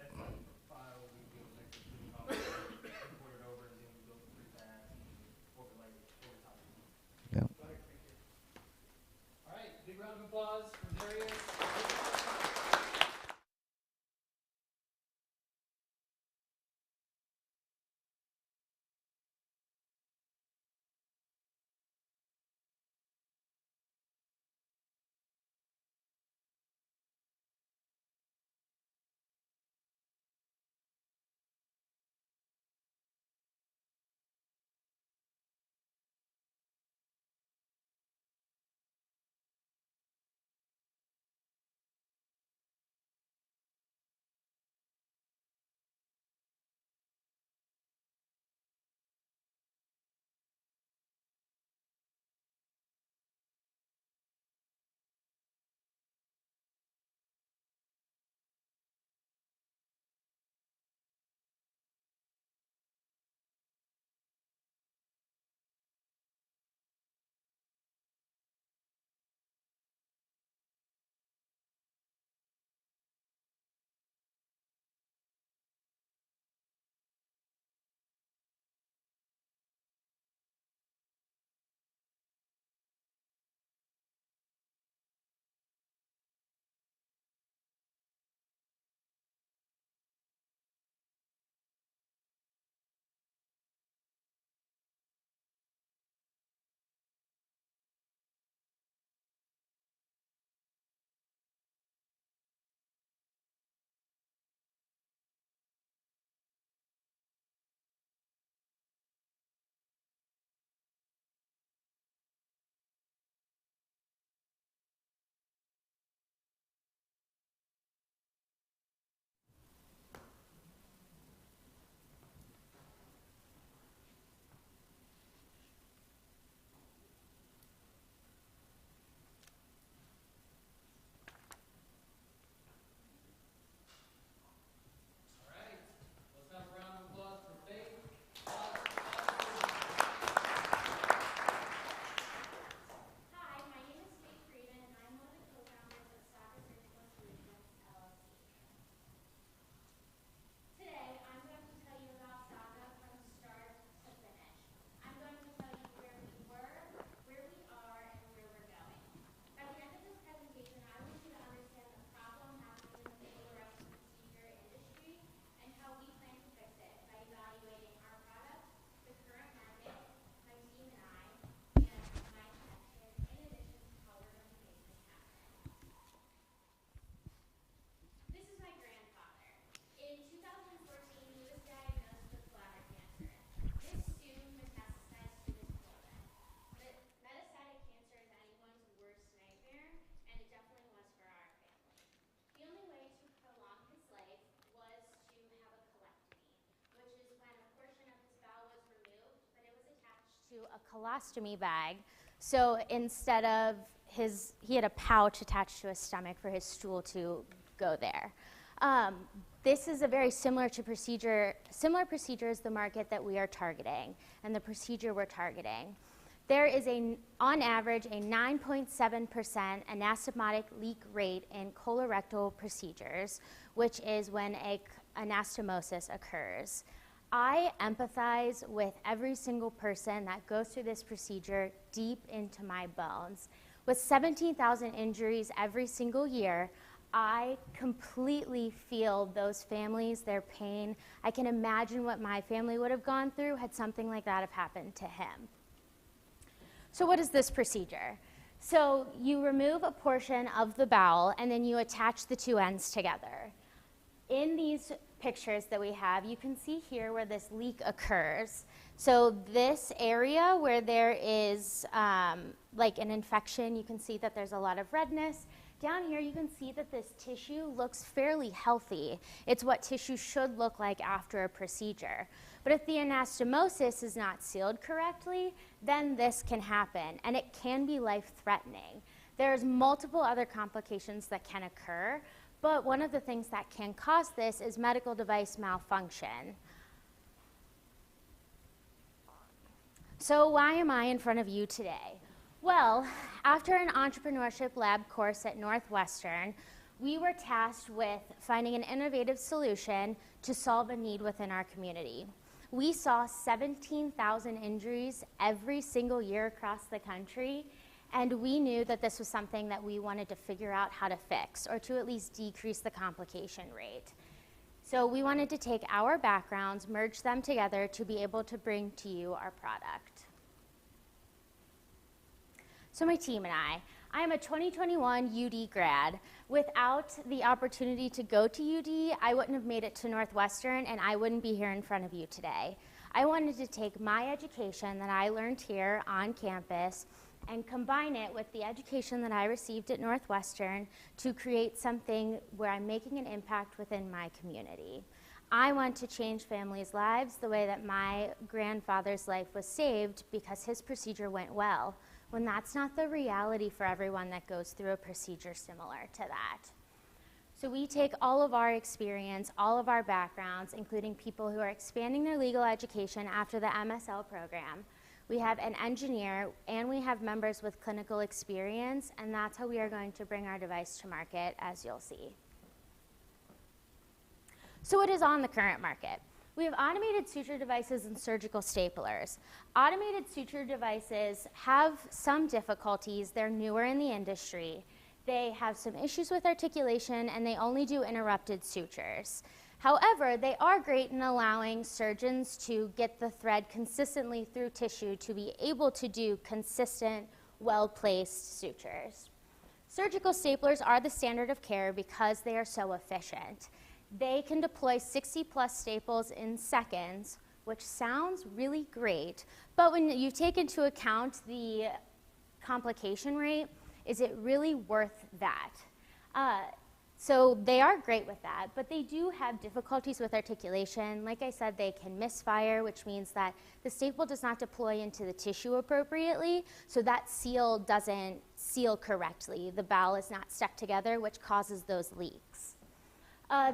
to a colostomy bag. So instead of he had a pouch attached to his stomach for his stool to go there. This is a very similar procedure as the market that we are targeting and the procedure we're targeting. There is on average a 9.7% anastomotic leak rate in colorectal procedures, which is when a anastomosis occurs. I empathize with every single person that goes through this procedure deep into my bones. With 17,000 injuries every single year, I completely feel those families, their pain. I can imagine what my family would have gone through had something like that have happened to him. So what is this procedure? So you remove a portion of the bowel and then you attach the two ends together. In these pictures that we have, you can see here where this leak occurs. So this area where there is like an infection, you can see that there's a lot of redness. Down here, you can see that this tissue looks fairly healthy. It's what tissue should look like after a procedure. But if the anastomosis is not sealed correctly, then this can happen, and it can be life-threatening. There's multiple other complications that can occur, but one of the things that can cause this is medical device malfunction. So why am I in front of you today? Well, after an entrepreneurship lab course at Northwestern, we were tasked with finding an innovative solution to solve a need within our community. We saw 17,000 injuries every single year across the country, and we knew that this was something that we wanted to figure out how to fix, or to at least decrease the complication rate. So we wanted to take our backgrounds, merge them together to be able to bring to you our product. So my team and I am a 2021 UD grad. Without the opportunity to go to UD, I wouldn't have made it to Northwestern, and I wouldn't be here in front of you today. I wanted to take my education that I learned here on campus and combine it with the education that I received at Northwestern to create something where I'm making an impact within my community. I want to change families' lives the way that my grandfather's life was saved because his procedure went well, when that's not the reality for everyone that goes through a procedure similar to that. So we take all of our experience, all of our backgrounds, including people who are expanding their legal education after the MSL program. We have an engineer, and we have members with clinical experience, and that's how we are going to bring our device to market, as you'll see. So what is on the current market? We have automated suture devices and surgical staplers. Automated suture devices have some difficulties. They're newer in the industry. They have some issues with articulation, and they only do interrupted sutures. However, they are great in allowing surgeons to get the thread consistently through tissue to be able to do consistent, well-placed sutures. Surgical staplers are the standard of care because they are so efficient. They can deploy 60-plus staples in seconds, which sounds really great, but when you take into account the complication rate, is it really worth that? So they are great with that, but they do have difficulties with articulation. Like I said, they can misfire, which means that the staple does not deploy into the tissue appropriately, so that seal doesn't seal correctly. The bowel is not stuck together, which causes those leaks.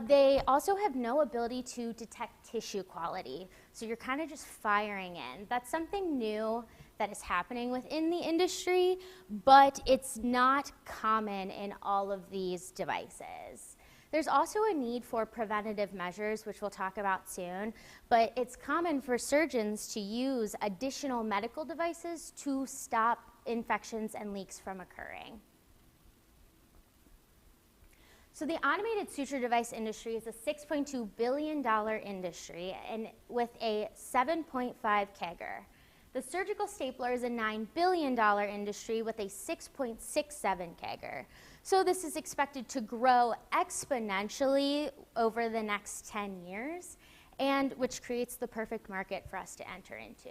They also have no ability to detect tissue quality, so you're kind of just firing in. That's something new that is happening within the industry, but it's not common in all of these devices. There's also a need for preventative measures, which we'll talk about soon, but it's common for surgeons to use additional medical devices to stop infections and leaks from occurring. So the automated suture device industry is a $6.2 billion industry and with a 7.5 CAGR. The surgical stapler is a $9 billion industry with a 6.67 CAGR. So this is expected to grow exponentially over the next 10 years, and which creates the perfect market for us to enter into.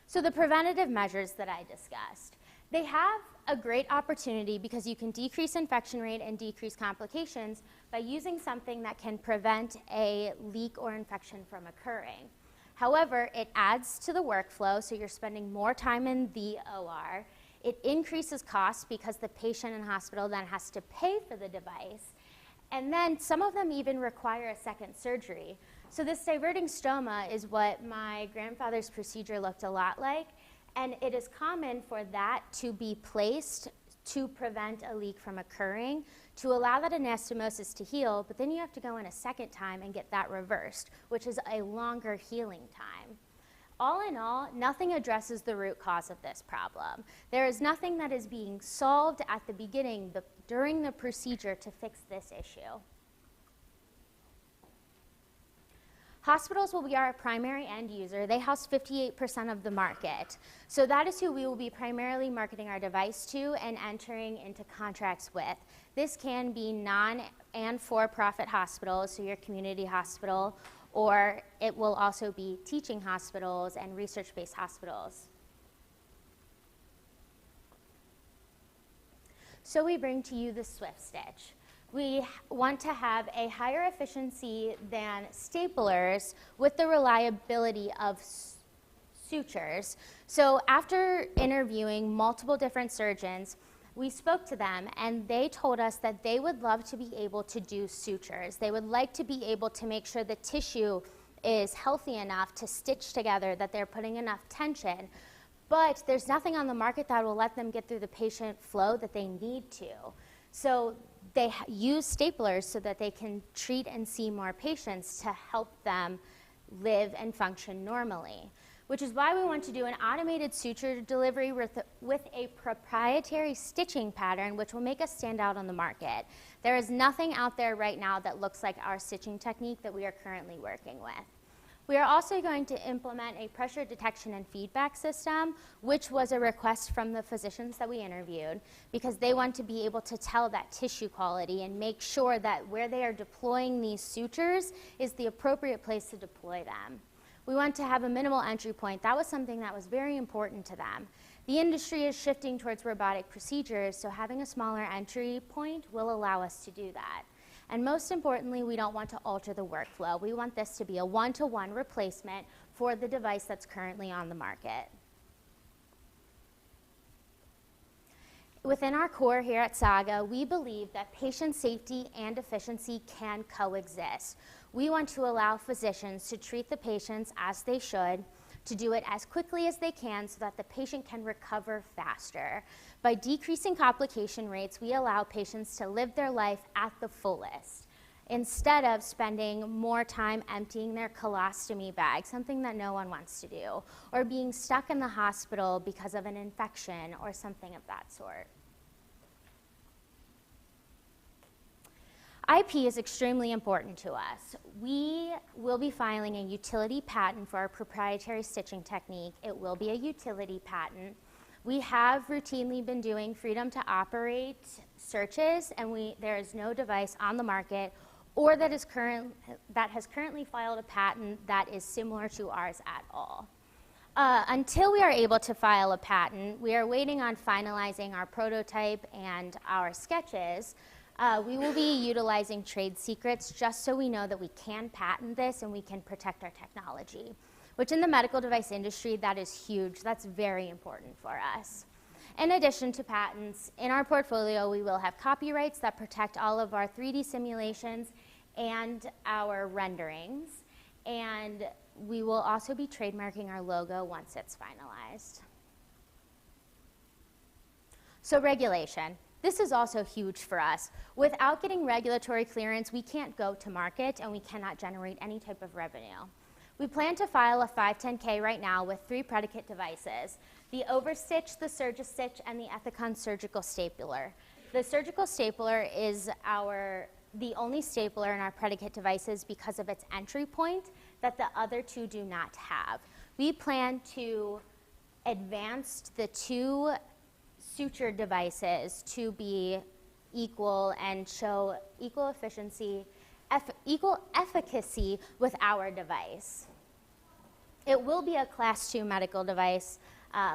So the preventative measures that I discussed, they have a great opportunity because you can decrease infection rate and decrease complications by using something that can prevent a leak or infection from occurring. However, it adds to the workflow, so you're spending more time in the OR. It increases costs because the patient and hospital then has to pay for the device. And then some of them even require a second surgery. So this diverting stoma is what my grandfather's procedure looked a lot like, and it is common for that to be placed to prevent a leak from occurring, to allow that anastomosis to heal, but then you have to go in a second time and get that reversed, which is a longer healing time. All in all, nothing addresses the root cause of this problem. There is nothing that is being solved at the beginning, during the procedure, to fix this issue. Hospitals will be our primary end user. They house 58% of the market. So that is who we will be primarily marketing our device to and entering into contracts with. This can be non- and for-profit hospitals, so your community hospital, or it will also be teaching hospitals and research-based hospitals. So we bring to you the Swift Stitch. We want to have a higher efficiency than staplers with the reliability of sutures. So after interviewing multiple different surgeons, we spoke to them and they told us that they would love to be able to do sutures. They would like to be able to make sure the tissue is healthy enough to stitch together, that they're putting enough tension. But there's nothing on the market that will let them get through the patient flow that they need to. So they use staplers so that they can treat and see more patients to help them live and function normally, which is why we want to do an automated suture delivery with a proprietary stitching pattern, which will make us stand out on the market. There is nothing out there right now that looks like our stitching technique that we are currently working with. We are also going to implement a pressure detection and feedback system, which was a request from the physicians that we interviewed, because they want to be able to tell that tissue quality and make sure that where they are deploying these sutures is the appropriate place to deploy them. We want to have a minimal entry point. That was something that was very important to them. The industry is shifting towards robotic procedures, so having a smaller entry point will allow us to do that. And most importantly, we don't want to alter the workflow. We want this to be a one-to-one replacement for the device that's currently on the market. Within our core here at Saga, we believe that patient safety and efficiency can coexist. We want to allow physicians to treat the patients as they should, to do it as quickly as they can so that the patient can recover faster. By decreasing complication rates, we allow patients to live their life at the fullest, instead of spending more time emptying their colostomy bag, something that no one wants to do, or being stuck in the hospital because of an infection or something of that sort. IP is extremely important to us. We will be filing a utility patent for our proprietary stitching technique. It will be a utility patent. We have routinely been doing freedom to operate searches, and there is no device on the market or that has currently filed a patent that is similar to ours at all. Until we are able to file a patent, we are waiting on finalizing our prototype and our sketches. We will be utilizing trade secrets just so we know that we can patent this and we can protect our technology, which in the medical device industry, that is huge. That's very important for us. In addition to patents, in our portfolio, we will have copyrights that protect all of our 3D simulations and our renderings. And we will also be trademarking our logo once it's finalized. So regulation. This is also huge for us. Without getting regulatory clearance, we can't go to market and we cannot generate any type of revenue. We plan to file a 510K right now with 3 predicate devices: the Overstitch, the Surgistitch, and the Ethicon surgical stapler. The surgical stapler is the only stapler in our predicate devices because of its entry point that the other 2 do not have. We plan to advance the 2 suture devices to be equal and show equal efficiency, equal efficacy with our device. It will be a Class 2 medical device,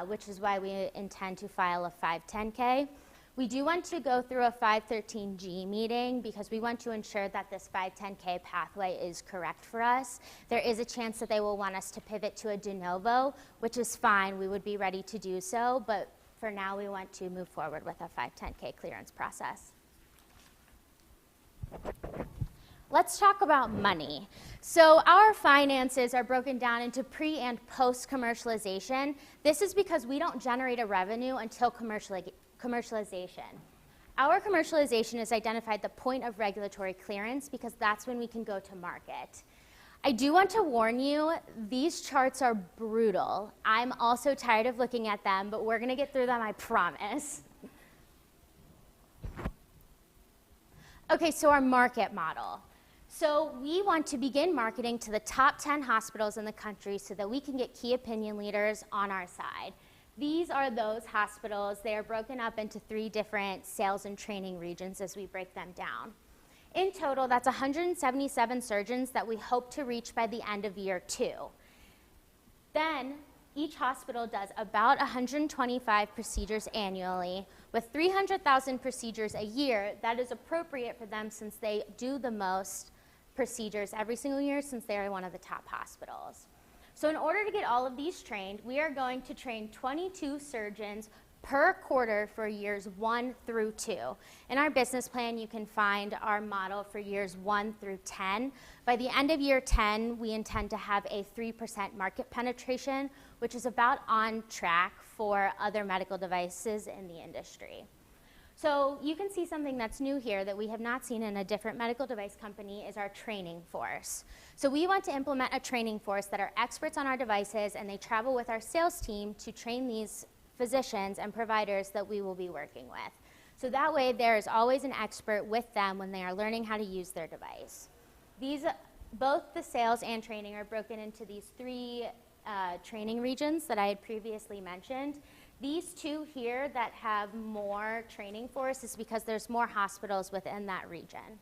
which is why we intend to file a 510K. We do want to go through a 513G meeting because we want to ensure that this 510K pathway is correct for us. There is a chance that they will want us to pivot to a de novo, which is fine. We would be ready to do so, but for now we want to move forward with a 510K clearance process. Let's talk about money. So our finances are broken down into pre and post commercialization. This is because we don't generate a revenue until commercialization. Our commercialization is identified the point of regulatory clearance because that's when we can go to market. I do want to warn you, these charts are brutal. I'm also tired of looking at them, but we're gonna get through them, I promise. Okay, so our market model. So we want to begin marketing to the top 10 hospitals in the country so that we can get key opinion leaders on our side. These are those hospitals. They are broken up into 3 different sales and training regions as we break them down. In total, that's 177 surgeons that we hope to reach by the end of year 2. Then each hospital does about 125 procedures annually with 300,000 procedures a year. That is appropriate for them since they do the most procedures every single year since they are one of the top hospitals. So in order to get all of these trained, we are going to train 22 surgeons per quarter for years 1 through 2. In our business plan, you can find our model for years 1 through 10. By the end of year 10, we intend to have a 3% market penetration, which is about on track for other medical devices in the industry. So you can see something that's new here that we have not seen in a different medical device company is our training force. So we want to implement a training force that are experts on our devices, and they travel with our sales team to train these physicians and providers that we will be working with. So that way there is always an expert with them when they are learning how to use their device. Both the sales and training are broken into these 3 training regions that I had previously mentioned. These 2 here that have more training for us is because there's more hospitals within that region.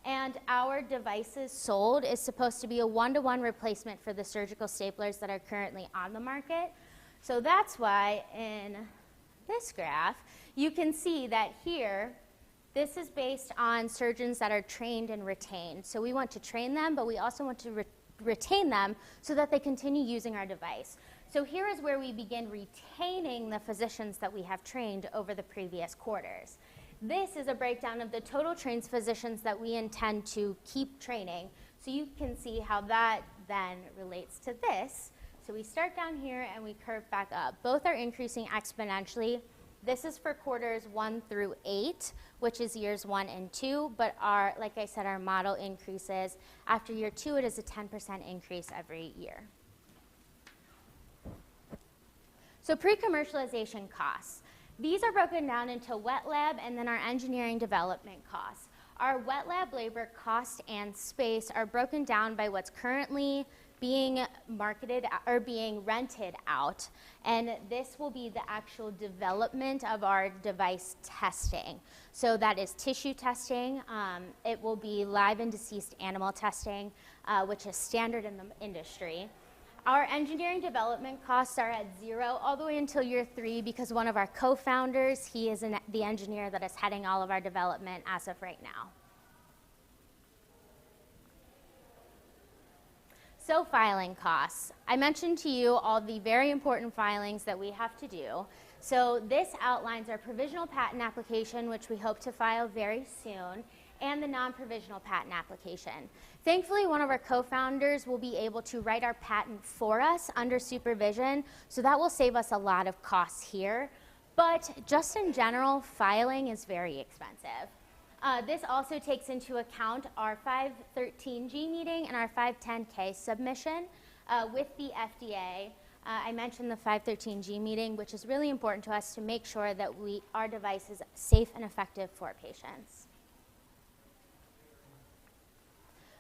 And our devices sold is supposed to be a 1-to-1 replacement for the surgical staplers that are currently on the market. So that's why in this graph, you can see that here, this is based on surgeons that are trained and retained. So we want to train them, but we also want to retain them so that they continue using our device. So here is where we begin retaining the physicians that we have trained over the previous quarters. This is a breakdown of the total trained physicians that we intend to keep training. So you can see how that then relates to this. So we start down here and we curve back up. Both are increasing exponentially. This is for quarters 1 through 8, which is years 1 and 2, but like I said, our model increases. After year 2, it is a 10% increase every year. So pre-commercialization costs. These are broken down into wet lab and then our engineering development costs. Our wet lab labor cost and space are broken down by what's currently being marketed or being rented out, and this will be the actual development of our device testing. So that is tissue testing. It will be live and deceased animal testing, which is standard in the industry. Our engineering development costs are at 0 all the way until year 3 because one of our co-founders, he is the engineer that is heading all of our development as of right now. So filing costs. I mentioned to you all the very important filings that we have to do. So this outlines our provisional patent application, which we hope to file very soon, and the non-provisional patent application. Thankfully, one of our co-founders will be able to write our patent for us under supervision, so that will save us a lot of costs here. But just in general, filing is very expensive. This also takes into account our 513G meeting and our 510K submission with the FDA. I mentioned the 513G meeting, which is really important to us to make sure that our device is safe and effective for patients.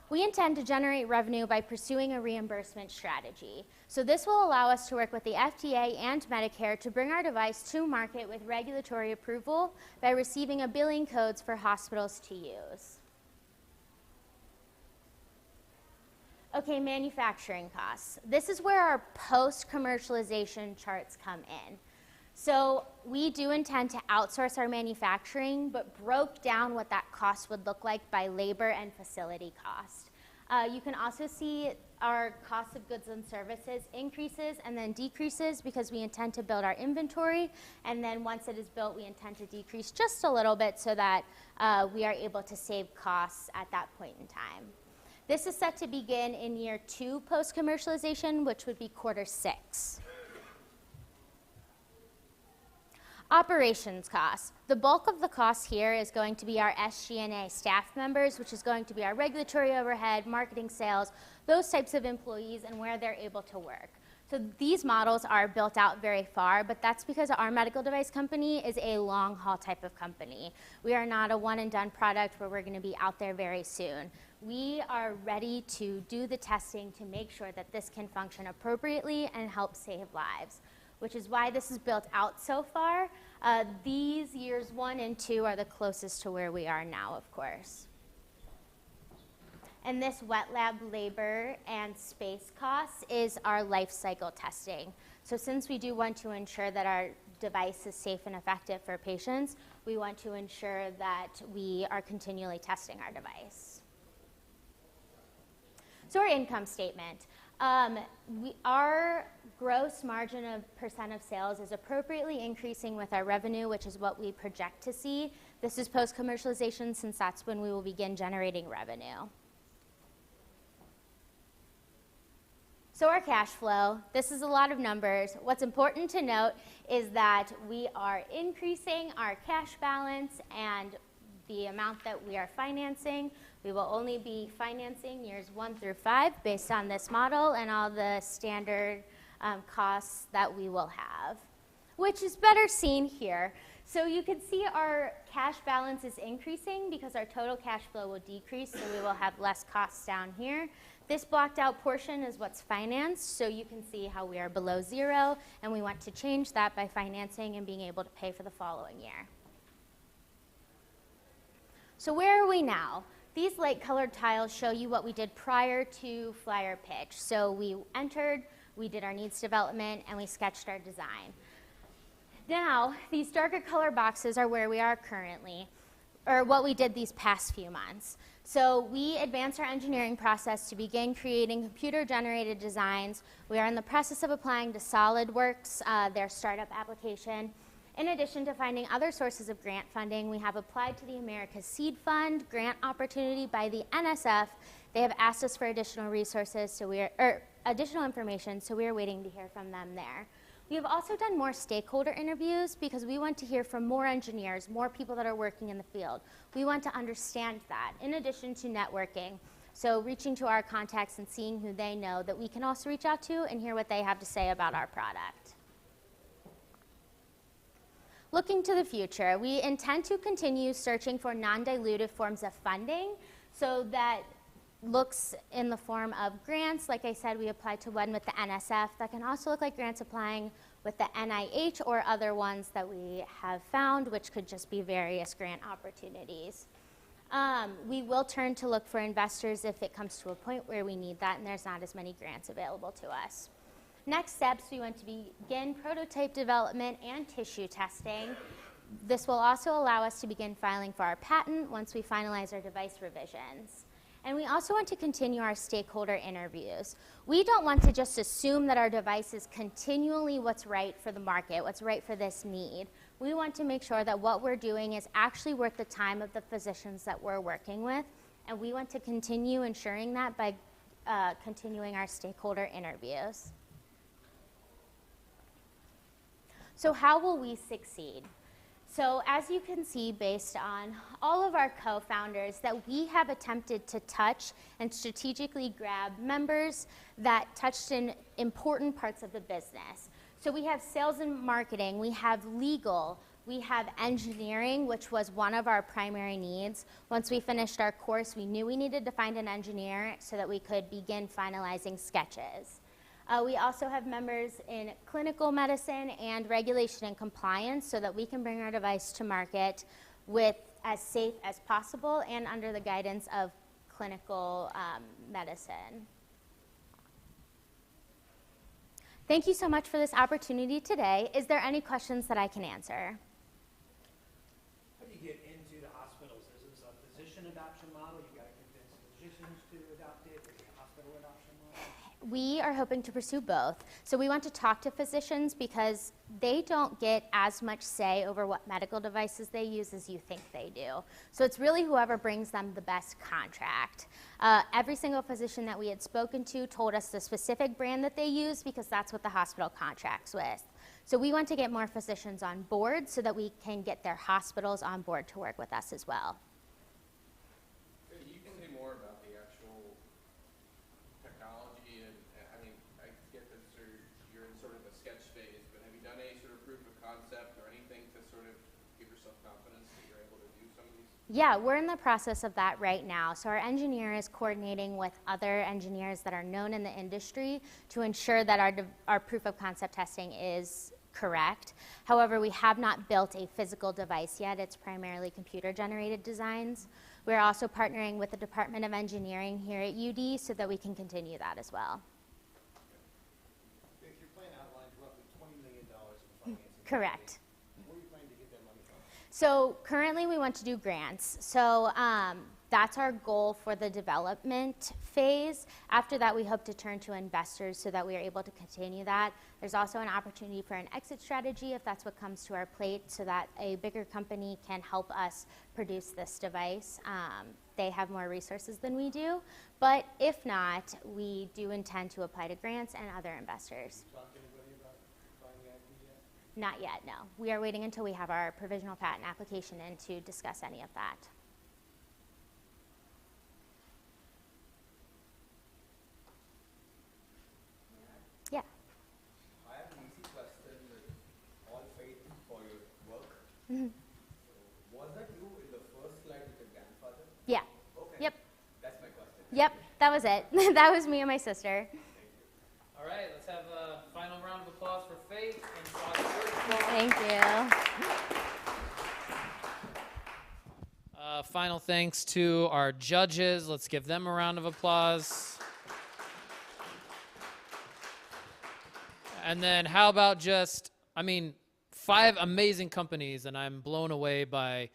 We intend to generate revenue by pursuing a reimbursement strategy. So this will allow us to work with the FDA and Medicare to bring our device to market with regulatory approval by receiving a billing codes for hospitals to use. Okay, manufacturing costs. This is where our post-commercialization charts come in. So we do intend to outsource our manufacturing, but broke down what that cost would look like by labor and facility cost. You can also see our cost of goods and services increases and then decreases because we intend to build our inventory, and then once it is built, we intend to decrease just a little bit so that we are able to save costs at that point in time. This is set to begin in year 2 post-commercialization, which would be quarter 6. Operations costs. The bulk of the cost here is going to be our SG&A staff members, which is going to be our regulatory overhead, marketing, sales, those types of employees and where they're able to work. So these models are built out very far, but that's because our medical device company is a long haul type of company. We are not a one and done product where we're going to be out there very soon. We are ready to do the testing to make sure that this can function appropriately and help save lives, which is why this is built out so far. These years 1 and 2 are the closest to where we are now, of course. And this wet lab labor and space costs is our life cycle testing. So since we do want to ensure that our device is safe and effective for patients, we want to ensure that we are continually testing our device. So our income statement. Our gross margin of % of sales is appropriately increasing with our revenue, which is what we project to see. This is post-commercialization since that's when we will begin generating revenue. So our cash flow, this is a lot of numbers. What's important to note is that we are increasing our cash balance and the amount that we are financing. We will only be financing years 1 through 5 based on this model and all the standard costs that we will have, which is better seen here. So you can see our cash balance is increasing because our total cash flow will decrease, so we will have less costs down here. This blocked out portion is what's financed, so you can see how we are below 0, and we want to change that by financing and being able to pay for the following year. So where are we now? These light colored tiles show you what we did prior to flyer pitch. So we entered, we did our needs development, and we sketched our design. Now, these darker color boxes are where we are currently, or what we did these past few months. So we advanced our engineering process to begin creating computer-generated designs. We are in the process of applying to SolidWorks, their startup application. In addition to finding other sources of grant funding, we have applied to the America's Seed Fund grant opportunity by the NSF. They have asked us for additional resources, so additional information, so we are waiting to hear from them there. We have also done more stakeholder interviews because we want to hear from more engineers, more people that are working in the field. We want to understand that, in addition to networking. So reaching to our contacts and seeing who they know that we can also reach out to and hear what they have to say about our product. Looking to the future, we intend to continue searching for non-dilutive forms of funding, so that looks in the form of grants. Like I said, we applied to one with the NSF. That can also look like grants applying with the NIH or other ones that we have found, which could just be various grant opportunities. We will turn to look for investors if it comes to a point where we need that and there's not as many grants available to us. Next steps, we want to begin prototype development and tissue testing. This will also allow us to begin filing for our patent once we finalize our device revisions. And we also want to continue our stakeholder interviews. We don't want to just assume that our device is continually what's right for the market, what's right for this need. We want to make sure that what we're doing is actually worth the time of the physicians that we're working with, and we want to continue ensuring that by continuing our stakeholder interviews. So how will we succeed? So as you can see, based on all of our co-founders, that we have attempted to touch and strategically grab members that touched in important parts of the business. So we have sales and marketing, we have legal, we have engineering, which was one of our primary needs. Once we finished our course, we knew we needed to find an engineer so that we could begin finalizing sketches. We also have members in clinical medicine and regulation and compliance so that we can bring our device to market with as safe as possible and under the guidance of clinical medicine. Thank you so much for this opportunity today. Is there any questions that I can answer? How do you get into the hospitals? Is this a physician adoption model? You've got to convince physicians to adopt it. Is it a hospital adoption model? We are hoping to pursue both. So we want to talk to physicians because they don't get as much say over what medical devices they use as you think they do. So it's really whoever brings them the best contract. Every single physician that we had spoken to told us the specific brand that they use because that's what the hospital contracts with. So we want to get more physicians on board so that we can get their hospitals on board to work with us as well. You can say more about the actual technology, and I mean, I get that you're in sort of a sketch phase, but have you done any sort of proof of concept or anything to sort of give yourself confidence that you're able to do some of these? Yeah, we're in the process of that right now. So our engineer is coordinating with other engineers that are known in the industry to ensure that our proof of concept testing is correct. However, we have not built a physical device yet. It's primarily computer-generated designs. We're also partnering with the Department of Engineering here at UD so that we can continue that as well. If your plan outlines roughly $20 million in financing. Correct. Where are you planning to get that money from? So currently we want to do grants. So that's our goal for the development phase. After that, we hope to turn to investors so that we are able to continue that. There's also an opportunity for an exit strategy if that's what comes to our plate so that a bigger company can help us produce this device. They have more resources than we do. But if not, we do intend to apply to grants and other investors. Talk to anybody about buying the IP yet? Not yet, no. We are waiting until we have our provisional patent application in to discuss any of that. Yeah. I have an easy question with all faith for your work. Mhm. Was that you in the first slide with your grandfather? Yeah. Okay. Yep. That's my question. Yep, that was it. That was me and my sister. All right, let's have a final round of applause for Faith and Foster. Thank you. Final thanks to our judges. Let's give them a round of applause. And then how about just, 5 amazing companies, and I'm blown away by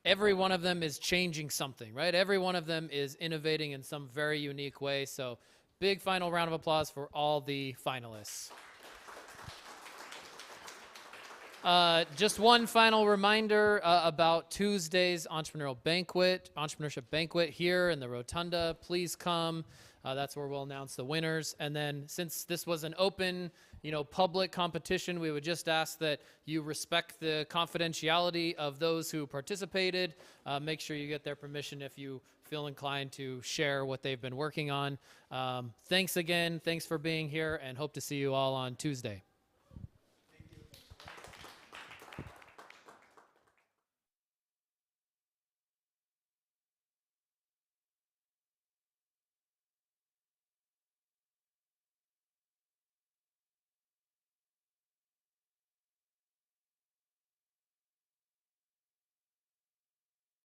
every one of them is changing something, right? Every one of them is innovating in some very unique way. So big final round of applause for all the finalists. Just one final reminder about Tuesday's entrepreneurship banquet here in the Rotunda. Please come. That's where we'll announce the winners. And then since this was an open, public competition, we would just ask that you respect the confidentiality of those who participated. Make sure you get their permission if you feel inclined to share what they've been working on. Thanks again. Thanks for being here, and hope to see you all on Tuesday.